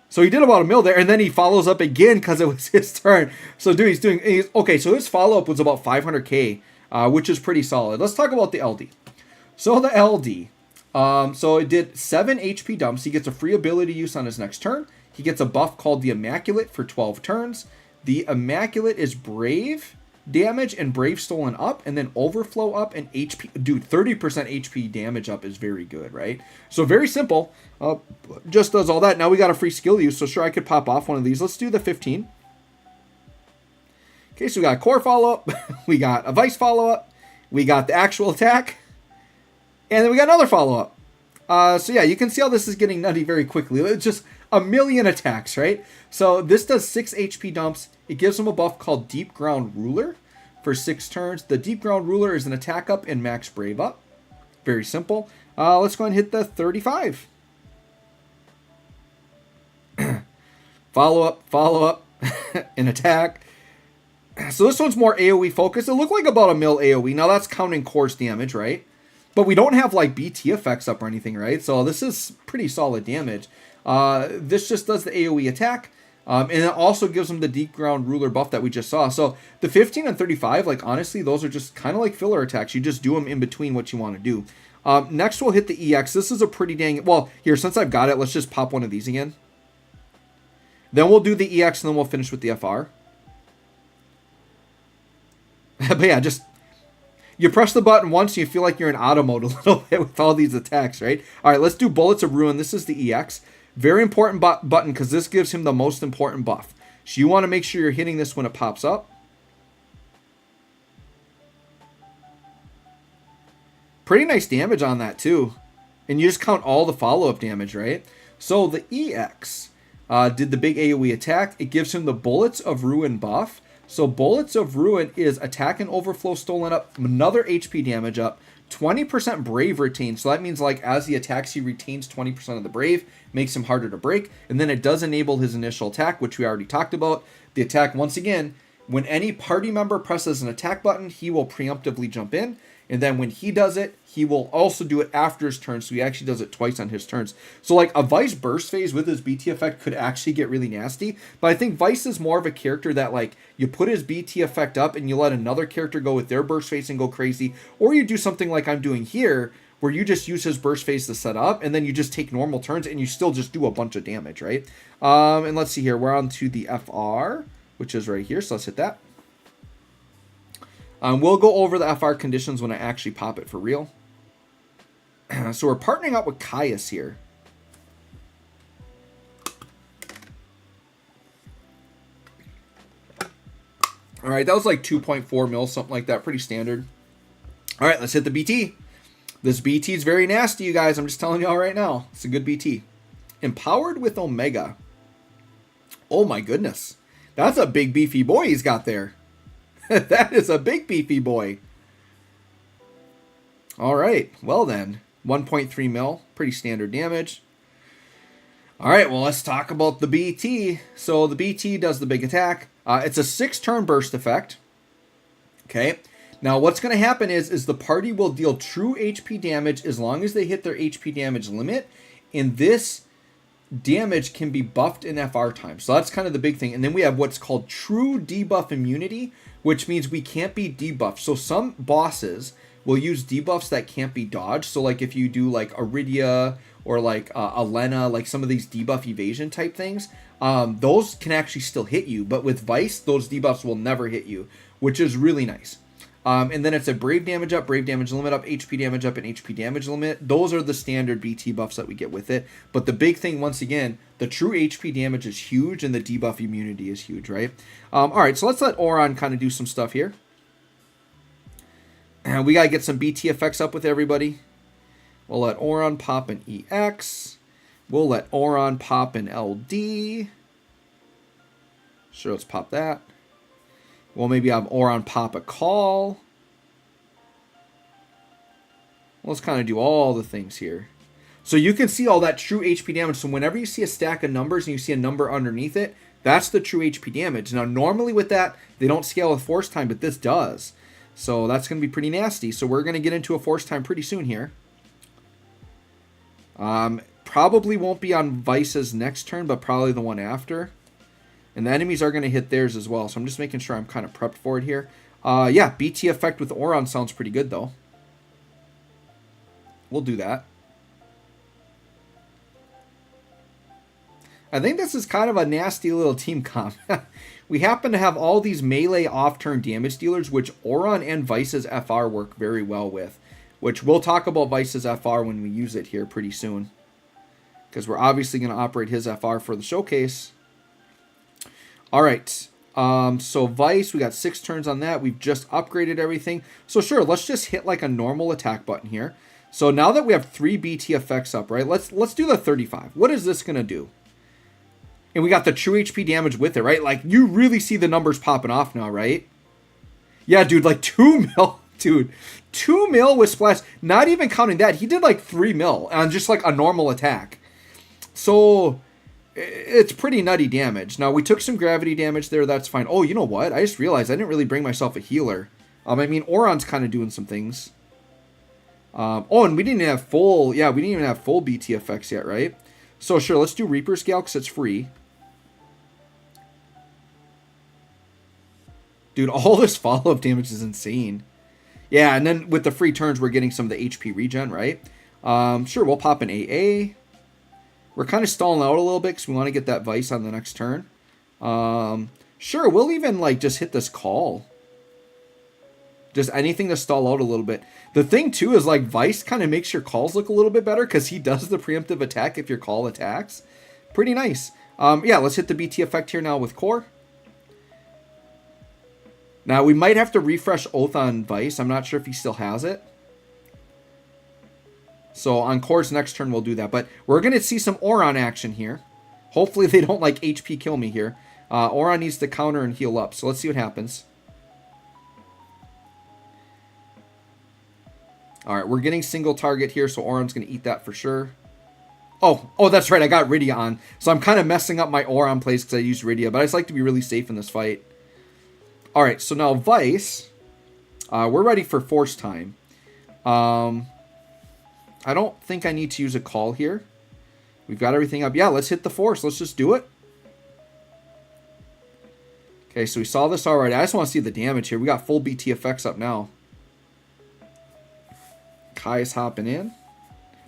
So he did about a mil there, and then he follows up again because it was his turn. So okay, so his follow-up was about 500k, which is pretty solid. Let's talk about the LD. So the LD, so it did 7 HP dumps. He gets a free ability use on his next turn. He gets a buff called the Immaculate for 12 turns. The Immaculate is Brave damage and Brave Stolen up, and then Overflow up and HP. Dude, 30% HP damage up is very good, right? So very simple. Just does all that. Now we got a free skill use, so sure, I could pop off one of these. Let's do the 15. Okay, so we got a Core follow-up. We got a Weiss follow-up. We got the actual attack. And then we got another follow-up. So yeah, you can see how this is getting nutty very quickly. It's just a million attacks, right? So this does 6 HP dumps. It gives him a buff called Deep Ground Ruler for 6 turns. The Deep Ground Ruler is an attack up and max Brave up. Very simple. Let's go and hit the 35. Follow-up, an attack. So this one's more AoE focused. It looked like about a mil AoE. Now that's counting course damage, right? But we don't have like BT effects up or anything, right? So this is pretty solid damage. This just does the AoE attack. And it also gives them the Deep Ground Ruler buff that we just saw. So the 15 and 35, like honestly, those are just kind of like filler attacks. You just do them in between what you want to do. Next we'll hit the EX. This is a pretty dang... Well, here, since I've got it, let's just pop one of these again. Then we'll do the EX and then we'll finish with the FR. But yeah, just... You press the button once and you feel like you're in auto mode a little bit with all these attacks, right? All right, let's do Bullets of Ruin. This is the EX. Very important button because this gives him the most important buff. So you want to make sure you're hitting this when it pops up. Pretty nice damage on that too. And you just count all the follow-up damage, right? So the EX did the big AoE attack. It gives him the Bullets of Ruin buff. So Bullets of Ruin is attack and overflow stolen up, another HP damage up, 20% brave retained. So that means like as he attacks, he retains 20% of the brave, makes him harder to break. And then it does enable his initial attack, which we already talked about. The attack, once again, when any party member presses an attack button, he will preemptively jump in. And then when he does it, he will also do it after his turn. So he actually does it twice on his turns. So like a Weiss burst phase with his BT effect could actually get really nasty. But I think Weiss is more of a character that like you put his BT effect up and you let another character go with their burst phase and go crazy. Or you do something like I'm doing here where you just use his burst phase to set up and then you just take normal turns and you still just do a bunch of damage, right? And let's see here. We're on to the FR, which is right here. So let's hit that. We'll go over the FR conditions when I actually pop it for real. So we're partnering up with Caius here. All right, that was like 2.4 mil, something like that. Pretty standard. All right, let's hit the BT. This BT is very nasty, you guys. I'm just telling you all right now. It's a good BT. Empowered with Omega. Oh my goodness. That's a big beefy boy he's got there. That is a big beefy boy. All right. Well then. 1.3 mil. Pretty standard damage. All right. Well, let's talk about the BT. So the BT does the big attack. It's a 6-turn burst effect. Okay. Now what's going to happen is the party will deal true HP damage as long as they hit their HP damage limit. And this damage can be buffed in FR time. So that's kind of the big thing. And then we have what's called true debuff immunity, which means we can't be debuffed. So some bosses will use debuffs that can't be dodged. So like if you do like Iridia or like Elena, like some of these debuff evasion type things, those can actually still hit you. But with Weiss, those debuffs will never hit you, which is really nice. And then it's a brave damage up, brave damage limit up, HP damage up, and HP damage limit. Those are the standard BT buffs that we get with it. But the big thing, once again, the true HP damage is huge and the debuff immunity is huge, right? All right, so let's let Auron kind of do some stuff here. And we got to get some BT effects up with everybody. We'll let Auron pop an EX. We'll let Auron pop an LD. Sure, let's pop that. We'll maybe have Auron pop a call. Let's kind of do all the things here. So you can see all that true HP damage. So whenever you see a stack of numbers and you see a number underneath it, that's the true HP damage. Now, normally with that, they don't scale with force time, but this does. So that's going to be pretty nasty. So we're going to get into a force time pretty soon here. Probably won't be on Weiss's next turn, but probably the one after. And the enemies are going to hit theirs as well. So I'm just making sure I'm kind of prepped for it here. Yeah, BT effect with Auron sounds pretty good, though. We'll do that. I think this is kind of a nasty little team comp. We happen to have all these melee off-turn damage dealers, which Auron and Weiss's FR work very well with. Which we'll talk about Weiss's FR when we use it here pretty soon. Because we're obviously going to operate his FR for the showcase. All right, so Weiss, we got 6 turns on that. We've just upgraded everything. So sure, let's just hit like a normal attack button here. So now that we have 3 BT effects up, right, let's do the 35. What is this going to do? And we got the true HP damage with it, right? Like, you really see the numbers popping off now, right? Yeah, dude, like 2 mil. Dude, 2 mil with Splash. Not even counting that. He did like 3 mil on just like a normal attack. So it's pretty nutty damage. Now, we took some gravity damage there. That's fine. Oh, you know what? I just realized I didn't really bring myself a healer. I mean, Auron's kind of doing some things. Oh, and we didn't even have full... Yeah, we didn't even have full BT effects yet, right? So, sure, let's do Reaper Scale because it's free. Dude, all this follow-up damage is insane. Yeah, and then with the free turns, we're getting some of the HP regen, right? Sure, we'll pop an AA. We're kind of stalling out a little bit because we want to get that Weiss on the next turn. Sure, we'll even like just hit this call. Just anything to stall out a little bit. The thing, too, is like Weiss kind of makes your calls look a little bit better because he does the preemptive attack if your call attacks. Pretty nice. Yeah, let's hit the BT effect here now with Core. Now, we might have to refresh Oath on Weiss. I'm not sure if he still has it. So on Core's next turn, we'll do that. But we're going to see some Auron action here. Hopefully they don't like HP kill me here. Auron needs to counter and heal up. So let's see what happens. All right, we're getting single target here, so Auron's going to eat that for sure. Oh, that's right. I got Rydia on. So I'm kind of messing up my Auron plays because I used Rydia, but I just like to be really safe in this fight. All right, so now Weiss, we're ready for Force time. I don't think I need to use a call here. We've got everything up. Yeah, let's hit the Force. Let's just do it. Okay, so we saw this already. I just want to see the damage here. We got full BT effects up now. Kai's hopping in.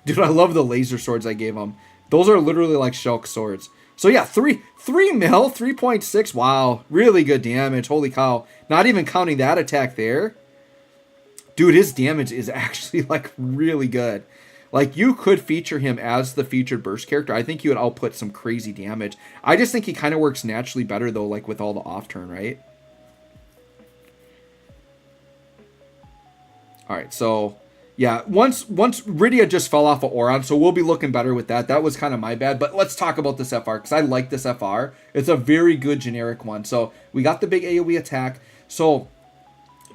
Dude, I love the laser swords I gave him. Those are literally like Shulk swords. So yeah, 3 mil, 3.6. Wow, really good damage. Holy cow. Not even counting that attack there. Dude, his damage is actually like really good. Like you could feature him as the featured burst character. I think he would output some crazy damage. I just think he kind of works naturally better though, like with all the off turn, right? All right, so yeah, once Rydia just fell off of Auron, so we'll be looking better with that. That was kind of my bad, but let's talk about this FR, because I like this FR. It's a very good generic one. So we got the big AoE attack. So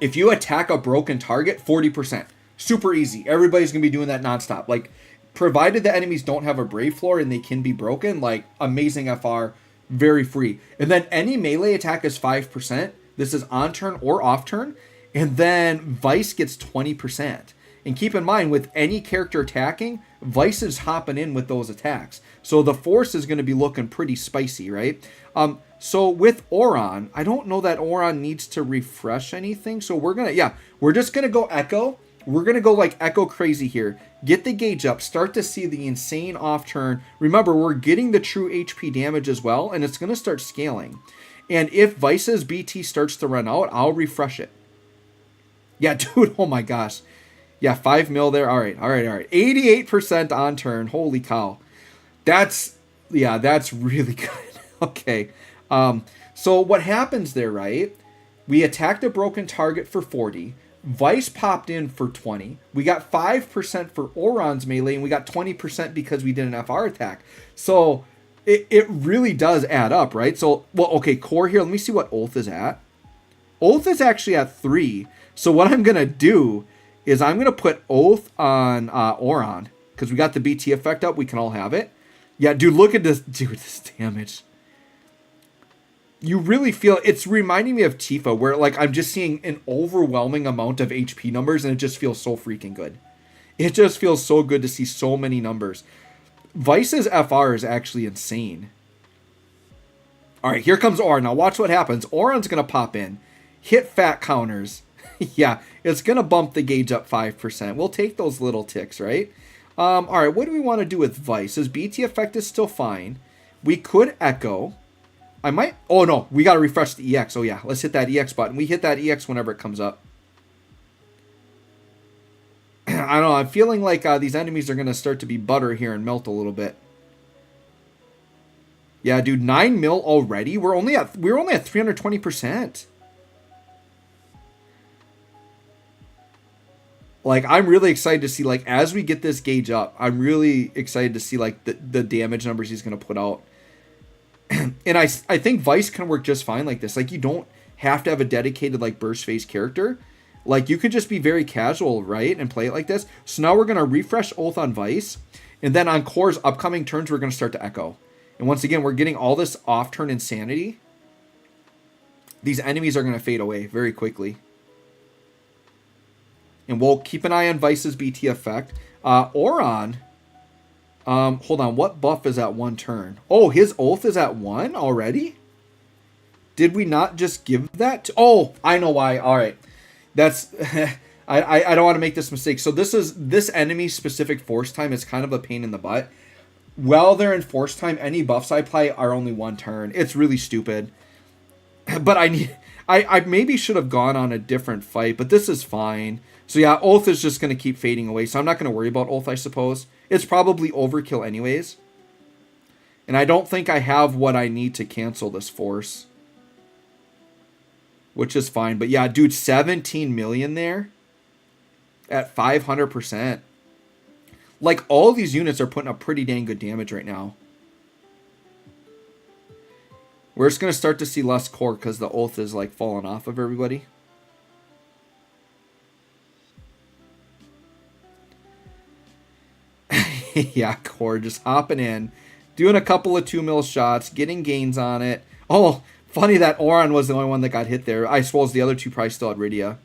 if you attack a broken target, 40%. Super easy. Everybody's going to be doing that nonstop. Like, provided the enemies don't have a Brave floor and they can be broken, like, amazing FR, very free. And then any melee attack is 5%. This is on turn or off turn. And then Weiss gets 20%. And keep in mind, with any character attacking, Weiss is hopping in with those attacks. So the Force is going to be looking pretty spicy, right? So with Auron, I don't know that Auron needs to refresh anything. So we're just going to go Echo. We're going to go like Echo crazy here. Get the gauge up. Start to see the insane off turn. Remember, we're getting the true HP damage as well. And it's going to start scaling. And if Weiss's BT starts to run out, I'll refresh it. Yeah, dude. Oh my gosh. Yeah, 5 mil there. All right. 88% on turn. Holy cow. That's really good. Okay. So what happens there, right? We attacked a broken target for 40. Weiss popped in for 20. We got 5% for Auron's melee, and we got 20% because we did an FR attack. So it really does add up, right? So, well, okay, Core here. Let me see what Oath is at. Oath is actually at 3. So what I'm going to do is I'm going to put Oath on Auron, because we got the BT effect up. We can all have it. Yeah, dude, look at this. Dude, this damage. You really feel, it's reminding me of Tifa, where like I'm just seeing an overwhelming amount of HP numbers, and it just feels so freaking good. It just feels so good to see so many numbers. Weiss's FR is actually insane. All right, here comes Auron. Now watch what happens. Auron's going to pop in, hit fat counters. Yeah, it's going to bump the gauge up 5%. We'll take those little ticks, right? All right, what do we want to do with Weiss? His BT effect is still fine. We could Echo. I might... Oh, no. We got to refresh the EX. Oh, yeah. Let's hit that EX button. We hit that EX whenever it comes up. I don't know. I'm feeling like these enemies are going to start to be butter here and melt a little bit. Yeah, dude. 9 mil already? We're only at 320%. Like, I'm really excited to see, like, as we get this gauge up, I'm really excited to see, like, the damage numbers he's going to put out. And I think Weiss can work just fine like this. Like, you don't have to have a dedicated, like, burst phase character. Like, you could just be very casual, right? And play it like this. So now we're going to refresh Oath on Weiss. And then on Core's upcoming turns, we're going to start to Echo. And once again, we're getting all this off-turn insanity. These enemies are going to fade away very quickly. And we'll keep an eye on Weiss's BT effect. Auron... hold on, what buff is at 1 turn? Oh, his Oath is at 1 already? Did we not just give that to... Oh, I know why. All right. That's... I don't want to make this mistake. So this enemy-specific force time is kind of a pain in the butt. While they're in force time, any buffs I apply are only 1 turn. It's really stupid. But I I maybe should have gone on a different fight, but this is fine. So yeah, Oath is just going to keep fading away, so I'm not going to worry about Oath, I suppose. It's probably overkill anyways. And I don't think I have what I need to cancel this force. Which is fine. But yeah, dude, 17 million there. At 500%. Like, all these units are putting up pretty dang good damage right now. We're just going to start to see less core because the Oath is, like, falling off of everybody. Yeah, core just hopping in. Doing a couple of 2 mil shots. Getting gains on it. Oh, funny that Oron was the only one that got hit there. I suppose the other two probably still had Rydia.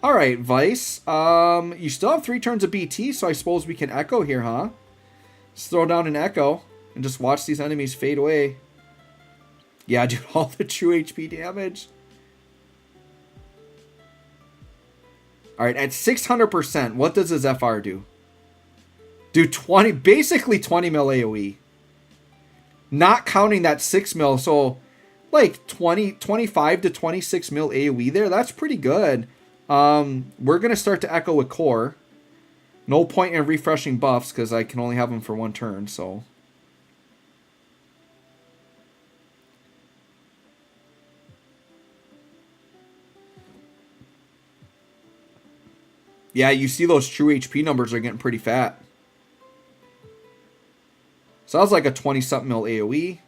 Alright, Weiss. You still have 3 turns of BT, so I suppose we can Echo here, huh? Let's throw down an Echo and just watch these enemies fade away. Yeah, dude, all the true HP damage. Alright, at 600%, what does his FR do? Do 20, basically 20 mil AoE. Not counting that 6 mil, so like 25 to 26 mil AoE there. That's pretty good. We're going to start to Echo with core. No point in refreshing buffs because I can only have them for 1 turn, so. Yeah, you see those true HP numbers are getting pretty fat. Sounds like a 20-something mil AoE.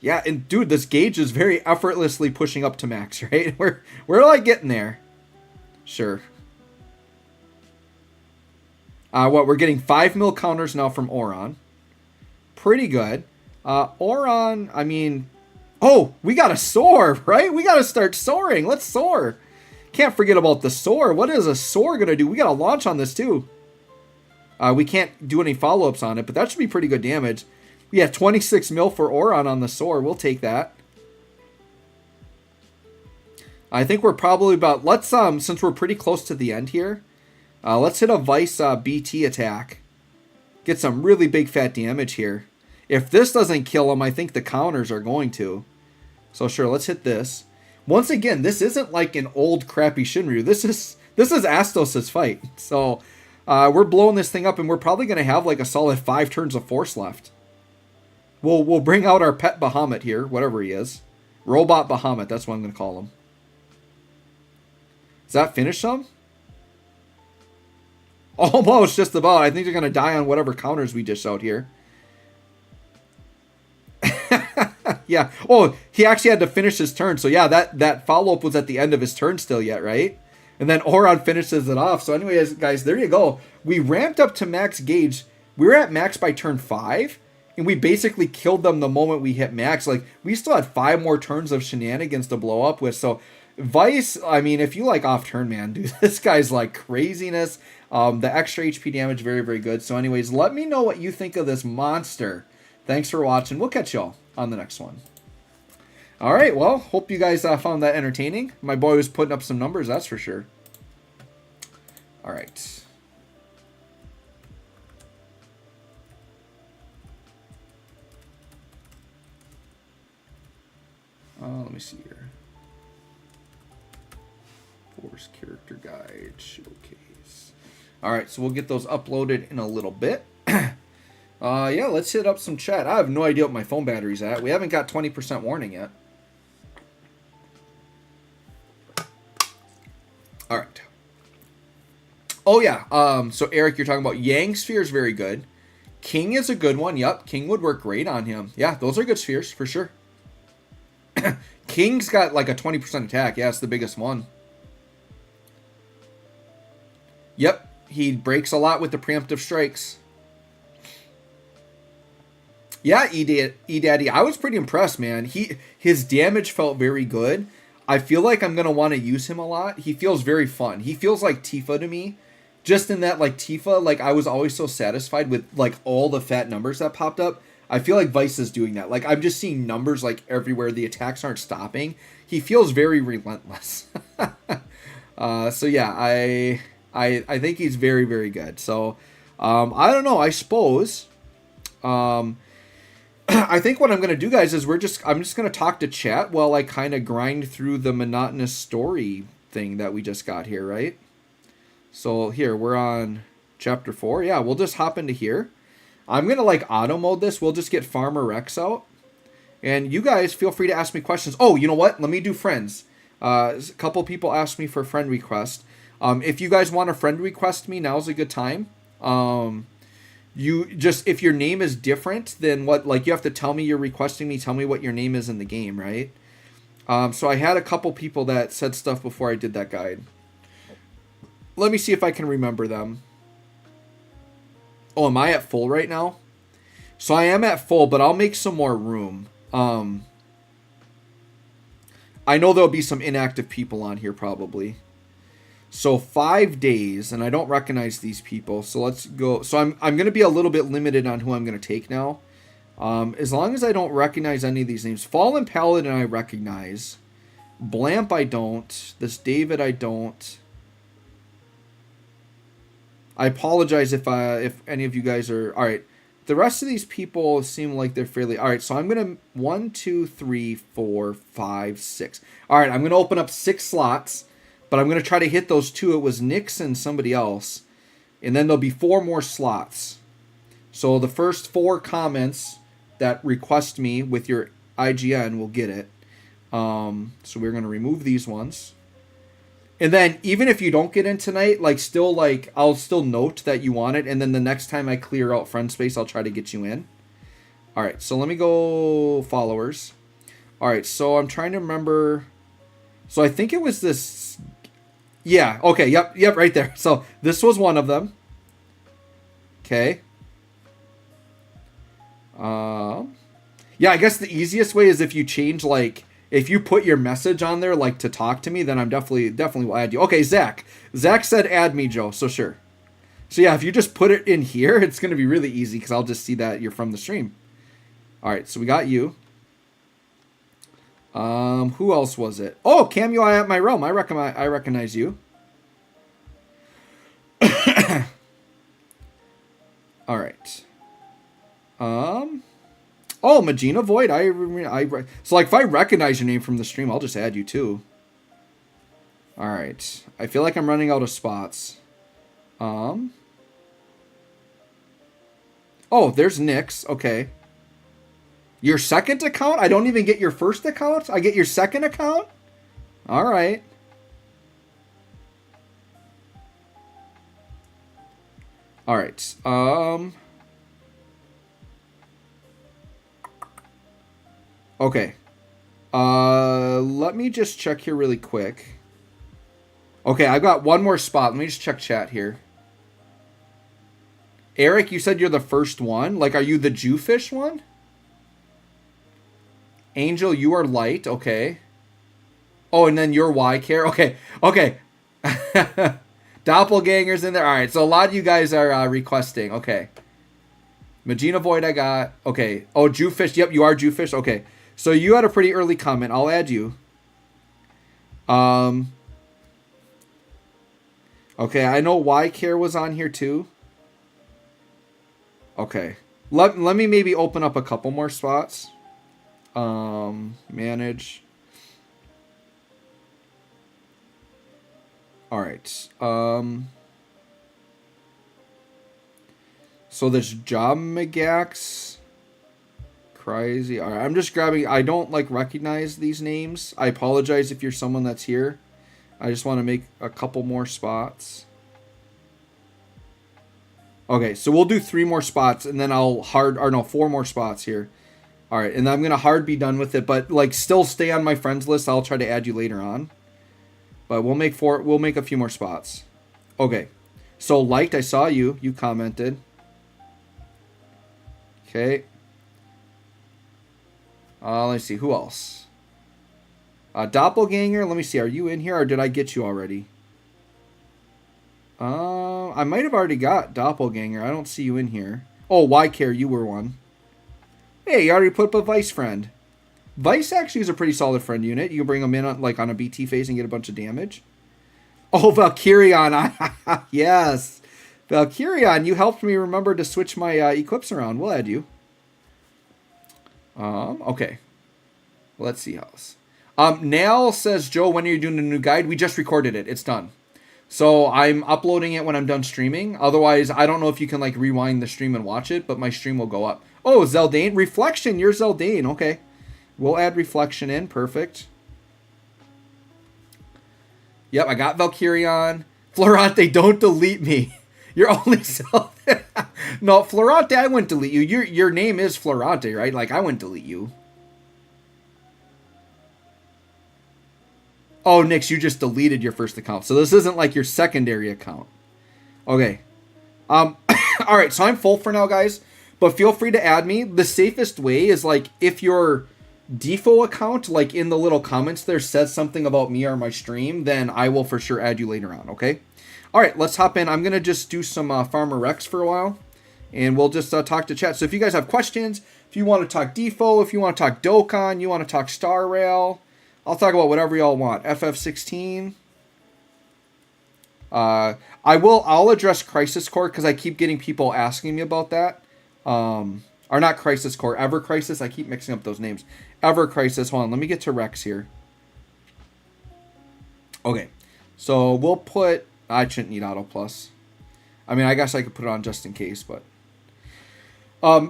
Yeah, and dude, this gauge is very effortlessly pushing up to max, right? We're like getting there. Sure. What, we're getting 5 mil counters now from Oron. Pretty good. Oron, I mean... Oh, we got to soar, right? We got to start soaring. Let's soar. Can't forget about the soar. What is a soar going to do? We got to launch on this, too. We can't do any follow-ups on it, but that should be pretty good damage. Yeah, 26 mil for Oron on the soar. We'll take that. I think we're probably about... Let's, since we're pretty close to the end here, let's hit a Weiss BT attack. Get some really big fat damage here. If this doesn't kill him, I think the counters are going to. So sure, let's hit this. Once again, this isn't like an old crappy Shinryu. This is Astos' fight. So... we're blowing this thing up, and we're probably going to have like a solid 5 turns of force left. We'll bring out our pet Bahamut here, whatever he is. Robot Bahamut, that's what I'm going to call him. Does that finish him? Almost, just about. I think they're going to die on whatever counters we dish out here. Yeah. Oh, he actually had to finish his turn. So yeah, that follow-up was at the end of his turn still yet, right? And then Oron finishes it off. So anyways, guys, there you go. We ramped up to max gauge. We were at max by turn 5. And we basically killed them the moment we hit max. Like, we still had 5 more turns of shenanigans to blow up with. So, Weiss, I mean, if you like off turn, man, dude, this guy's like craziness. The extra HP damage, very, very good. So anyways, let me know what you think of this monster. Thanks for watching. We'll catch y'all on the next one. All right, well, hope you guys found that entertaining. My boy was putting up some numbers, that's for sure. All right. Let me see here. Force character guide showcase. All right, so we'll get those uploaded in a little bit. Yeah, let's hit up some chat. I have no idea what my phone battery's at. We haven't got 20% warning yet. All right. Oh, yeah. So, Eric, you're talking about Yang Sphere is very good. King is a good one. Yep, King would work great on him. Yeah, those are good spheres, for sure. King's got like a 20% attack. Yeah, it's the biggest one. Yep, he breaks a lot with the preemptive strikes. Yeah, E-Daddy, I was pretty impressed, man. His damage felt very good. I feel like I'm going to want to use him a lot. He feels very fun. He feels like Tifa to me. Just in that, like, Tifa, like, I was always so satisfied with, like, all the fat numbers that popped up. I feel like Weiss is doing that. Like, I'm just seeing numbers, like, everywhere. The attacks aren't stopping. He feels very relentless. So, yeah, I think he's very, very good. So, I don't know. I suppose... I think what I'm going to do, guys, is I'm just going to talk to chat while I kind of grind through the monotonous story thing that we just got here, right? So here, we're on chapter 4. Yeah, we'll just hop into here. I'm going to like auto mode this. We'll just get Farmer Rex out. And you guys feel free to ask me questions. Oh, you know what? Let me do friends. A couple people asked me for friend request. If you guys want to friend request me, now's a good time. You just, if your name is different than what, like you have to tell me you're requesting me, tell me what your name is in the game, right? So I had a couple people that said stuff before I did that guide. Let me see if I can remember them. Oh, am I at full right now? So I am at full, but I'll make some more room. I know there'll be some inactive people on here probably. So 5 days, and I don't recognize these people. So let's go. So I'm going to be a little bit limited on who I'm going to take now. As long as I don't recognize any of these names. Fallen Paladin I recognize. Blamp I don't. This David I don't. I apologize if any of you guys are... All right. The rest of these people seem like they're fairly... All right, so I'm going to... 1, 2, 3, 4, 5, 6. All right, I'm going to open up 6 slots, but I'm going to try to hit those 2. It was Nix and somebody else. And then there'll be 4 more slots. So the first 4 comments that request me with your IGN will get it. So we're going to remove these ones. And then even if you don't get in tonight, like still like I'll still note that you want it, and then the next time I clear out friend space, I'll try to get you in. All right, so let me go followers. All right, so I'm trying to remember. So I think it was this. Yeah. Okay. Yep. Right there. So this was one of them. Okay. Yeah. I guess the easiest way is if you change like. If you put your message on there, like, to talk to me, then I'm definitely will add you. Okay, Zach. Zach said add me, Joe, so sure. So, yeah, if you just put it in here, it's going to be really easy because I'll just see that you're from the stream. All right, so we got you. Who else was it? Oh, Cam UI at my realm. I recognize you. All right. Oh, Magina Void. So, like, if I recognize your name from the stream, I'll just add you too. All right. I feel like I'm running out of spots. Oh, there's Nix. Okay. Your second account? I don't even get your first account? I get your second account? All right. All right. Okay. Let me just check here really quick. Okay, I've got one more spot. Let me just check chat here. Eric, you said you're the first one. Like, are you the Jewfish one? Angel, you are light. Okay. Oh, and then you're Y-Care. Okay. Okay. Doppelganger's in there. All right, so a lot of you guys are requesting. Okay. Magina Void I got. Okay. Oh, Jewfish. Yep, you are Jewfish. Okay. So you had a pretty early comment. I'll add you. Okay, I know Y-Care was on here too. Okay. Let me maybe open up a couple more spots. Manage. All right. So there's Job Megax. Crazy. All right, I'm just grabbing. I don't like recognize these names. I apologize if you're someone that's here. I just want to make a couple more spots. Okay, so we'll do 3 more spots, and then I'll 4 more spots here. All right, and I'm gonna hard be done with it, but like still stay on my friends list. I'll try to add you later on. But we'll make a few more spots. Okay, so liked. I saw you. You commented. Okay. Let's see. Who else? Doppelganger. Let me see. Are you in here or did I get you already? I might have already got Doppelganger. I don't see you in here. Oh, Y-Care. You were one. Hey, you already put up a Weiss friend. Weiss actually is a pretty solid friend unit. You can bring them in on a BT phase and get a bunch of damage. Oh, Valkyrion. Yes. Valkyrion, you helped me remember to switch my equips around. We'll add you. Okay. Let's see how this. Nail says, Joe, when are you doing a new guide? We just recorded it. It's done. So I'm uploading it when I'm done streaming. Otherwise, I don't know if you can like rewind the stream and watch it, but my stream will go up. Oh, Zeldane. Reflection. You're Zeldane. Okay. We'll add Reflection in. Perfect. Yep, I got Valkyrion. Florante, don't delete me. You're only self. No, Florante, I wouldn't delete you. Your name is Florante, right? Like, I wouldn't delete you. Oh, Nix, you just deleted your first account. So this isn't like your secondary account. Okay. All right, so I'm full for now, guys. But feel free to add me. The safest way is like if your DFFOO account, like in the little comments there, says something about me or my stream, then I will for sure add you later on, okay? All right, let's hop in. I'm going to just do some Farmer Rex for a while. And we'll just talk to chat. So if you guys have questions, if you want to talk DFFOO, if you want to talk DOKKAN, you want to talk Star Rail, I'll talk about whatever y'all want. FF16. I'll address Crisis Core because I keep getting people asking me about that. Or not Crisis Core, Ever Crisis. I keep mixing up those names. Ever Crisis. Hold on, let me get to Rex here. Okay, so we'll put. I shouldn't need Auto Plus. I mean, I guess I could put it on just in case, but.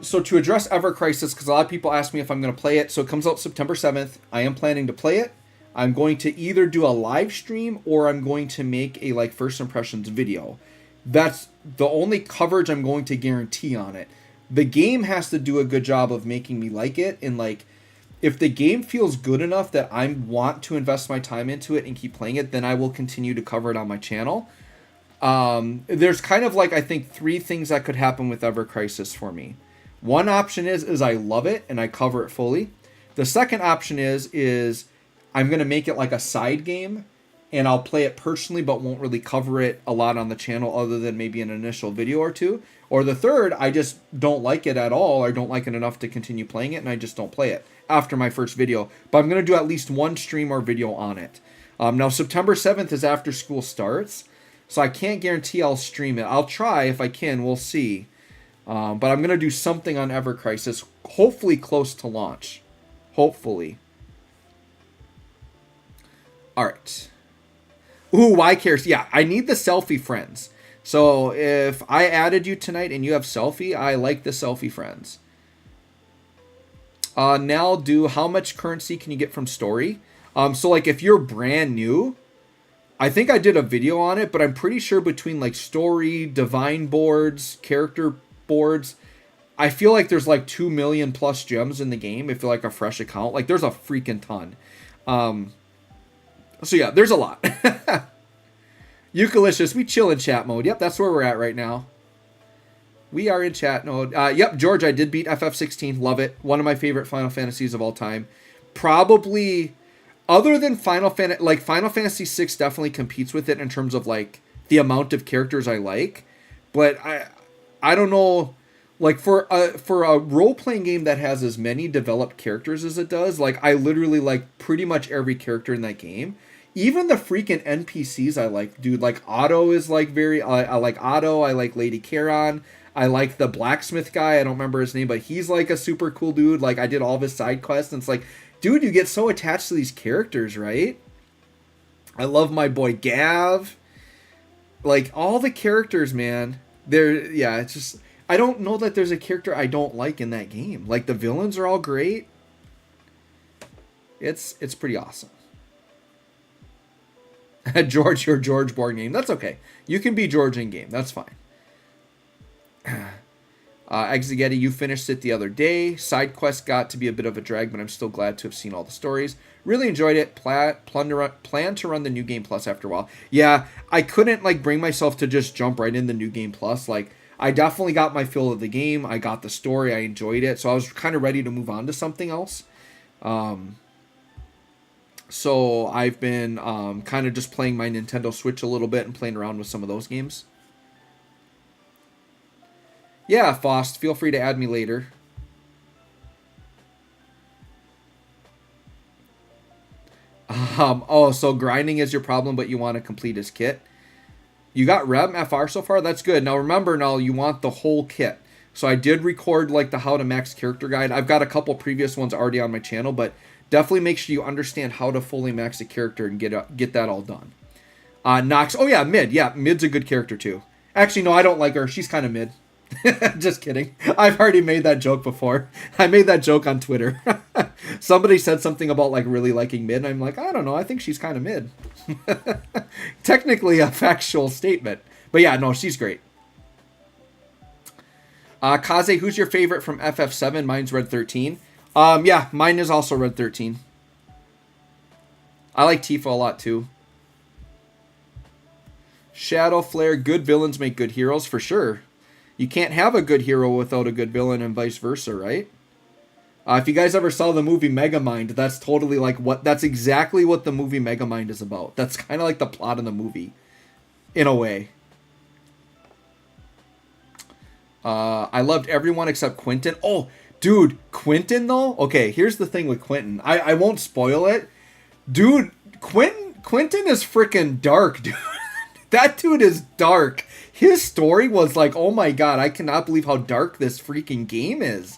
So to address Ever Crisis, because a lot of people ask me if I'm going to play it. So it comes out September 7th. I am planning to play it. I'm going to either do a live stream or I'm going to make a like first impressions video. That's the only coverage I'm going to guarantee on it. The game has to do a good job of making me like it. And like, if the game feels good enough that I want to invest my time into it and keep playing it, then I will continue to cover it on my channel. There's kind of like, I think 3 things that could happen with Ever Crisis for me. One option is I love it and I cover it fully. The second option is I'm going to make it like a side game and I'll play it personally, but won't really cover it a lot on the channel other than maybe an initial video or 2. Or the third, I just don't like it at all or don't like it enough to continue playing it and I just don't play it after my first video. But I'm going to do at least one stream or video on it. Now, September 7th is after school starts. So I can't guarantee I'll stream it. I'll try if I can. We'll see. But I'm going to do something on Ever Crisis, hopefully close to launch. Hopefully. All right. Ooh, why cares? Yeah, I need the selfie friends. So if I added you tonight and you have selfie, I like the selfie friends. Now how much currency can you get from story? So like if you're brand new, I think I did a video on it, but I'm pretty sure between like story, divine boards, character boards, I feel like there's like 2 million plus gems in the game if you're like a fresh account. Like there's a freaking ton. So yeah, there's a lot. Eucalicious, we chill in chat mode. Yep, that's where we're at right now. We are in chat mode. Yep, George, I did beat FF16. Love it. One of my favorite Final Fantasies of all time. Probably... Other than Final Fantasy 6 definitely competes with it in terms of like the amount of characters I like, but I don't know, like for a role playing game that has as many developed characters as it does, like I literally like pretty much every character in that game. Even the freaking NPCs I like, dude. Like Otto is like I like Otto. I like Lady Charon. I like the blacksmith guy. I don't remember his name, but he's like a super cool dude. Like I did all of his side quests, and it's like, dude, you get so attached to these characters, right? I love my boy Gav. Like, all the characters, man. It's just... I don't know that there's a character I don't like in that game. Like, the villains are all great. It's pretty awesome. George, your George board game. That's okay. You can be George in game. That's fine. Exegeti, you finished it the other day. Side quest got to be a bit of a drag, but I'm still glad to have seen all the stories. Really enjoyed it. Plan to run the New Game Plus after a while. Yeah, I couldn't like bring myself to just jump right in the New Game Plus. Like, I definitely got my fill of the game. I got the story. I enjoyed it. So I was kind of ready to move on to something else. So I've been kind of just playing my Nintendo Switch a little bit and playing around with some of those games. Yeah, Faust, feel free to add me later. So grinding is your problem, but you want to complete his kit. You got Rem FR so far? That's good. Now remember, you want the whole kit. So I did record like the how to max character guide. I've got a couple previous ones already on my channel, but definitely make sure you understand how to fully max a character and get that all done. Nox, oh yeah, mid. Yeah, mid's a good character too. Actually, no, I don't like her. She's kind of mid. Just kidding. I've already made that joke before. I made that joke on Twitter. Somebody said something about like really liking mid, and I'm like, I don't know. I think she's kind of mid. Technically a factual statement. But yeah, no, she's great. Kaze, who's your favorite from FF7? Mine's Red 13. Yeah, mine is also Red 13. I like Tifa a lot too. Shadow Flare, good villains make good heroes for sure. You can't have a good hero without a good villain and vice versa, right? If you guys ever saw the movie Megamind, that's totally like that's exactly what the movie Megamind is about. That's kind of like the plot of the movie, in a way. I loved everyone except Quentin. Oh, dude, Quentin though? Okay, here's the thing with Quentin. I won't spoil it. Dude, Quentin is freaking dark, dude. That dude is dark. His story was like, oh my god, I cannot believe how dark this freaking game is.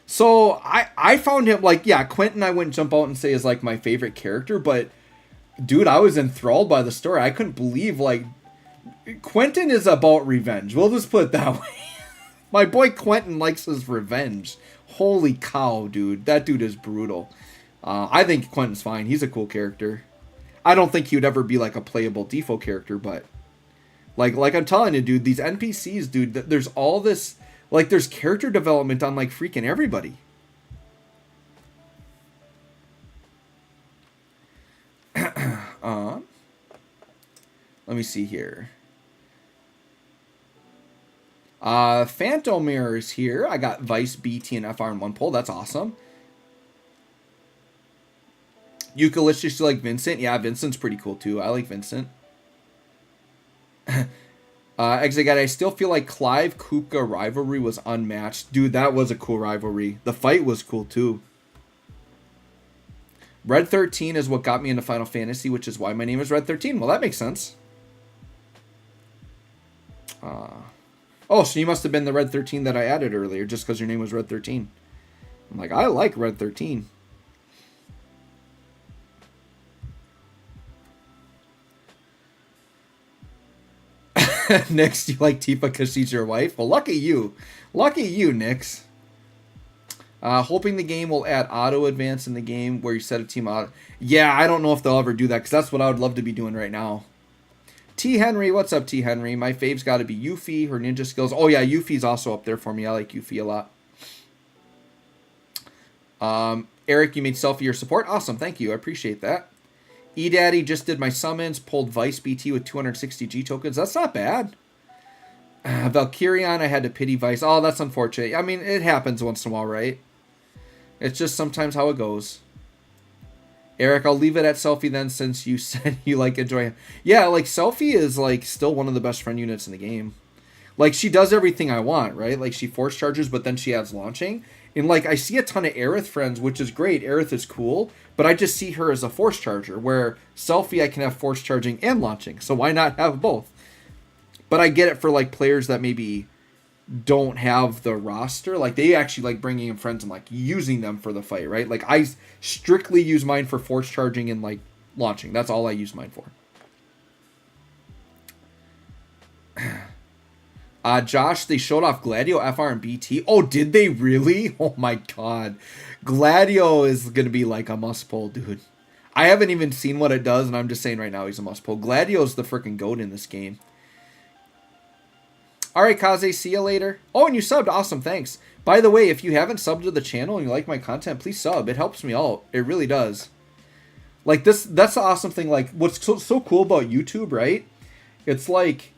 So I found him like, yeah, Quentin I wouldn't jump out and say is like my favorite character, but dude, I was enthralled by the story. I couldn't believe like Quentin is about revenge. We'll just put it that way. My boy Quentin likes his revenge. Holy cow, dude. That dude is brutal. I think Quentin's fine. He's a cool character. I don't think he would ever be like a playable DFFOO character, but like I'm telling you, dude, these NPCs, dude, there's all this, like there's character development on like freaking everybody. Let me see here. Phantom Mirror is here. I got Weiss, BT, and FR in one poll. That's awesome. Eucalyptus, you like Vincent? Yeah, Vincent's pretty cool too. I like Vincent. Exegad, I still feel like Clive Kupka rivalry was unmatched. Dude, that was a cool rivalry. The fight was cool too. Red 13 is what got me into Final Fantasy, which is why my name is Red 13. Well, that makes sense. Oh, so you must have been the Red 13 that I added earlier just because your name was Red 13. I'm like, I like Red 13. Nix, you like Tifa because she's your wife? Well, lucky you. Lucky you, Nix. Hoping the game will add auto advance in the game where you set a team out. Yeah, I don't know if they'll ever do that because that's what I would love to be doing right now. T. Henry, what's up, T. Henry? My fave's got to be Yuffie, her ninja skills. Oh, yeah, Yuffie's also up there for me. I like Yuffie a lot. Eric, you made Selfie your support. Awesome, thank you. I appreciate that. eDaddy just did my summons, pulled Weiss BT with 260 G tokens. That's not bad. Valkyrion, I had to pity Weiss. Oh, that's unfortunate. I mean, it happens once in a while, right? It's just sometimes how it goes. Eric, I'll leave it at Selfie then since you said you like enjoy him. Yeah, like Selfie is like still one of the best friend units in the game. Like she does everything I want, right? Like she force charges, but then she adds launching. And like I see a ton of Aerith friends, which is great. Aerith is cool, but I just see her as a force charger, where Selfie I can have force charging and launching. So why not have both? But I get it for like players that maybe don't have the roster, like they actually like bringing in friends and like using them for the fight, right? Like I strictly use mine for force charging and like launching. That's all I use mine for. Josh, they showed off Gladio, FR, and BT. Oh, did they really? Oh my god. Gladio is gonna be like a must pull, dude. I haven't even seen what it does, and I'm just saying right now he's a must pull. Gladio's the freaking goat in this game. Alright, Kaze, see you later. Oh, and you subbed. Awesome, thanks. By the way, if you haven't subbed to the channel and you like my content, please sub. It helps me out. It really does. Like, that's the awesome thing. Like, what's so cool about YouTube, right? It's like,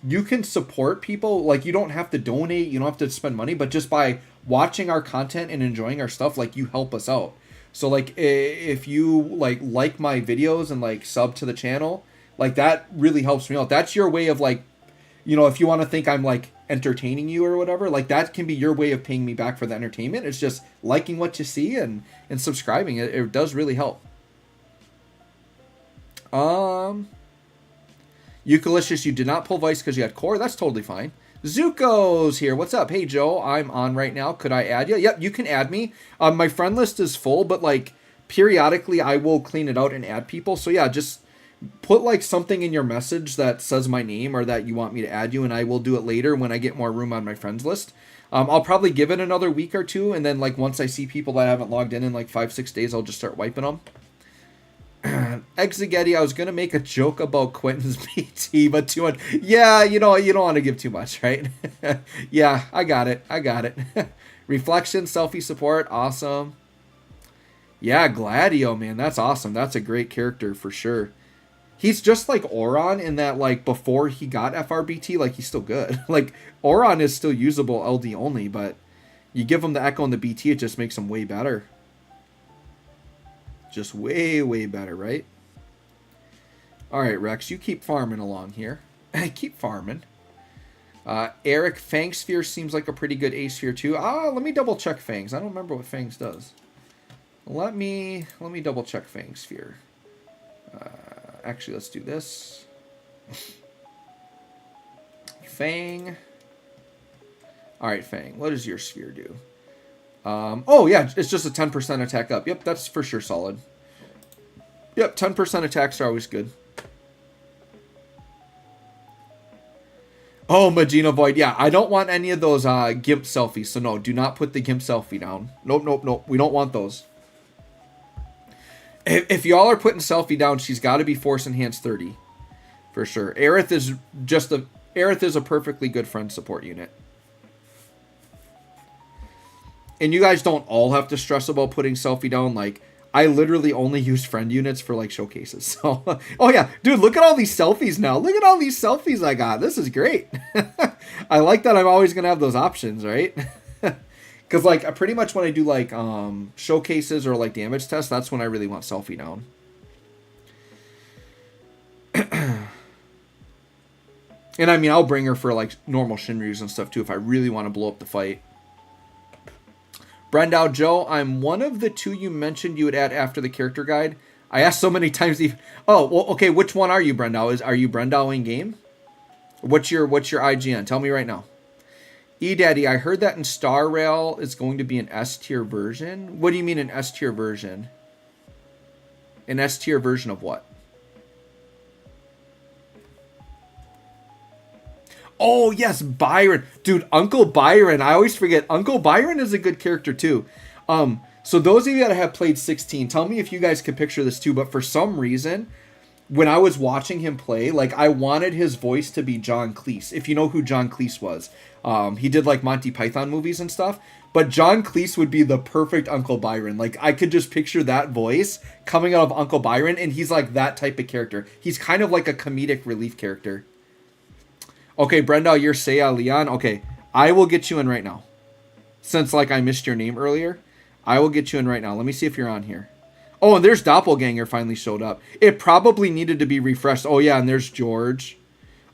you can support people. Like, you don't have to donate. You don't have to spend money. But just by watching our content and enjoying our stuff, like, you help us out. So, like, if you, like my videos and, like, sub to the channel, like, that really helps me out. That's your way of, like, you know, if you want to think I'm like entertaining you or whatever, like that can be your way of paying me back for the entertainment. It's just liking what you see and subscribing. It does really help. Eucalyptus, you did not pull Weiss because you had core. That's totally fine. Zuko's here. What's up? Hey, Joe, I'm on right now. Could I add you? Yep, you can add me. My friend list is full, but like periodically I will clean it out and add people. So yeah, just put like something in your message that says my name or that you want me to add you, and I will do it later when I get more room on my friends list. I'll probably give it another week or two, and then like once I see people that haven't logged in like 5-6 days, I'll just start wiping them. Exegetti, I was gonna make a joke about Quentin's PT, but too much. Yeah, you know, you don't want to give too much, right? Yeah, I got it. Reflection, selfie support, awesome. Yeah, Gladio, man, that's awesome. That's a great character for sure. He's just like Oron in that, like, before he got FRBT, like, he's still good. Like, Oron is still usable LD only, but you give him the Echo and the BT, it just makes him way better. Just way, way better, right? Alright, Rex, you keep farming along here. Keep farming. Eric, Fang Sphere seems like a pretty good A Sphere too. Let me double check Fangs. I don't remember what Fangs does. Let me double check Fang Sphere. Actually, let's do this. Fang. Alright, Fang. What does your sphere do? Oh, yeah. It's just a 10% attack up. Yep, that's for sure solid. Yep, 10% attacks are always good. Oh, Magina Void. Yeah, I don't want any of those GIMP selfies. So, no, do not put the GIMP selfie down. Nope, nope, nope. We don't want those. If y'all are putting selfie down, she's got to be Force Enhanced 30. For sure. Aerith is a perfectly good friend support unit. And you guys don't all have to stress about putting selfie down. Like, I literally only use friend units for, like, showcases. So, oh, yeah. Dude, look at all these selfies now. Look at all these selfies I got. This is great. I like that I'm always going to have those options, right? Because, like, pretty much when I do, like, showcases or, like, damage tests, that's when I really want selfie down. And, I mean, I'll bring her for, like, normal Shinryus and stuff, too, if I really want to blow up the fight. Brendow, Joe, I'm one of the two you mentioned you would add after the character guide. I asked so many times. Oh, well, okay, which one are you, Brendow? Are you Brendow in game? What's your IGN? Tell me right now. E-Daddy, I heard that in Star Rail is going to be an S-tier version. What do you mean an S-tier version? An S-tier version of what? Oh, yes, Byron. Dude, Uncle Byron. I always forget. Uncle Byron is a good character, too. So those of you that have played 16, tell me if you guys could picture this, too. But for some reason, when I was watching him play, like, I wanted his voice to be John Cleese. If you know who John Cleese was. He did, like, Monty Python movies and stuff. But John Cleese would be the perfect Uncle Byron. Like, I could just picture that voice coming out of Uncle Byron, and he's, like, that type of character. He's kind of like a comedic relief character. Okay, Brenda, you're Seiya Leon. Okay, I will get you in right now. Since, like, I missed your name earlier, I will get you in right now. Let me see if you're on here. Oh, and there's Doppelganger finally showed up. It probably needed to be refreshed. Oh, yeah, and there's George.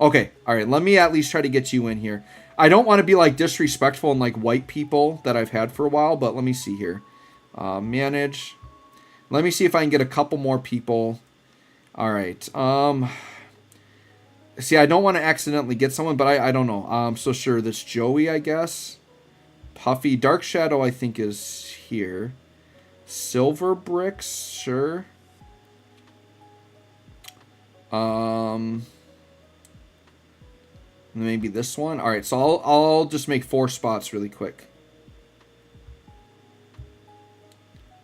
Okay, all right, let me at least try to get you in here. I don't want to be, like, disrespectful and, like, white people that I've had for a while, but let me see here. Manage. Let me see if I can get a couple more people. All right, see, I don't want to accidentally get someone, but I don't know. So sure, this Joey, I guess. Puffy. Dark Shadow, I think, is here. Silver Bricks, sure. Maybe this one. All right, so I'll just make 4 spots really quick.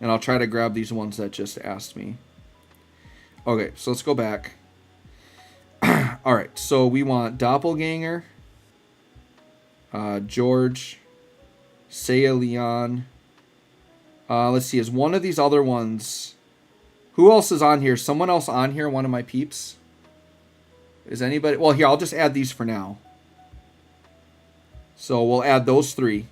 And I'll try to grab these ones that just asked me. Okay, so let's go back. All right, so we want Doppelganger, George, Seiya Leon. Let's see, is one of these other ones... Who else is on here? Someone else on here, one of my peeps? Is anybody... Well, here, I'll just add these for now. So we'll add those 3.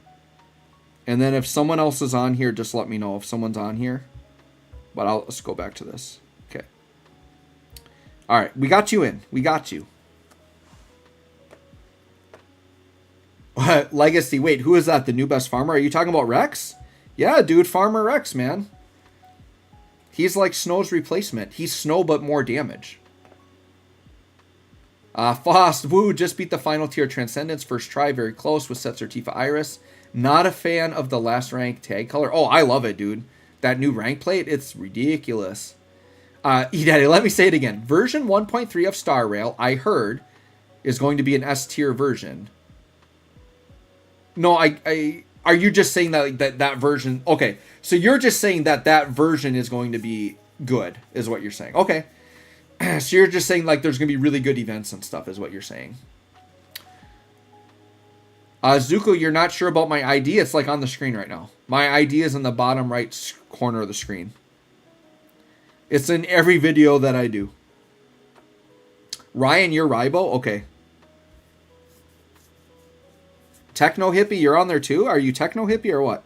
And then if someone else is on here, just let me know if someone's on here. But let's go back to this. Okay. All right, we got you in. We got you. Legacy. Wait, who is that? The new best farmer? Are you talking about Rex? Yeah, dude, Farmer Rex, man. He's like Snow's replacement. He's Snow, but more damage. Fost, woo, just beat the final tier Transcendence. First try, very close with Setzer Tifa Iris. Not a fan of the last rank tag color. Oh, I love it, dude. That new rank plate, it's ridiculous. E-Daddy, let me say it again. Version 1.3 of Star Rail, I heard, is going to be an S tier version. No, are you just saying that that version? Okay, so you're just saying that version is going to be good, is what you're saying. Okay. So you're just saying like there's going to be really good events and stuff is what you're saying. Zuko, you're not sure about my ID. It's like on the screen right now. My ID is in the bottom right corner of the screen. It's in every video that I do. Ryan, you're Ribo? Okay. Techno Hippie, you're on there too? Are you Techno Hippie or what?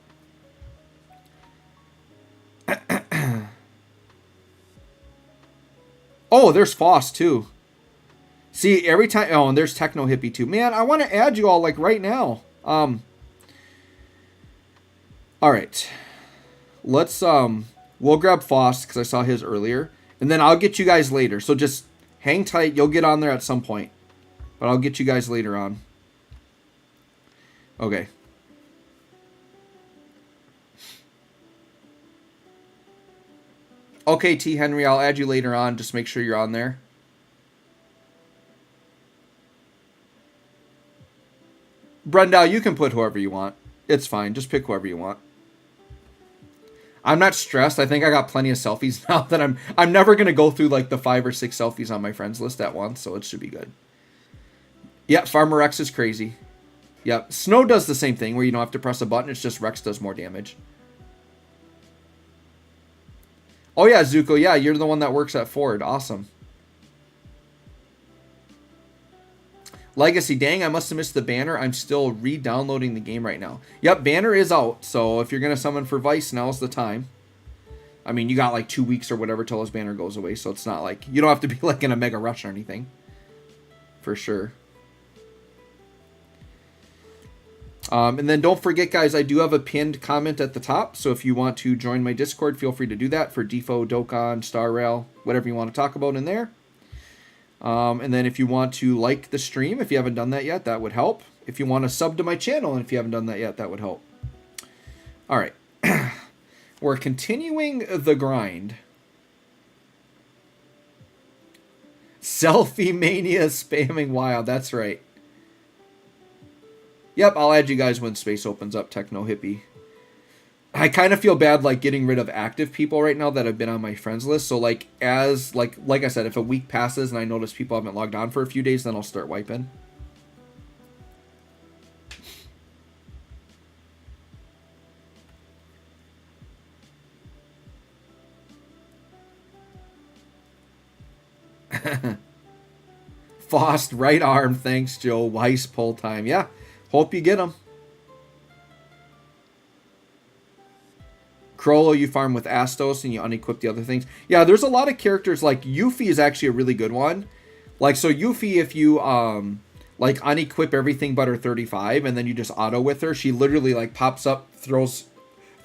Oh, there's Foss too. See, every time... Oh, and there's Techno Hippie too. Man, I want to add you all like right now. All right. Let's... We'll grab Foss because I saw his earlier. And then I'll get you guys later. So just hang tight. You'll get on there at some point. But I'll get you guys later on. Okay. Okay, T. Henry, I'll add you later on. Just make sure you're on there. Brendel, you can put whoever you want. It's fine. Just pick whoever you want. I'm not stressed. I think I got plenty of selfies now that I'm never going to go through like the 5 or 6 selfies on my friends list at once, so it should be good. Yep, Farmer Rex is crazy. Yep, Snow does the same thing where you don't have to press a button. It's just Rex does more damage. Oh yeah, Zuko, yeah, you're the one that works at Ford. Awesome. Legacy, dang, I must have missed the banner. I'm still re-downloading the game right now. Yep, banner is out, so if you're going to summon for Weiss, now's the time. I mean, you got like 2 weeks or whatever till his banner goes away, so it's not like... You don't have to be like in a mega rush or anything. For sure. And then don't forget, guys, I do have a pinned comment at the top, so if you want to join my Discord, feel free to do that for DFFOO, DOKKAN, Star Rail, whatever you want to talk about in there. And then if you want to like the stream, if you haven't done that yet, that would help. If you want to sub to my channel, and if you haven't done that yet, that would help. All right. We're continuing the grind. Selfie mania spamming wild. That's right. Yep, I'll add you guys when space opens up, Techno Hippie. I kind of feel bad like getting rid of active people right now that have been on my friends list. So like as like I said, if a week passes and I notice people haven't logged on for a few days, then I'll start wiping. Fost, right arm, thanks Joe. Weiss pull time. Yeah, hope you get them. Crollo, you farm with Astos and you unequip the other things. Yeah, there's a lot of characters, like Yuffie is actually a really good one. Like, so Yuffie, if you, like, unequip everything but her 35 and then you just auto with her, she literally, like, pops up, throws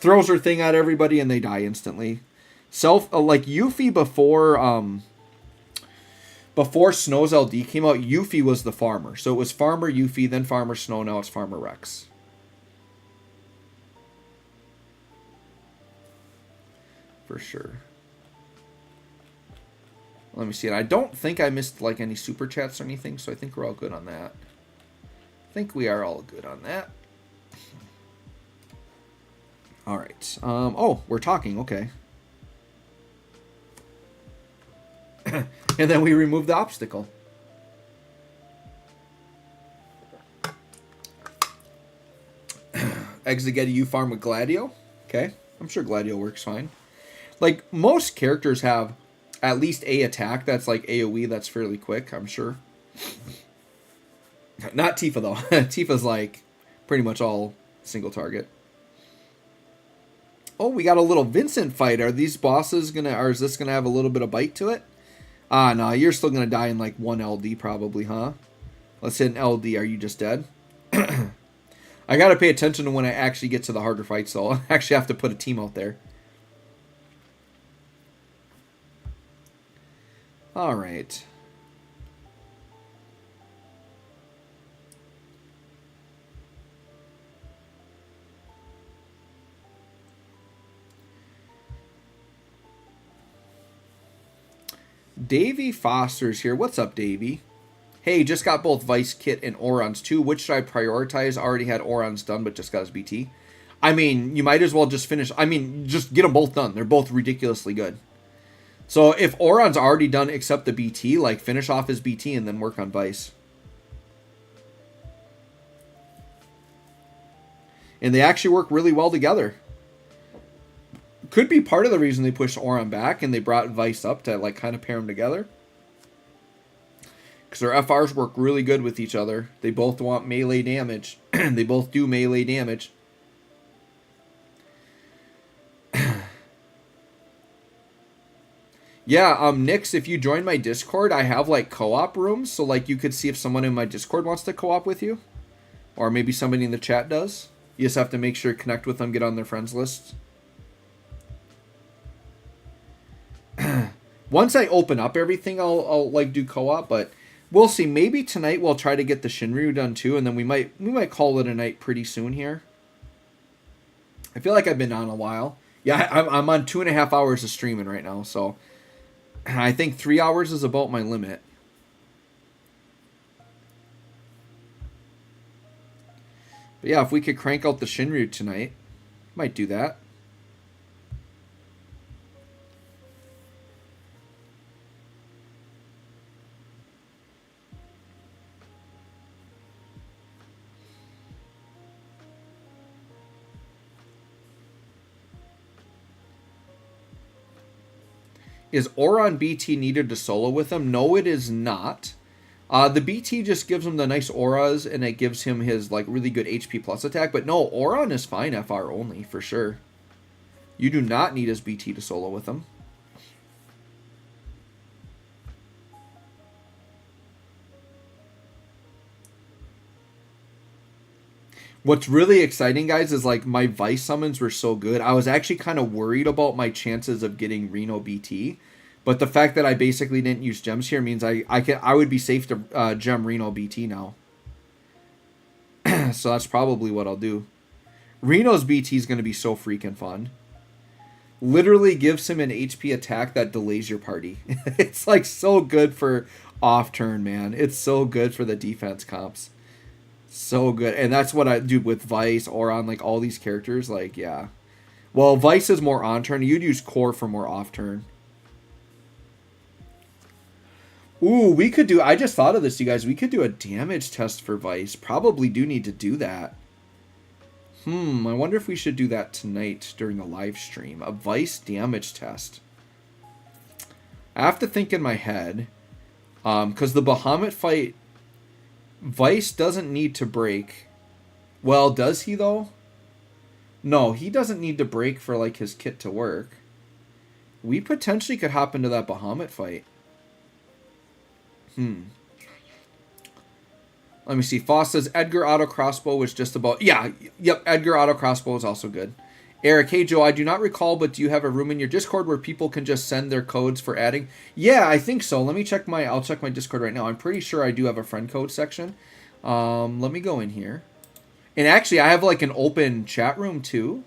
her thing at everybody and they die instantly. Like, Yuffie before Snow's LD came out, Yuffie was the farmer. So it was Farmer Yuffie, then Farmer Snow, now it's Farmer Rex. For sure. Let me see it. I don't think I missed like any super chats or anything, so I think we're all good on that. I think we are all good on that. All right. Oh, we're talking. Okay. And then we remove the obstacle. Exegeti, you farm with Gladio. Okay. I'm sure Gladio works fine. Like, most characters have at least a attack that's like AoE that's fairly quick, I'm sure. Not Tifa, though. Tifa's like pretty much all single target. Oh, we got a little Vincent fight. Are these bosses gonna, or is this gonna have a little bit of bite to it? Ah, no, you're still gonna die in like 1 LD probably, huh? Let's hit an LD. Are you just dead? I gotta pay attention to when I actually get to the harder fights, though. I actually have to put a team out there. All right. Davey Foster's here. What's up, Davey? Hey, just got both Weiss kit and Orons too. Which should I prioritize? Already had Orons done, but just got his BT. I mean, you might as well just finish. I mean, just get them both done. They're both ridiculously good. So if Oron's already done except the BT, like finish off his BT and then work on Weiss. And they actually work really well together. Could be part of the reason they pushed Oron back and they brought Weiss up to like kind of pair them together. Because their FRs work really good with each other. They both want melee damage. They both do melee damage. Yeah, Nix, if you join my Discord, I have like co-op rooms. So like you could see if someone in my Discord wants to co-op with you. Or maybe somebody in the chat does. You just have to make sure to connect with them, get on their friends list. Once I open up everything, I'll like do co-op, but we'll see. Maybe tonight we'll try to get the Shinryu done too, and then we might call it a night pretty soon here. I feel like I've been on a while. Yeah, I'm on 2.5 hours of streaming right now, so I think 3 hours is about my limit. But yeah, if we could crank out the Shinryu tonight, might do that. Is Oron BT needed to solo with him? No, it is not. The BT just gives him the nice auras, and it gives him his like really good HP plus attack. But no, Oron is fine FR only, for sure. You do not need his BT to solo with him. What's really exciting, guys, is like my Weiss summons were so good. I was actually kind of worried about my chances of getting Reno BT, but the fact that I basically didn't use gems here means I would be safe to gem Reno BT now. So that's probably what I'll do. Reno's BT is going to be so freaking fun. Literally gives him an HP attack that delays your party. It's like so good for off turn, man. It's so good for the defense comps. So good. And that's what I do with Weiss, Oron, like all these characters. Like, yeah. Well, Weiss is more on turn. You'd use Core for more off turn. Ooh, we could do... I just thought of this, you guys. We could do a damage test for Weiss. Probably do need to do that. I wonder if we should do that tonight during the live stream. A Weiss damage test. I have to think in my head. Because the Bahamut fight... Weiss doesn't need to break. Well, does he though? No, he doesn't need to break for like his kit to work. We potentially could hop into that Bahamut fight. Let me see. Foss says Edgar auto crossbow was just about... Yeah, yep, Edgar auto crossbow is also good. Eric, hey Joe, I do not recall, but do you have a room in your Discord where people can just send their codes for adding? Yeah, I think so. Let me check I'll check my Discord right now. I'm pretty sure I do have a friend code section. Let me go in here. And actually, I have like an open chat room too.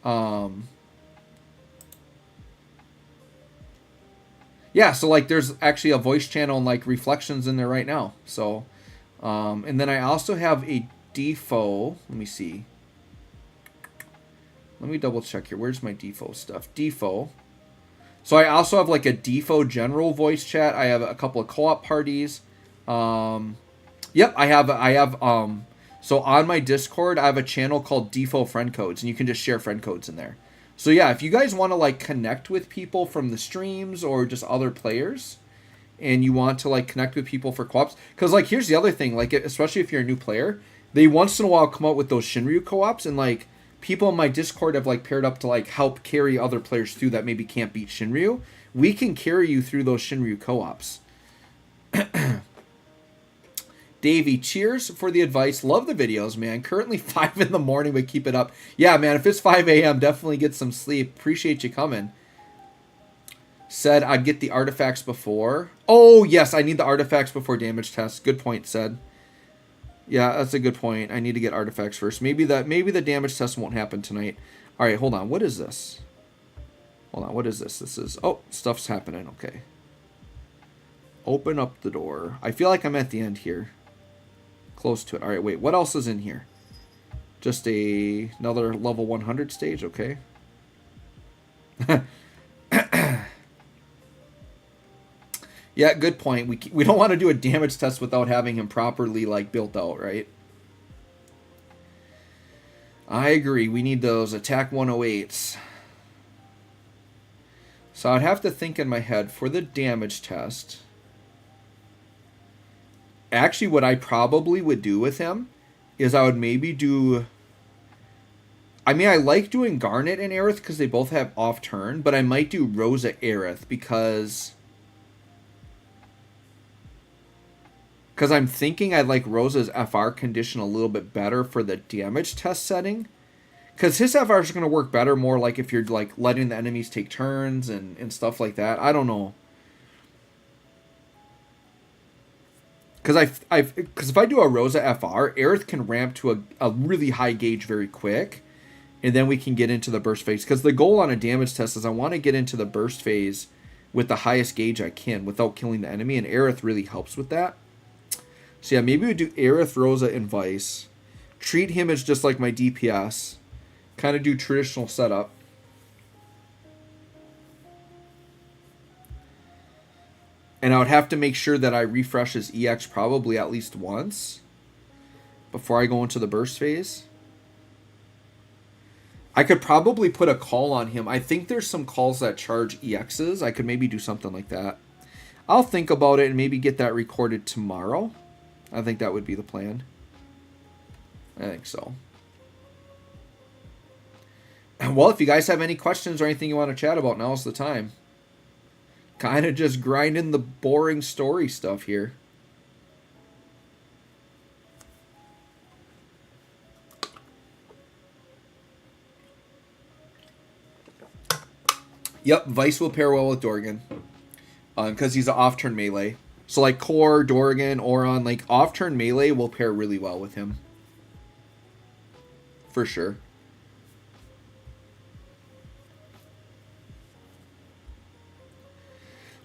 Yeah, so like there's actually a voice channel and like reflections in there right now. So, and then I also have a DFFOO. Let me see. Let me double check here. Where's my DFFOO stuff? DFFOO. So I also have like a DFFOO general voice chat. I have a couple of co-op parties. Yep, I have so on my Discord, I have a channel called DFFOO friend codes, and you can just share friend codes in there. So yeah, if you guys want to like connect with people from the streams or just other players, and you want to like connect with people for co-ops, because like here's the other thing, like especially if you're a new player, they once in a while come out with those Shinryu co-ops, and like people in my Discord have like paired up to like help carry other players through that maybe can't beat Shinryu. We can carry you through those Shinryu co-ops. Davey, cheers for the advice. Love the videos, man. Currently 5 in the morning, but keep it up. Yeah, man, if it's 5 a.m., definitely get some sleep. Appreciate you coming. Said I'd get the artifacts before. Oh, yes, I need the artifacts before damage tests. Good point, said. Yeah, that's a good point. I need to get artifacts first. Maybe the damage test won't happen tonight. All right, hold on. What is this? Hold on, what is this? This is... Oh, stuff's happening. Okay. Open up the door. I feel like I'm at the end here. Close to it. All right, wait. What else is in here? Just another level 100 stage. Okay. Yeah, good point. We don't want to do a damage test without having him properly like built out, right? I agree. We need those attack 108s. So I'd have to think in my head for the damage test. Actually, what I probably would do with him is I would maybe do... I mean, I like doing Garnet and Aerith because they both have off turn, but I might do Rosa Aerith because I'm thinking I'd like Rosa's FR condition a little bit better for the damage test setting. Because his FR is going to work better more like if you're like letting the enemies take turns and stuff like that. I don't know. Because if I do a Rosa FR, Aerith can ramp to a really high gauge very quick. And then we can get into the burst phase. Because the goal on a damage test is I want to get into the burst phase with the highest gauge I can without killing the enemy. And Aerith really helps with that. So yeah, maybe we do Aerith, Rosa, and Weiss. Treat him as just like my DPS. Kind of do traditional setup. And I would have to make sure that I refresh his EX probably at least once before I go into the burst phase. I could probably put a call on him. I think there's some calls that charge EXs. I could maybe do something like that. I'll think about it and maybe get that recorded tomorrow. I think that would be the plan. I think so. Well, if you guys have any questions or anything you want to chat about, now's the time. Kind of just grinding the boring story stuff here. Yep, Weiss will pair well with Dorgan. Because he's an off-turn melee. So like Core, Dorgan, Oron, like off-turn melee will pair really well with him. For sure.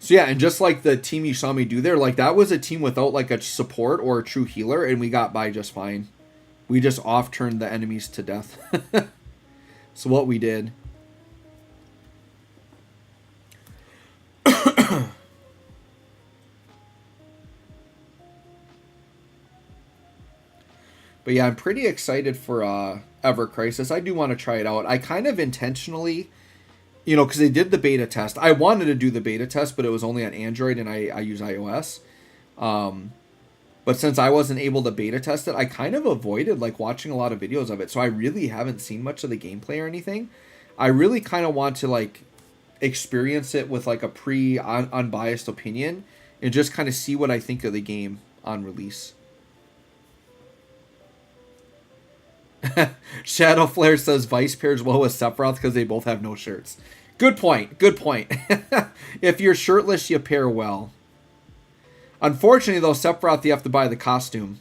So yeah, and just like the team you saw me do there, like that was a team without like a support or a true healer, and we got by just fine. We just off-turned the enemies to death. So what we did. But yeah, I'm pretty excited for Ever Crisis. I do want to try it out. I kind of intentionally, you know, because they did the beta test. I wanted to do the beta test, but it was only on Android and I use iOS. But since I wasn't able to beta test it, I kind of avoided like watching a lot of videos of it. So I really haven't seen much of the gameplay or anything. I really kind of want to like experience it with like a unbiased opinion and just kind of see what I think of the game on release. Shadow Flare says Weiss pairs well with Sephiroth because they both have no shirts. Good point. Good point. If you're shirtless, you pair well. Unfortunately, though, Sephiroth, you have to buy the costume.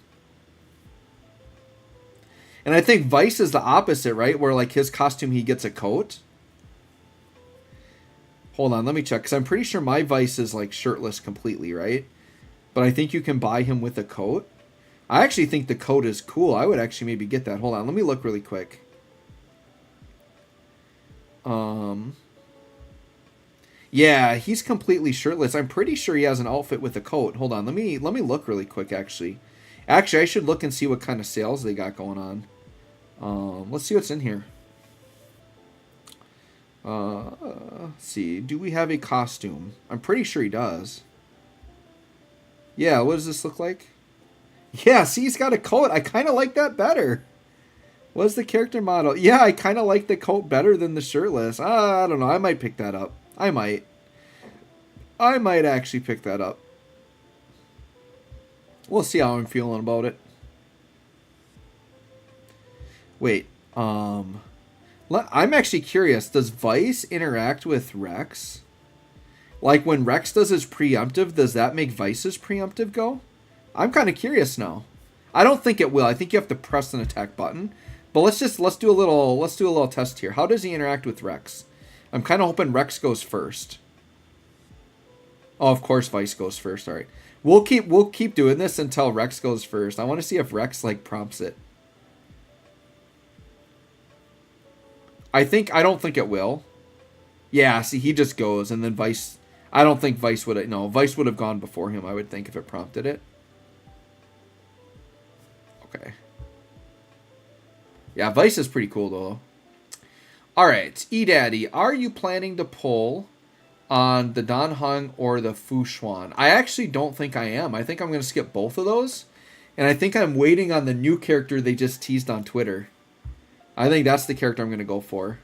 And I think Weiss is the opposite, right? Where, like, his costume, he gets a coat. Hold on, let me check. Because I'm pretty sure my Weiss is, like, shirtless completely, right? But I think you can buy him with a coat. I actually think the coat is cool. I would actually maybe get that. Hold on, let me look really quick. Yeah, he's completely shirtless. I'm pretty sure he has an outfit with a coat. Hold on, let me look really quick, actually. Actually, I should look and see what kind of sales they got going on. Let's see what's in here. Let's see. Do we have a costume? I'm pretty sure he does. Yeah, what does this look like? Yeah, see, he's got a coat. I kind of like that better. What's the character model? Yeah, I kind of like the coat better than the shirtless. I don't know. I might pick that up. I might actually pick that up. We'll see how I'm feeling about it. Wait. I'm actually curious. Does Weiss interact with Rex? Like when Rex does his preemptive, does that make Weiss's preemptive go? I'm kind of curious now. I don't think it will. I think you have to press an attack button. But let's do a little test here. How does he interact with Rex? I'm kind of hoping Rex goes first. Oh, of course, Weiss goes first. All right, we'll keep doing this until Rex goes first. I want to see if Rex like prompts it. I don't think it will. Yeah, see, he just goes, and then Weiss. I don't think Weiss would. No, Weiss would have gone before him. I would think if it prompted it. Okay. Yeah, Weiss is pretty cool though. All right, eDaddy, are you planning to pull on the Dan Heng or the Fu Xuan? I actually don't think I am. I think I'm going to skip both of those. And I think I'm waiting on the new character they just teased on Twitter. I think that's the character I'm going to go for.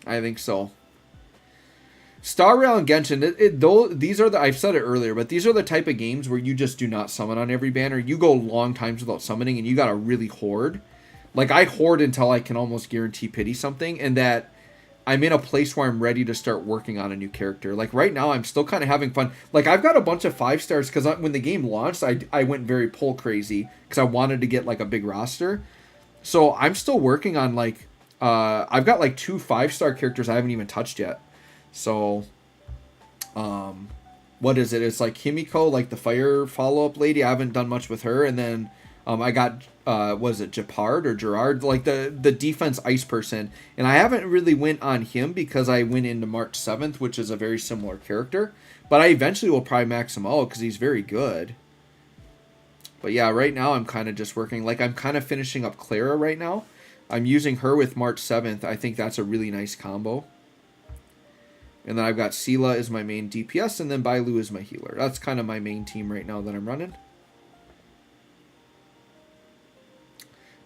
I think so. Star Rail and Genshin, these are I've said it earlier, but these are the type of games where you just do not summon on every banner. You go long times without summoning, and you got to really hoard. Like, I hoard until I can almost guarantee pity something, and that I'm in a place where I'm ready to start working on a new character. Like, right now, I'm still kind of having fun. Like, I've got a bunch of 5 stars, because when the game launched, I went very pull crazy, because I wanted to get, like, a big roster. So, I'm still working on, like, I've got, like, 2 5-star characters I haven't even touched yet. So, what is it? It's, like, Himiko, like, the fire follow-up lady. I haven't done much with her, and then I got, was it Japard or Gerard? Like the defense ice person. And I haven't really went on him because I went into March 7th, which is a very similar character. But I eventually will probably max him out because he's very good. But yeah, right now I'm kind of just working. Like, I'm kind of finishing up Clara right now. I'm using her with March 7th. I think that's a really nice combo. And then I've got Sela as my main DPS, and then Bailu is my healer. That's kind of my main team right now that I'm running.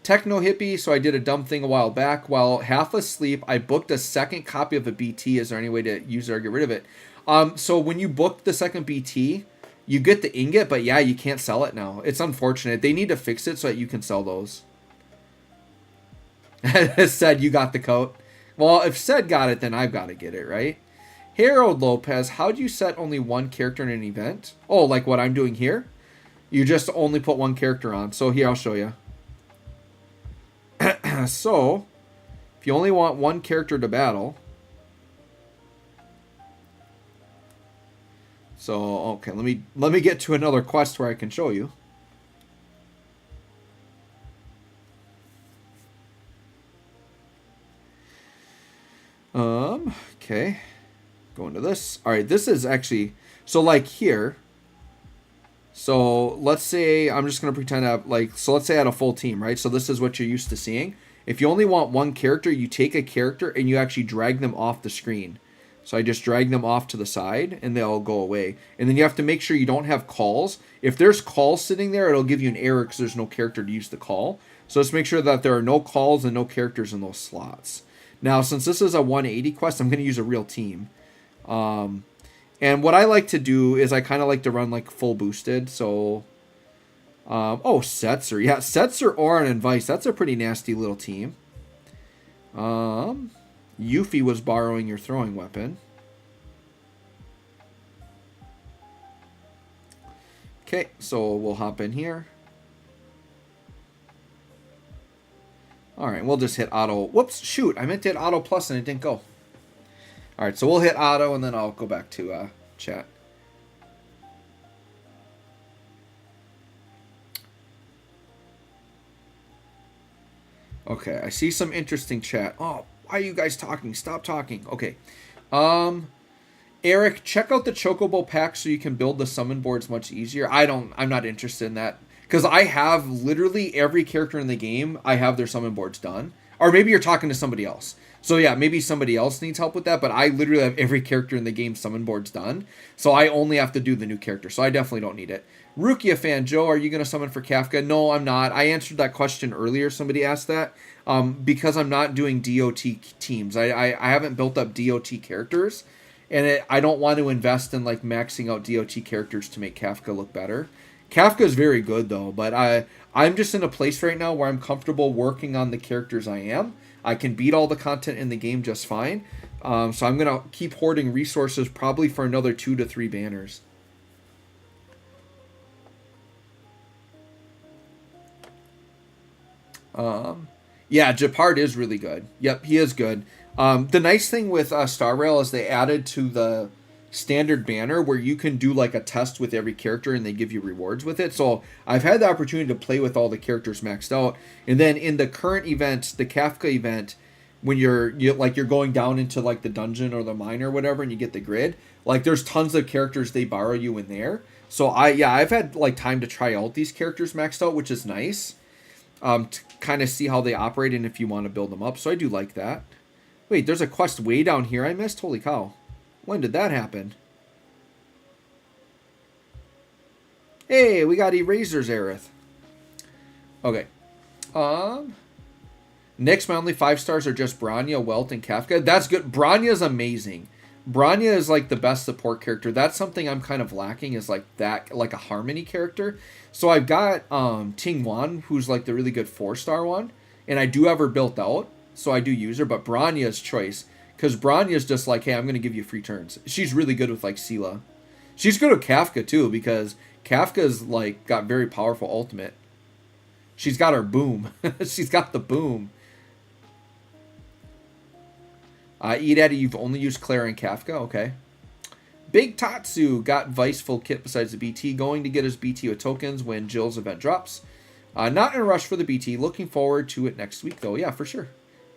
Techno Hippie, so I did a dumb thing a while back. While half asleep, I booked a second copy of a BT. Is there any way to use it or get rid of it? So when you book the second BT, you get the ingot, but yeah, you can't sell it now. It's unfortunate. They need to fix it so that you can sell those. Said you got the coat. Well, if Said got it, then I've got to get it, right? Harold Lopez, how do you set only one character in an event? Oh, like what I'm doing here? You just only put one character on. So here, I'll show you. So, if you only want one character to battle, so okay, let me get to another quest where I can show you. Okay, go into this. All right, this is actually so like here. So let's say I'm just gonna pretend I have let's say I had a full team, right? So this is what you're used to seeing. If you only want one character, you take a character and you actually drag them off the screen. So I just drag them off to the side and they'll go away. And then you have to make sure you don't have calls. If there's calls sitting there, it'll give you an error because there's no character to use the call. So let's make sure that there are no calls and no characters in those slots. Now, since this is a 180 quest, I'm going to use a real team. And what I like to do is I kind of like to run like full boosted. So, Setzer. Yeah, Setzer, Orin, and Weiss. That's a pretty nasty little team. Yuffie was borrowing your throwing weapon. Okay, so we'll hop in here. Alright, we'll just hit auto. Whoops, shoot. I meant to hit auto plus and it didn't go. Alright, so we'll hit auto and then I'll go back to chat. Okay, I see some interesting chat. Oh, why are you guys talking? Stop talking. Okay. Eric, check out the Chocobo pack so you can build the summon boards much easier. I'm not interested in that. Because I have literally every character in the game, I have their summon boards done. Or maybe you're talking to somebody else. So yeah, maybe somebody else needs help with that, but I literally have every character in the game summon boards done. So I only have to do the new character, so I definitely don't need it. Rukia fan, Joe, are you going to summon for Kafka? No, I'm not. I answered that question earlier. Somebody asked that. Because I'm not doing DOT teams. I haven't built up DOT characters, and I don't want to invest in like maxing out DOT characters to make Kafka look better. Kafka is very good though, but I'm just in a place right now where I'm comfortable working on the characters I am. I can beat all the content in the game just fine. So I'm going to keep hoarding resources probably for another 2 to 3 banners. Yeah, Japard is really good. Yep, he is good. The nice thing with Star Rail is they added to the standard banner where you can do like a test with every character and they give you rewards with it. So I've had the opportunity to play with all the characters maxed out. And then in the current event, the Kafka event, when you're going down into like the dungeon or the mine or whatever and you get the grid, like there's tons of characters they borrow you in there. So I've had like time to try out these characters maxed out, which is nice. To kind of see how they operate and if you want to build them up. So I do like that. Wait, there's a quest way down here I missed? Holy cow. When did that happen? Hey, we got Erasers, Aerith. Okay. Next, my only 5 stars are just Bronya, Welt, and Kafka. That's good. Bronya's amazing. Bronya is like the best support character. That's something I'm kind of lacking, is like that, like a harmony character. So I've got Tingwan, who's like the really good 4-star one, and I do have her built out, so I do use her. But Bronya's choice, because Bronya's just like, hey, I'm gonna give you free turns. She's really good with like Sela. She's good with Kafka too, because Kafka's like got very powerful ultimate. She's got her boom. She's got the boom. Eat Eddie, you've only used Claire and Kafka. Okay. Big Tatsu got Weiss full kit besides the BT. Going to get his BT with tokens when Jill's event drops. Not in a rush for the BT. Looking forward to it next week, though. Yeah, for sure.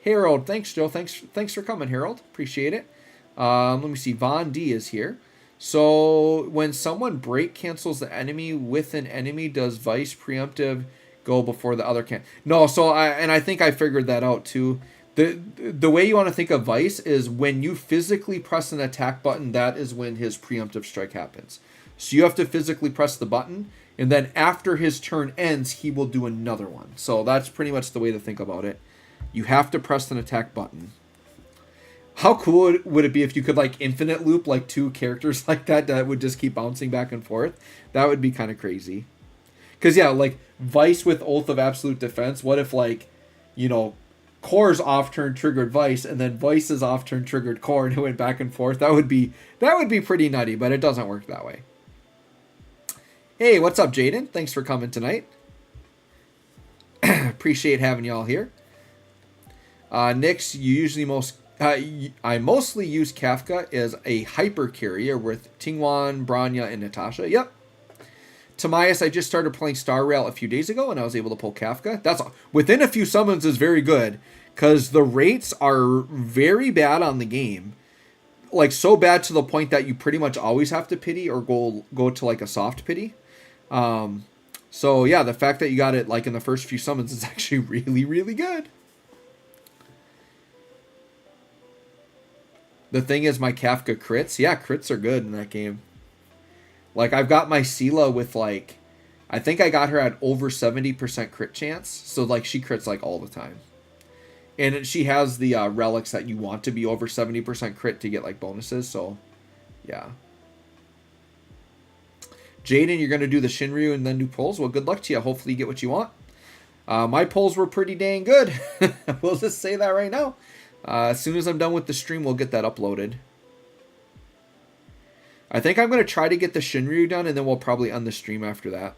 Harold, thanks, Jill. Thanks for coming, Harold. Appreciate it. Let me see. Von D is here. So when someone break cancels the enemy with an enemy, does Weiss preemptive go before the other can? No, so I think I figured that out too. The way you want to think of Weiss is when you physically press an attack button, that is when his preemptive strike happens. So you have to physically press the button, and then after his turn ends, he will do another one. So that's pretty much the way to think about it. You have to press an attack button. How cool would it be if you could like infinite loop like 2 characters like that would just keep bouncing back and forth? That would be kind of crazy. Because yeah, like Weiss with Oath of Absolute Defense, what if like, you know, Core's off turn triggered Weiss and then Weiss's off turn triggered Core and it went back and forth? That would be pretty nutty, but it doesn't work that way. Hey, what's up, Jaden? Thanks for coming tonight. Appreciate having y'all here. Nyx, you usually I mostly use Kafka as a hyper carrier with Tingwan, Bronya, and Natasha. Yep. Tamias, I just started playing Star Rail a few days ago, and I was able to pull Kafka. That's within a few summons is very good, because the rates are very bad on the game. Like, so bad to the point that you pretty much always have to pity or go to, like, a soft pity. So, yeah, the fact that you got it, like, in the first few summons is actually really, really good. The thing is, my Kafka crits. Yeah, crits are good in that game. Like, I've got my Sela with, like, I think I got her at over 70% crit chance. So, like, she crits, like, all the time. And she has the relics that you want to be over 70% crit to get, like, bonuses. So, yeah. Jaden, you're going to do the Shinryu and then do pulls? Well, good luck to you. Hopefully you get what you want. My pulls were pretty dang good. We'll just say that right now. As soon as I'm done with the stream, we'll get that uploaded. I think I'm going to try to get the Shinryu done, and then we'll probably end the stream after that.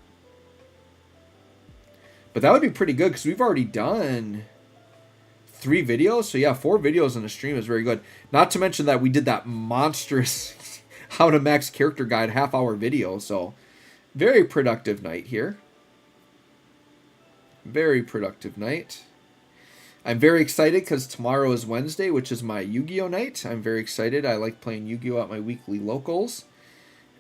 But that would be pretty good, because we've already done 3 videos. So yeah, 4 videos in a stream is very good. Not to mention that we did that monstrous how to max character guide half-hour video. So very productive night here. Very productive night. I'm very excited because tomorrow is Wednesday, which is my Yu-Gi-Oh night. I'm very excited. I like playing Yu-Gi-Oh at my weekly locals.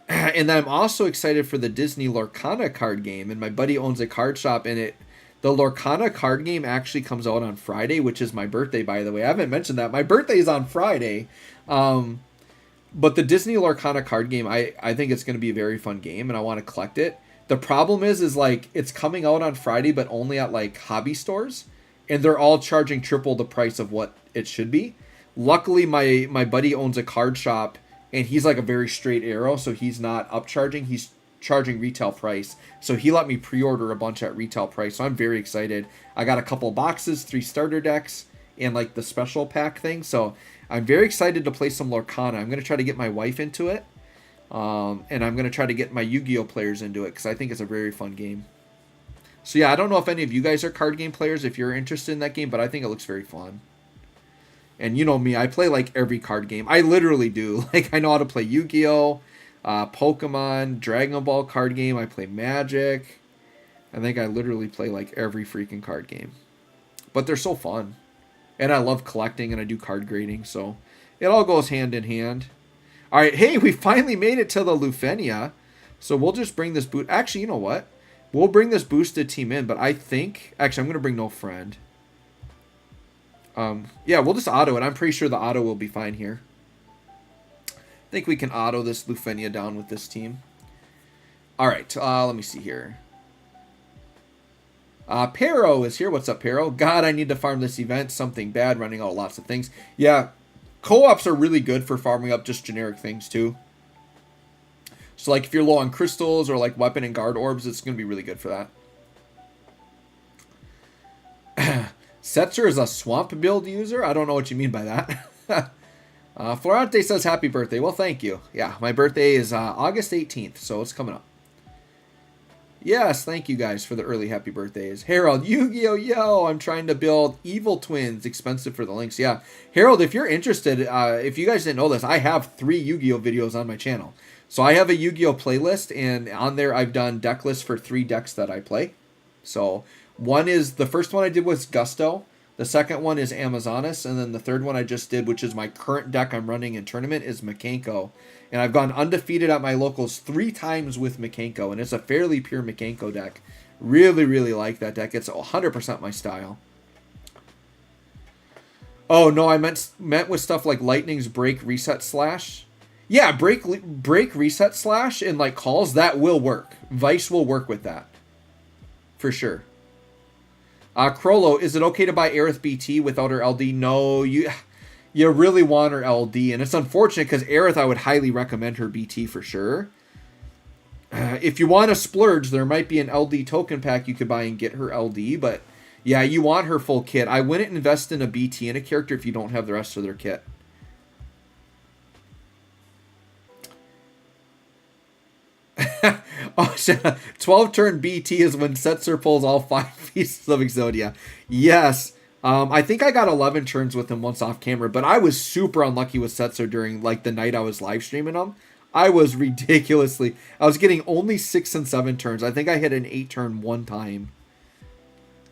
And then I'm also excited for the Disney Lorcana card game. And my buddy owns a card shop, and the Lorcana card game actually comes out on Friday, which is my birthday, by the way. I haven't mentioned that. My birthday is on Friday. But the Disney Lorcana card game, I think it's going to be a very fun game, and I want to collect it. The problem is like it's coming out on Friday, but only at like hobby stores. And they're all charging triple the price of what it should be. Luckily, my buddy owns a card shop, and he's like a very straight arrow, so he's not upcharging. He's charging retail price. So he let me pre-order a bunch at retail price. So I'm very excited. I got a couple boxes, 3 starter decks, and like the special pack thing. So I'm very excited to play some Lorcana. I'm going to try to get my wife into it. And I'm going to try to get my Yu-Gi-Oh players into it, because I think it's a very fun game. So yeah, I don't know if any of you guys are card game players, if you're interested in that game, but I think it looks very fun. And you know me, I play like every card game. I literally do. Like I know how to play Yu-Gi-Oh, Pokemon, Dragon Ball card game. I play Magic. I think I literally play like every freaking card game. But they're so fun. And I love collecting and I do card grading. So it all goes hand in hand. All right. Hey, we finally made it to the Lufenia. So we'll just bring this boot. Actually, you know what? We'll bring this boosted team in. But I think... Actually, I'm going to bring no friend. Yeah, we'll just auto it. I'm pretty sure the auto will be fine here. I think we can auto this Lufenia down with this team. All right. Let me see here. Pero is here. What's up, Pero? God, I need to farm this event. Something bad. Running out lots of things. Yeah, co-ops are really good for farming up just generic things, too. So, like, if you're low on crystals or, like, weapon and guard orbs, it's going to be really good for that. Setzer is a swamp build user? I don't know what you mean by that. Florante says happy birthday. Well, thank you. Yeah, my birthday is August 18th, so it's coming up. Yes, thank you guys for the early happy birthdays. Harold, Yu-Gi-Oh! Yo, I'm trying to build Evil Twins. Expensive for the links. Yeah. Harold, if you're interested, if you guys didn't know this, I have 3 Yu-Gi-Oh! Videos on my channel. So I have a Yu-Gi-Oh! Playlist, and on there I've done deck lists for 3 decks that I play. So the first one I did was Gusto. The second one is Amazonas. And then the third one I just did, which is my current deck I'm running in tournament, is Makenko. And I've gone undefeated at my locals 3 times with Makenko. And it's a fairly pure Makenko deck. Really, really like that deck. It's 100% my style. Oh, no, I meant with stuff like Lightning's Break, Reset, Slash. Yeah, break, Reset, Slash, and like calls, that will work. Weiss will work with that. For sure. Crollo, is it okay to buy Aerith BT without her LD? No, you really want her LD. And it's unfortunate because Aerith, I would highly recommend her BT for sure. If you want to splurge, there might be an LD token pack you could buy and get her LD. But yeah, you want her full kit. I wouldn't invest in a BT in a character if you don't have the rest of their kit. Oh, shit. 12 turn BT is when Setzer pulls all 5 pieces of Exodia. Yes. I think I got 11 turns with him once off camera, but I was super unlucky with Setzer during like the night I was live streaming him. I was I was getting only 6 and 7 turns. I think I hit an 8 turn one time.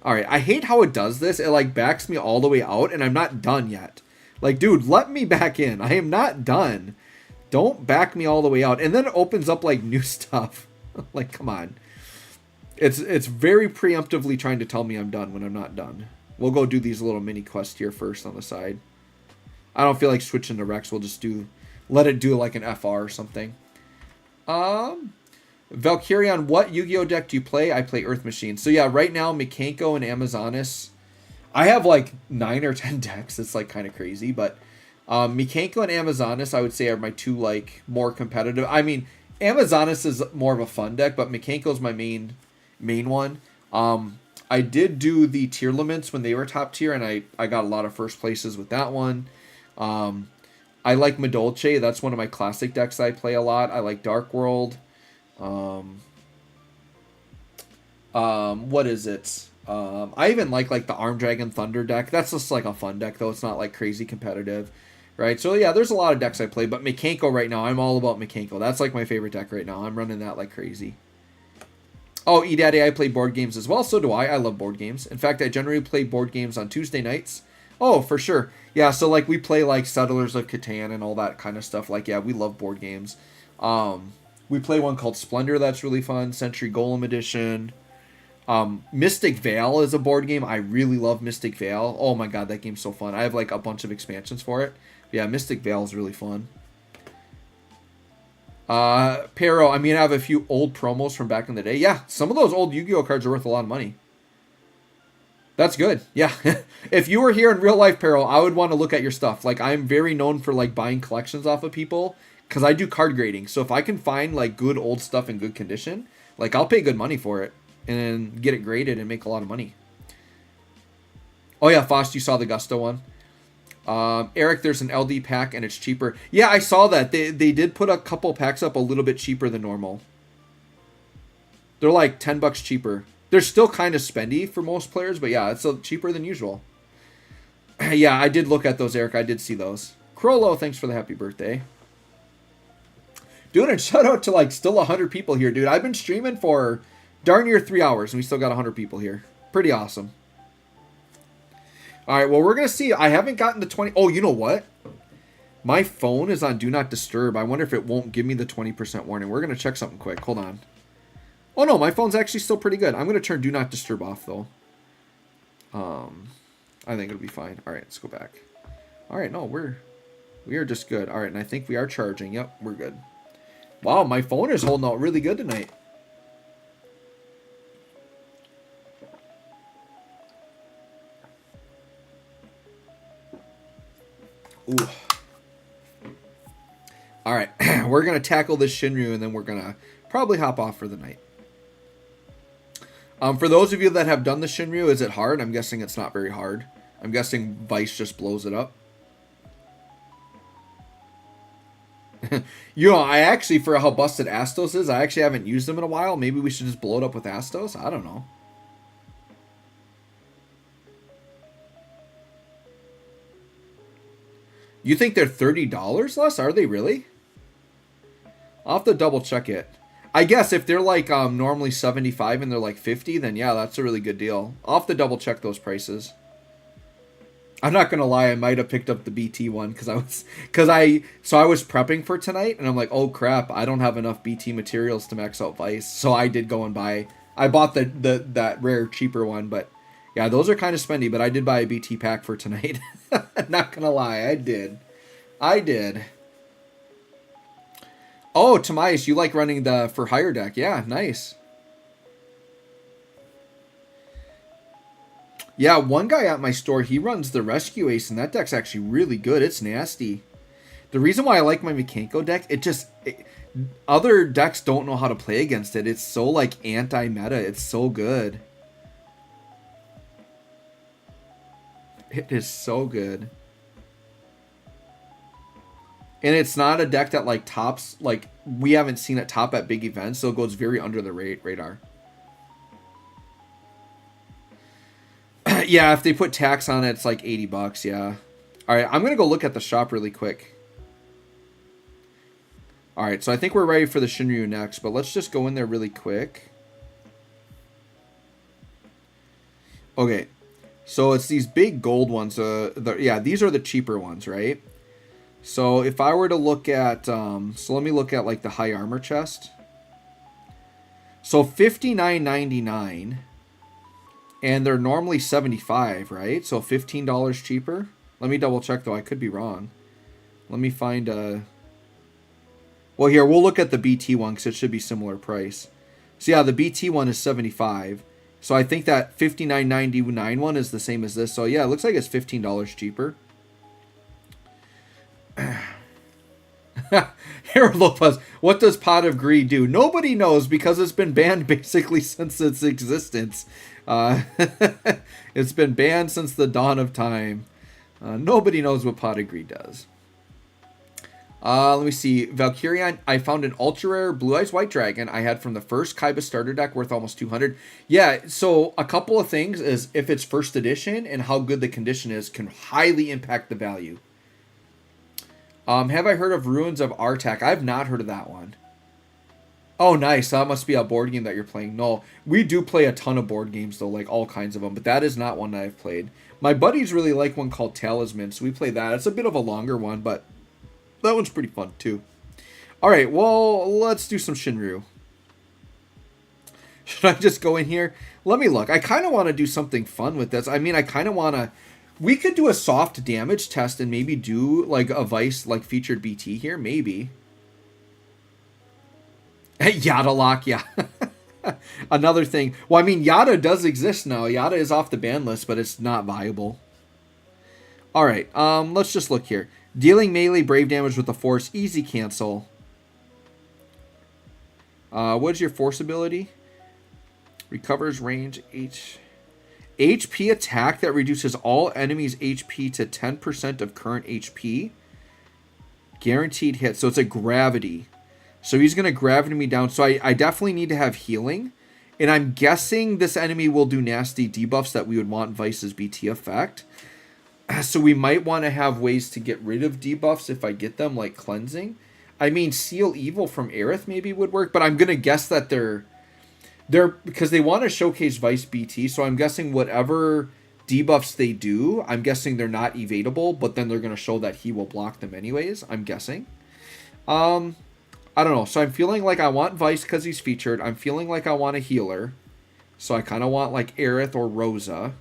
All right. I hate how it does this. It like backs me all the way out and I'm not done yet. Like, dude, let me back in. I am not done. Don't back me all the way out. And then it opens up like new stuff. Like, come on. It's very preemptively trying to tell me I'm done when I'm not done. We'll go do these little mini quests here first on the side. I don't feel like switching to Rex. We'll just let it do like an FR or something. Valkyrion, what Yu-Gi-Oh deck do you play? I play Earth Machine. So yeah, right now Makenko and Amazonas. I have like 9 or 10 decks. It's like kind of crazy, but Makenko and Amazonas I would say are my 2 like more competitive. I mean, Amazonas is more of a fun deck, but Makenko's my main one. I did do the tier limits when they were top tier, and I got a lot of first places with that one. I like Madolche. That's one of my classic decks I play a lot. I like Dark World. What is it? I even like the Arm Dragon Thunder deck. That's just like a fun deck, though. It's not like crazy competitive. Right, so yeah, there's a lot of decks I play, but Makenko right now, I'm all about Makenko. That's like my favorite deck right now. I'm running that like crazy. Oh, eDaddy, I play board games as well. So do I. I love board games. In fact, I generally play board games on Tuesday nights. Oh, for sure. Yeah, so like we play like Settlers of Catan and all that kind of stuff. Like, yeah, we love board games. We play one called Splendor that's really fun. Century Golem Edition. Mystic Vale is a board game. I really love Mystic Vale. Oh my god, that game's so fun. I have like a bunch of expansions for it. Yeah, Mystic Vale is really fun. Pero, I mean, I have a few old promos from back in the day. Yeah, some of those old Yu-Gi-Oh cards are worth a lot of money. That's good. Yeah. If you were here in real life, Pero, I would want to look at your stuff. Like, I'm very known for like buying collections off of people because I do card grading. So if I can find like good old stuff in good condition, like I'll pay good money for it and get it graded and make a lot of money. Oh yeah, Fost, you saw the Gusto one. Eric, there's an LD pack and it's cheaper. Yeah, I saw that. They did put a couple packs up a little bit cheaper than normal. They're like $10 cheaper. They're still kind of spendy for most players, but yeah, it's cheaper than usual. Yeah, I did look at those, Eric. I did see those. Crollo, thanks for the happy birthday. Dude, and shout out to like still 100 people here, dude. I've been streaming for darn near 3 hours, and we still got 100 people here. Pretty awesome. All right, well, we're going to see. I haven't gotten the 20. Oh, you know what? My phone is on Do Not Disturb. I wonder if it won't give me the 20% warning. We're going to check something quick. Hold on. Oh, no, my phone's actually still pretty good. I'm going to turn Do Not Disturb off, though. I think it'll be fine. All right, let's go back. All right, no, we are just good. All right, and I think we are charging. Yep, we're good. Wow, my phone is holding out really good tonight. Ooh. All right, we're going to tackle this Shinryu, and then we're going to probably hop off for the night. For those of you that have done the Shinryu, is it hard? I'm guessing it's not very hard. I'm guessing Weiss just blows it up. You know, I actually, for how busted Astos is, I actually haven't used them in a while. Maybe we should just blow it up with Astos? I don't know. You think they're $30 less? Are they really? I'll have to double check it. I guess if they're like normally $75 and they're like $50, then yeah, that's a really good deal. I'll have to double check those prices. I'm not gonna lie, I might have picked up the BT one because I was prepping for tonight and I'm like, oh crap, I don't have enough BT materials to max out Weiss. So I did go and I bought that rare cheaper one, but yeah, those are kind of spendy, but I did buy a BT pack for tonight. Not gonna lie, I did. Oh, Tomias, you like running the for hire deck? Yeah, nice. Yeah, one guy at my store, he runs the Rescue Ace, and that deck's actually really good. It's nasty. The reason why I like my Mekanko deck, other decks don't know how to play against it. It's so, like, anti-meta. It's so good. It is so good. And it's not a deck that, like, tops, like, we haven't seen it top at big events, so it goes very under the radar. Yeah, if they put tax on it, it's like $80, yeah. Alright, I'm going to go look at the shop really quick. Alright, so I think we're ready for the Shinryu next, but let's just go in there really quick. Okay, so it's these big gold ones. Yeah, these are the cheaper ones, right? So if I were to look at, so let me look at like the high armor chest. So $59.99. And they're normally $75, right? So $15 cheaper. Let me double check though. I could be wrong. Let me find well, here, we'll look at the BT one because it should be similar price. So yeah, the BT one is $75. So I think that $59.99 one is the same as this. So yeah, it looks like it's $15 cheaper. Harold Lopez, what does Pot of Greed do? Nobody knows because it's been banned basically since its existence. It's been banned since the dawn of time. Nobody knows what Pot of Greed does. Let me see. Valkyrian, I found an ultra rare Blue Eyes White Dragon I had from the first Kaiba starter deck worth almost 200. Yeah, so a couple of things is if it's first edition and how good the condition is can highly impact the value. Have I heard of Ruins of Artak? I've not heard of that one. Oh, nice. That must be a board game that you're playing. No, we do play a ton of board games, though, like all kinds of them. But that is not one that I've played. My buddies really like one called Talisman, so we play that. It's a bit of a longer one, but that one's pretty fun, too. All right, well, let's do some Shinryu. Should I just go in here? Let me look. I kind of want to do something fun with this. I mean, I kind of want to... We could do a soft damage test and maybe do, like, a Weiss, like, featured BT here. Maybe. Yada lock, yeah. Another thing. Well, I mean, Yada does exist now. Yada is off the ban list, but it's not viable. All right, let's just look here. Dealing melee brave damage with the force, easy cancel. What is your force ability? Recovers range HP attack that reduces all enemies' HP to 10% of current HP. Guaranteed hit. So it's a gravity. So he's going to gravity me down. So I definitely need to have healing. And I'm guessing this enemy will do nasty debuffs that we would want Weiss's BT effect. So we might want to have ways to get rid of debuffs if I get them, like cleansing. I mean, Seal Evil from Aerith maybe would work, but I'm going to guess that they're because they want to showcase Weiss BT, so I'm guessing whatever debuffs they do, I'm guessing they're not evadable, but then they're going to show that he will block them anyways, I'm guessing. I don't know. So I'm feeling like I want Weiss because he's featured. I'm feeling like I want a healer. So I kind of want like Aerith or Rosa.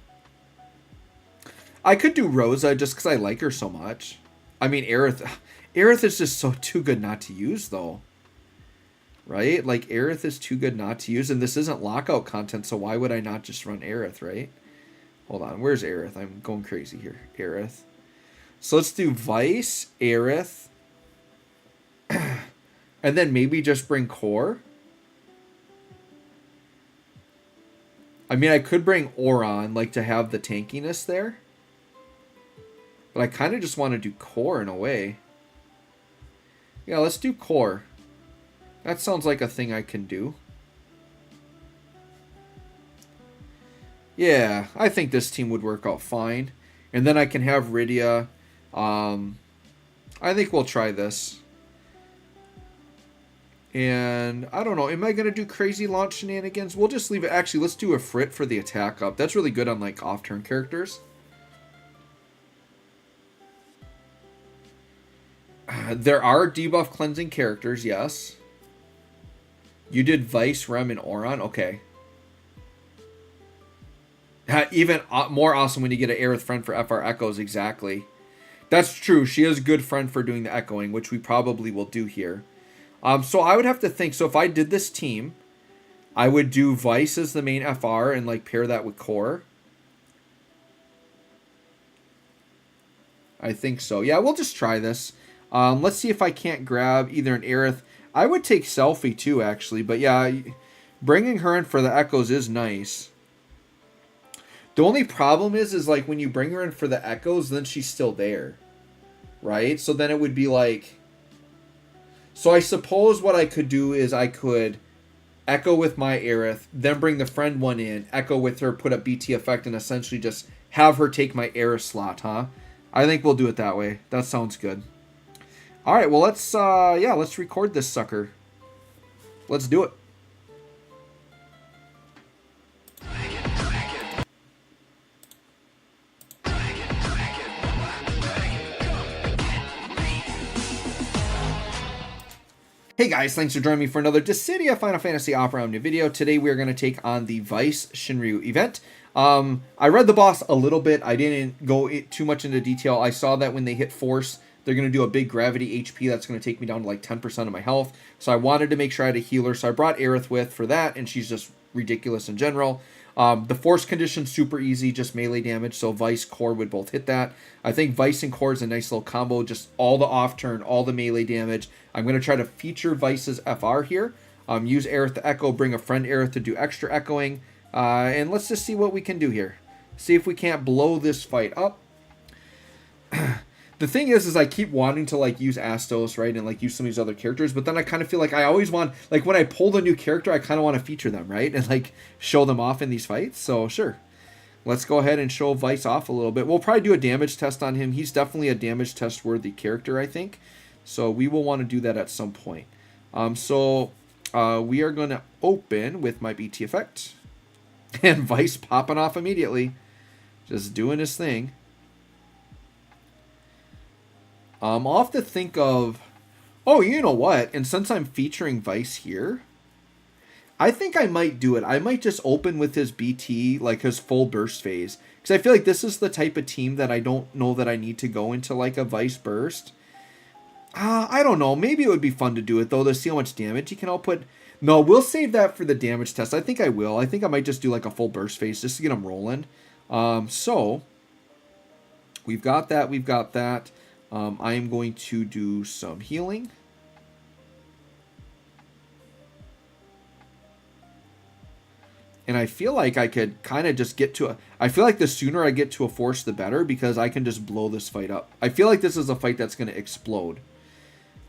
I could do Rosa just because I like her so much. I mean, Aerith is just so too good not to use, though. Right? Like, Aerith is too good not to use, and this isn't lockout content, so why would I not just run Aerith, right? Hold on, where's Aerith? I'm going crazy here. Aerith. So let's do Weiss, Aerith, and then maybe just bring Core. I mean, I could bring Oron, like, to have the tankiness there. But I kind of just want to do Core in a way. Yeah, let's do Core. That sounds like a thing I can do. Yeah, I think this team would work out fine. And then I can have Rydia. I think we'll try this. And I don't know. Am I going to do crazy launch shenanigans? We'll just leave it. Actually, let's do a Frit for the attack up. That's really good on like off-turn characters. There are debuff cleansing characters, yes. You did Weiss, Rem, and Oron? Okay. Even more awesome when you get an Aerith friend for FR Echoes, exactly. That's true. She is a good friend for doing the echoing, which we probably will do here. So I would have to think. So if I did this team, I would do Weiss as the main FR and like pair that with Core. I think so. Yeah, we'll just try this. Let's see if I can't grab either an Aerith. I would take Selfie too, actually. But yeah, bringing her in for the Echoes is nice. The only problem is like when you bring her in for the Echoes, then she's still there. Right? So then it would be like... So I suppose what I could do is I could Echo with my Aerith, then bring the friend one in, Echo with her, put up BT effect, and essentially just have her take my Aerith slot, huh? I think we'll do it that way. That sounds good. All right, well, let's record this sucker. Let's do it. Hey guys, thanks for joining me for another Dissidia Final Fantasy Opera Omnia video. Today we are going to take on the Weiss Shinryu event. I read the boss a little bit. I didn't go too much into detail. I saw that when they hit Force, they're going to do a big gravity HP that's going to take me down to like 10% of my health. So I wanted to make sure I had a healer. So I brought Aerith with for that, and she's just ridiculous in general. The Force condition, super easy, just melee damage. So Weiss, Core would both hit that. I think Weiss and Core is a nice little combo. Just all the off-turn, all the melee damage. I'm going to try to feature Weiss's FR here. Use Aerith to echo, bring a friend Aerith to do extra echoing. And let's just see what we can do here. See if we can't blow this fight up. The thing is I keep wanting to like use Astos, right, and like use some of these other characters, but then I kind of feel like I always want, like when I pull the new character, I kind of want to feature them, right, and like show them off in these fights. So sure, let's go ahead and show Weiss off a little bit. We'll probably do a damage test on him. He's definitely a damage test worthy character, I think. So we will want to do that at some point. We are going to open with my BT effect, and Weiss popping off immediately, just doing his thing. I'll have to think of... Oh, you know what? And since I'm featuring Weiss here, I think I might do it. I might just open with his BT, like his full burst phase. Because I feel like this is the type of team that I don't know that I need to go into like a Weiss burst. I don't know. Maybe it would be fun to do it, though, to see how much damage he can output. No, we'll save that for the damage test. I think I will. I think I might just do like a full burst phase just to get him rolling. So, we've got that. We've got that. I am going to do some healing. And I feel like I could kind of just get to a... I feel like the sooner I get to a Force, the better, because I can just blow this fight up. I feel like this is a fight that's going to explode.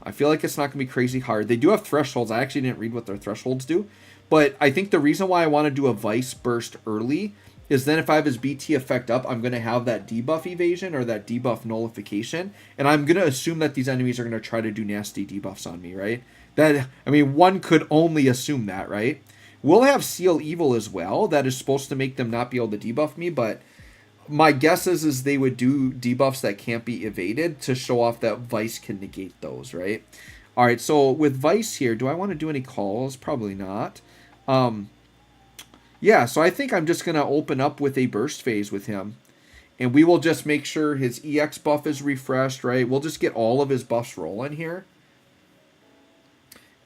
I feel like it's not going to be crazy hard. They do have thresholds. I actually didn't read what their thresholds do. But I think the reason why I want to do a Weiss burst early is then if I have his BT effect up, I'm going to have that debuff evasion or that debuff nullification. And I'm going to assume that these enemies are going to try to do nasty debuffs on me, right? That, I mean, one could only assume that, right? We'll have Seal Evil as well. That is supposed to make them not be able to debuff me, but my guess is they would do debuffs that can't be evaded to show off that Weiss can negate those, right? All right, so with Weiss here, do I want to do any calls? Probably not. Yeah, so I think I'm just going to open up with a burst phase with him. And we will just make sure his EX buff is refreshed, right? We'll just get all of his buffs rolling here.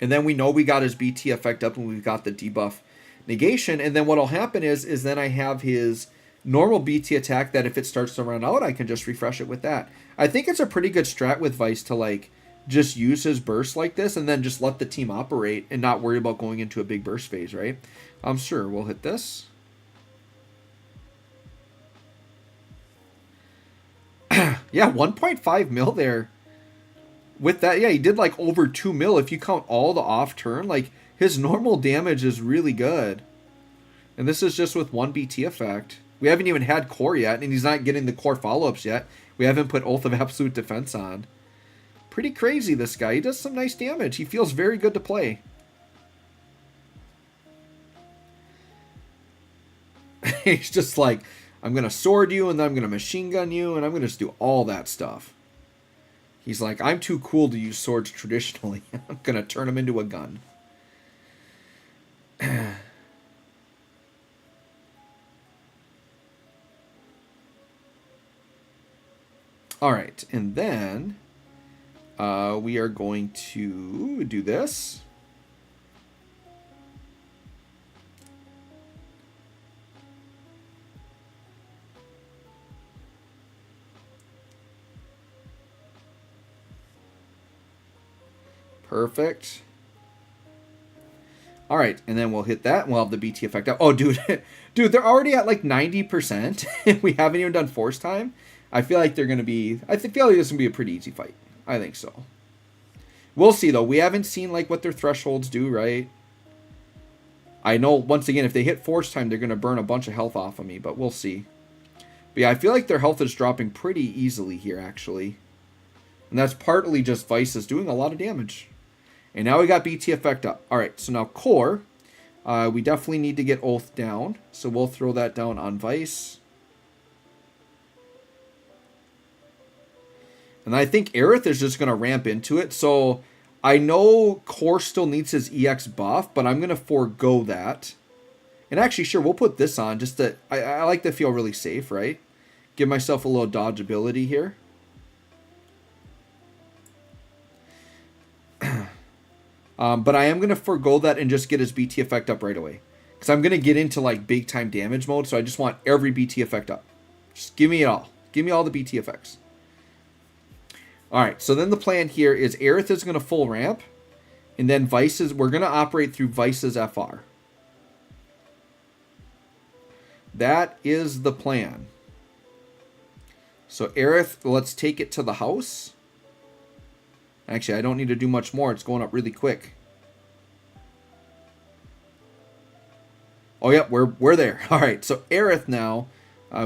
And then we know we got his BT effect up and we've got the debuff negation. And then what will happen is then I have his normal BT attack that if it starts to run out, I can just refresh it with that. I think it's a pretty good strat with Weiss to like just use his burst like this and then just let the team operate and not worry about going into a big burst phase, right? Sure, we'll hit this. Yeah, 1.5 mil there. With that, yeah, he did like over 2 mil if you count all the off turn. Like his normal damage is really good. And this is just with one BT effect. We haven't even had core yet, and he's not getting the core follow-ups yet. We haven't put Oath of Absolute Defense on. Pretty crazy, this guy. He does some nice damage. He feels very good to play. He's just like, I'm going to sword you, and then I'm going to machine gun you, and I'm going to just do all that stuff. He's like, I'm too cool to use swords traditionally. I'm going to turn him into a gun. All right, and then we are going to do this. Perfect. All right, and then we'll hit that, and we'll have the BT effect up. Oh, dude, dude, they're already at like 90%. We haven't even done force time. I feel like they're going to be... I feel like this is going to be a pretty easy fight. I think so. We'll see, though. We haven't seen like what their thresholds do, right? I know, once again, if they hit force time, they're going to burn a bunch of health off of me, but we'll see. But yeah, I feel like their health is dropping pretty easily here, actually. And that's partly just Weiss is doing a lot of damage. And now we got BT effect up. All right, so now core. We definitely need to get Oath down. So we'll throw that down on Weiss. And I think Aerith is just going to ramp into it. So I know core still needs his EX buff, but I'm going to forego that. And actually, sure, we'll put this on just to... I like to feel really safe, right? Give myself a little dodge ability here. But I am going to forego that and just get his BT effect up right away. Because I'm going to get into like big time damage mode, so I just want every BT effect up. Just give me it all. Give me all the BT effects. Alright, so then the plan here is Aerith is going to full ramp. And then Weiss is... We're going to operate through Weiss's FR. That is the plan. So Aerith, let's take it to the house. Actually, I don't need to do much more. It's going up really quick. Oh, yeah, we're there. All right, so Aerith now.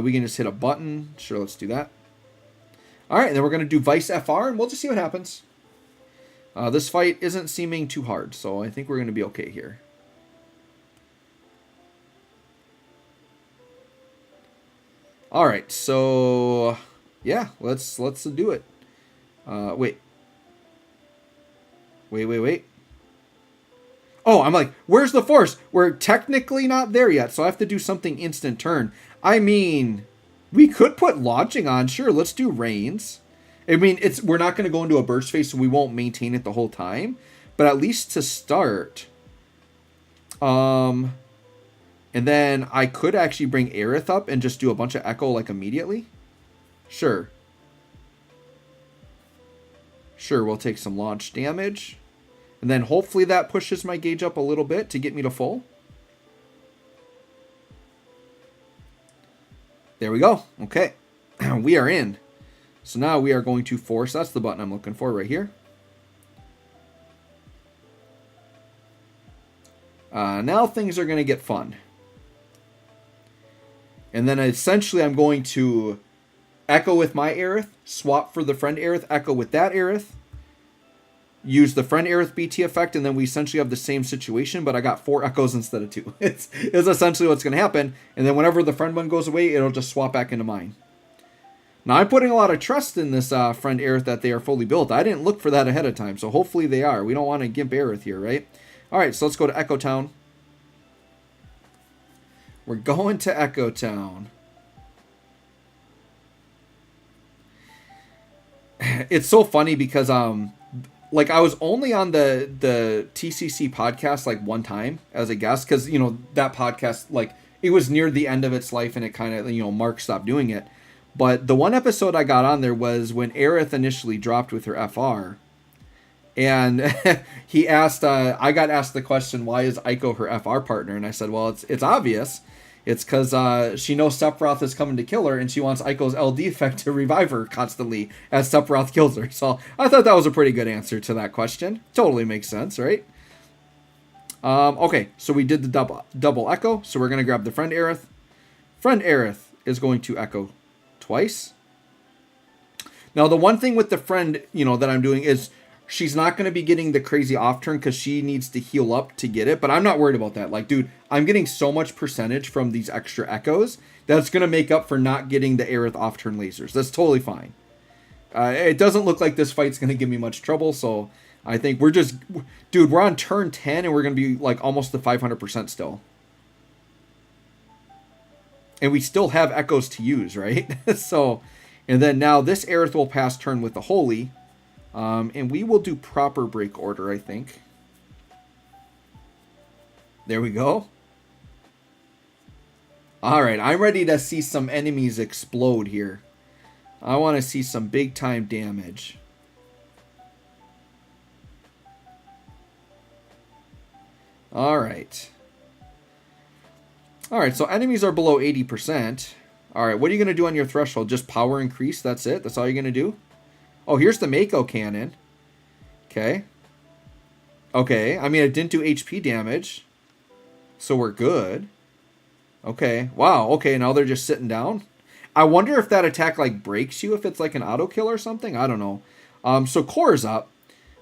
We can just hit a button. Sure, let's do that. All right, and then we're going to do Weiss FR, and we'll just see what happens. This fight isn't seeming too hard, so I think we're going to be okay here. All right, so yeah, let's do it. Wait. Oh, I'm like, where's the force? We're technically not there yet, so I have to do something instant turn. I mean, we could put launching on. Sure, let's do Reigns. I mean, we're not going to go into a burst phase, so we won't maintain it the whole time. But at least to start. And then I could actually bring Aerith up and just do a bunch of Echo like immediately. Sure. Sure, we'll take some launch damage. And then hopefully that pushes my gauge up a little bit to get me to full. There we go. Okay. We are in. So now we are going to force. That's the button I'm looking for right here. Now things are going to get fun. And then essentially I'm going to echo with my Aerith, swap for the friend Aerith, echo with that Aerith, use the friend Aerith BT effect, and then we essentially have the same situation, but I got 4 echoes instead of 2. It's essentially what's going to happen. And then whenever the friend one goes away, it'll just swap back into mine. Now, I'm putting a lot of trust in this friend Aerith that they are fully built. I didn't look for that ahead of time, so hopefully they are. We don't want to gimp Aerith here, right? All right, so let's go to Echo Town. We're going to Echo Town. It's so funny because like I was only on the TCC podcast like one time as a guest, because you know that podcast, like it was near the end of its life and it kind of, you know, Mark stopped doing it. But the one episode I got on there was when Aerith initially dropped with her FR, and he asked, I got asked the question, why is Aiko her FR partner? And I said, well, it's obvious. It's because she knows Sephiroth is coming to kill her, and she wants Aiko's LD effect to revive her constantly as Sephiroth kills her. So I thought that was a pretty good answer to that question. Totally makes sense, right? Okay, so we did the double echo. So we're going to grab the friend Aerith. Friend Aerith is going to echo twice. Now, the one thing with the friend, you know, that I'm doing is she's not going to be getting the crazy off turn because she needs to heal up to get it. But I'm not worried about that. Like, dude, I'm getting so much percentage from these extra echoes that's going to make up for not getting the Aerith off turn lasers. That's totally fine. It doesn't look like this fight's going to give me much trouble. So I think we're just, dude, we're on turn 10 and we're going to be like almost the 500% still. And we still have echoes to use, right? So, and then now this Aerith will pass turn with the Holy. And we will do proper break order, I think. There we go. All right, I'm ready to see some enemies explode here. I want to see some big time damage. All right. All right, so enemies are below 80%. All right, what are you going to do on your threshold? Just power increase, that's it? That's all you're going to do? Oh, here's the Mako cannon. Okay. Okay, I mean, it didn't do HP damage. So we're good. Okay, wow, okay, now they're just sitting down. I wonder if that attack, like, breaks you, if it's like an auto kill or something. I don't know. So Core's up.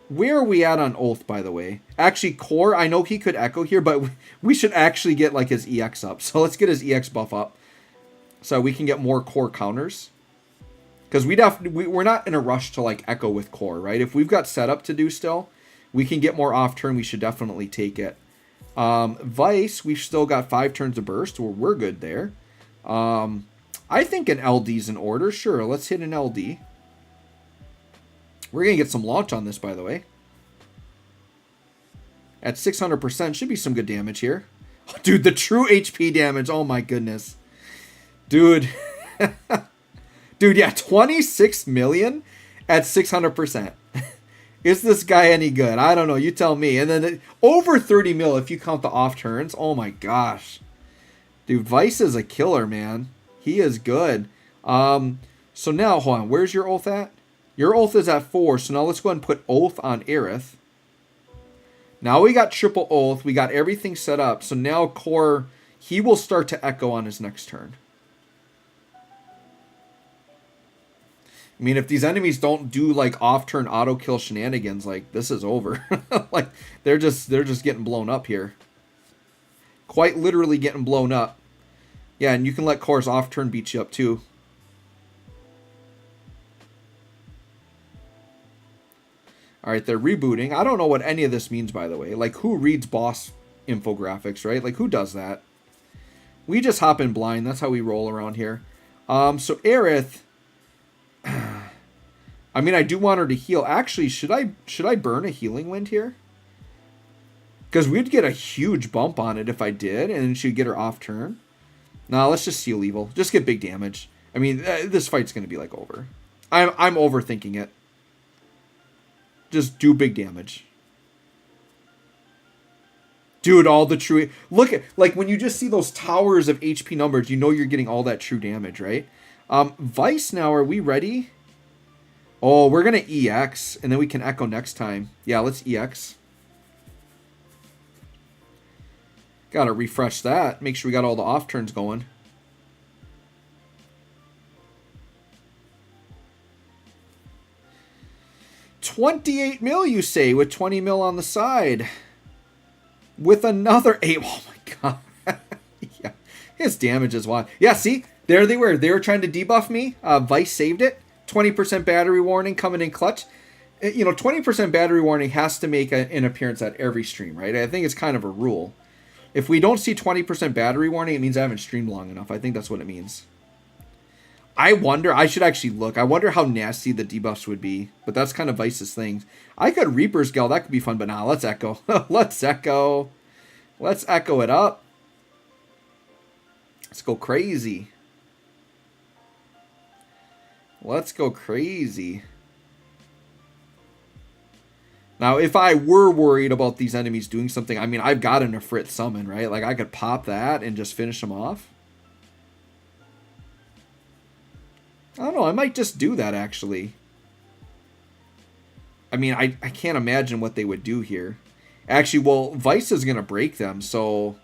Where are we at on Oath, by the way? Actually, Core, I know he could echo here, but we should actually get, like, his EX up. So let's get his EX buff up so we can get more Core counters. Because we're not in a rush to, like, echo with Core, right? If we've got setup to do still, we can get more off turn. We should definitely take it. Weiss, we've still got 5 turns of burst. We're good there. I think an LD's in order. Sure, let's hit an LD. We're going to get some launch on this, by the way. At 600%, should be some good damage here. Dude, the true HP damage. Oh, my goodness. Dude. Dude, yeah, 26 million at 600%. Is this guy any good? I don't know. You tell me. And then over 30 mil if you count the off turns. Oh, my gosh. Dude, Weiss is a killer, man. He is good. So now, hold on. Where's your Oath at? Your Oath is at 4, so now let's go ahead and put Oath on Aerith. Now we got triple Oath. We got everything set up. So now Core, he will start to echo on his next turn. I mean, if these enemies don't do, like, off-turn auto-kill shenanigans, like, this is over. Like, they're just getting blown up here. Quite literally getting blown up. Yeah, and you can let Core's off-turn beat you up, too. Alright, they're rebooting. I don't know what any of this means, by the way. Like, who reads boss infographics, right? Like, who does that? We just hop in blind. That's how we roll around here. So, Aerith... I mean, I do want her to heal. Actually, should I burn a healing wind here? Because we'd get a huge bump on it if I did, and she'd get her off turn. No, let's just seal evil. Just get big damage. I mean, this fight's going to be, like, over. I'm overthinking it. Just do big damage. Dude, all the true... Look at... Like, when you just see those towers of HP numbers, you know you're getting all that true damage, right? Weiss now, are we ready? Oh, we're going to EX, and then we can echo next time. Yeah, let's EX. Got to refresh that. Make sure we got all the off turns going. 28 mil, you say, with 20 mil on the side. With another 8. Oh, my God. Yeah. His damage is wild. Yeah, see? There they were. They were trying to debuff me. Weiss saved it. 20% battery warning coming in clutch. 20% battery warning has to make an appearance at every stream, right? I think it's kind of a rule. If we don't see 20% battery warning, it means I haven't streamed long enough. I think that's what it means. I wonder, I should actually look. I wonder how nasty the debuffs would be. But that's kind of Weiss's thing. I could Reaper's Gale. That could be fun. But nah, let's Echo. Let's Echo. Let's Echo it up. Let's go crazy. Let's go crazy. Now, if I were worried about these enemies doing something, I mean, I've got an Ifrit summon, right? Like, I could pop that and just finish them off. I don't know. I might just do that, actually. I mean, I can't imagine what they would do here. Actually, well, Weiss is going to break them, so...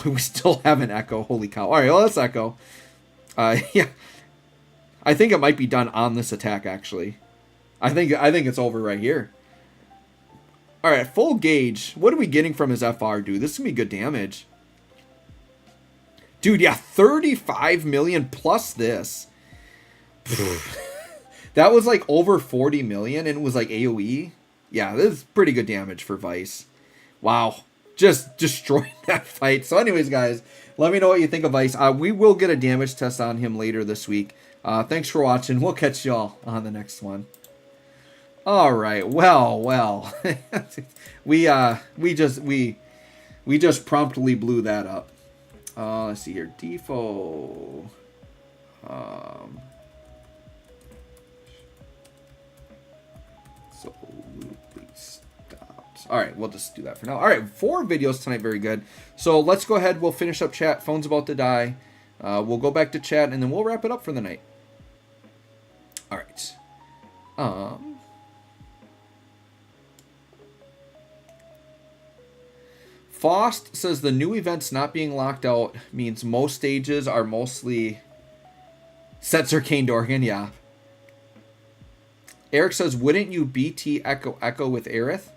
we still have an Echo. Holy cow. All right, well, let's Echo. Yeah. I think it might be done on this attack, actually. I think it's over right here. All right, full gauge. What are we getting from his FR, dude? This is going to be good damage. Dude, yeah, 35 million plus this. That was like over 40 million and it was like AoE. Yeah, this is pretty good damage for Weiss. Wow. Just destroyed that fight. So anyways, guys, let me know what you think of Weiss. We will get a damage test on him later this week. Thanks for watching. We'll catch y'all on the next one. All right. Well. we just promptly blew that up. Let's see here. DFFOO. Absolutely stopped. All right, we'll just do that for now. All right, 4 videos tonight. Very good. So let's go ahead. We'll finish up chat. Phone's about to die. We'll go back to chat, and then we'll wrap it up for the night. All right. Faust says the new events not being locked out means most stages are mostly Setzer Kane Dorgan. Yeah. Eric says, wouldn't you BT Echo with Aerith?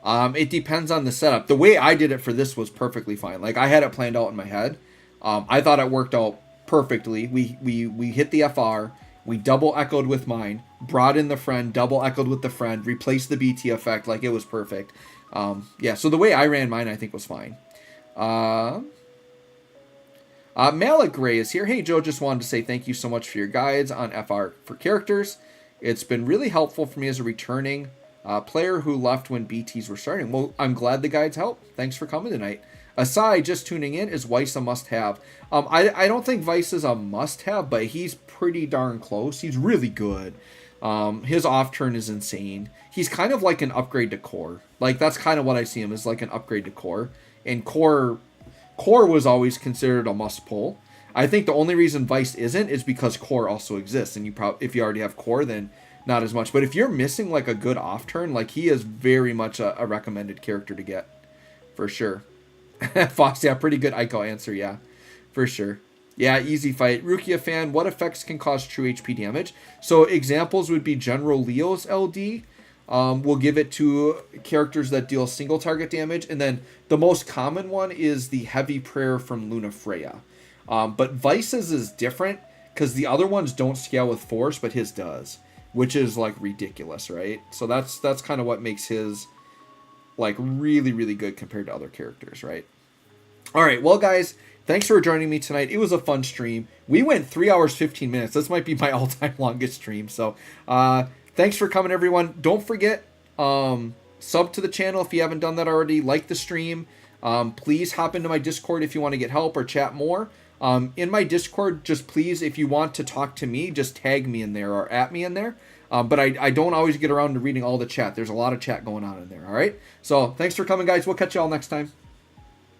It depends on the setup. The way I did it for this was perfectly fine. Like, I had it planned out in my head. I thought it worked out perfectly. We hit the FR. We double echoed with mine. Brought in the friend. Double echoed with the friend. Replaced the BT effect. Like, it was perfect. Yeah, so the way I ran mine, I think, was fine. Malik Gray is here. Hey, Joe, just wanted to say thank you so much for your guides on FR for characters. It's been really helpful for me as a returning player who left when BTs were starting. Well, I'm glad the guides help. Thanks for coming tonight. Aside, just tuning in, is Weiss a must-have? I don't think Weiss is a must-have, but he's pretty darn close. He's really good. His off-turn is insane. He's kind of like an upgrade to Core. Like, that's kind of what I see him as, like an upgrade to Core. And Core was always considered a must-pull. I think the only reason Weiss isn't is because Core also exists. And if you already have Core, then not as much. But if you're missing, like, a good off-turn, like, he is very much a recommended character to get. For sure. Fox, yeah, pretty good Ico answer, yeah. For sure. Yeah, easy fight. Rukia fan, what effects can cause true HP damage? So examples would be General Leo's LD. We'll give it to characters that deal single target damage. And then the most common one is the Heavy Prayer from Luna Freya. But Weiss's is different because the other ones don't scale with force, but his does. Which is, like, ridiculous, right? So that's kind of what makes his, like, really, really good compared to other characters, right? All right, well, guys, thanks for joining me tonight. It was a fun stream. We went 3 hours, 15 minutes. This might be my all-time longest stream. So thanks for coming, everyone. Don't forget, sub to the channel if you haven't done that already. Like the stream. Please hop into my Discord if you want to get help or chat more. In my Discord, just please, if you want to talk to me, just tag me in there or at me in there. But I don't always get around to reading all the chat. There's a lot of chat going on in there, all right? So thanks for coming, guys. We'll catch you all next time.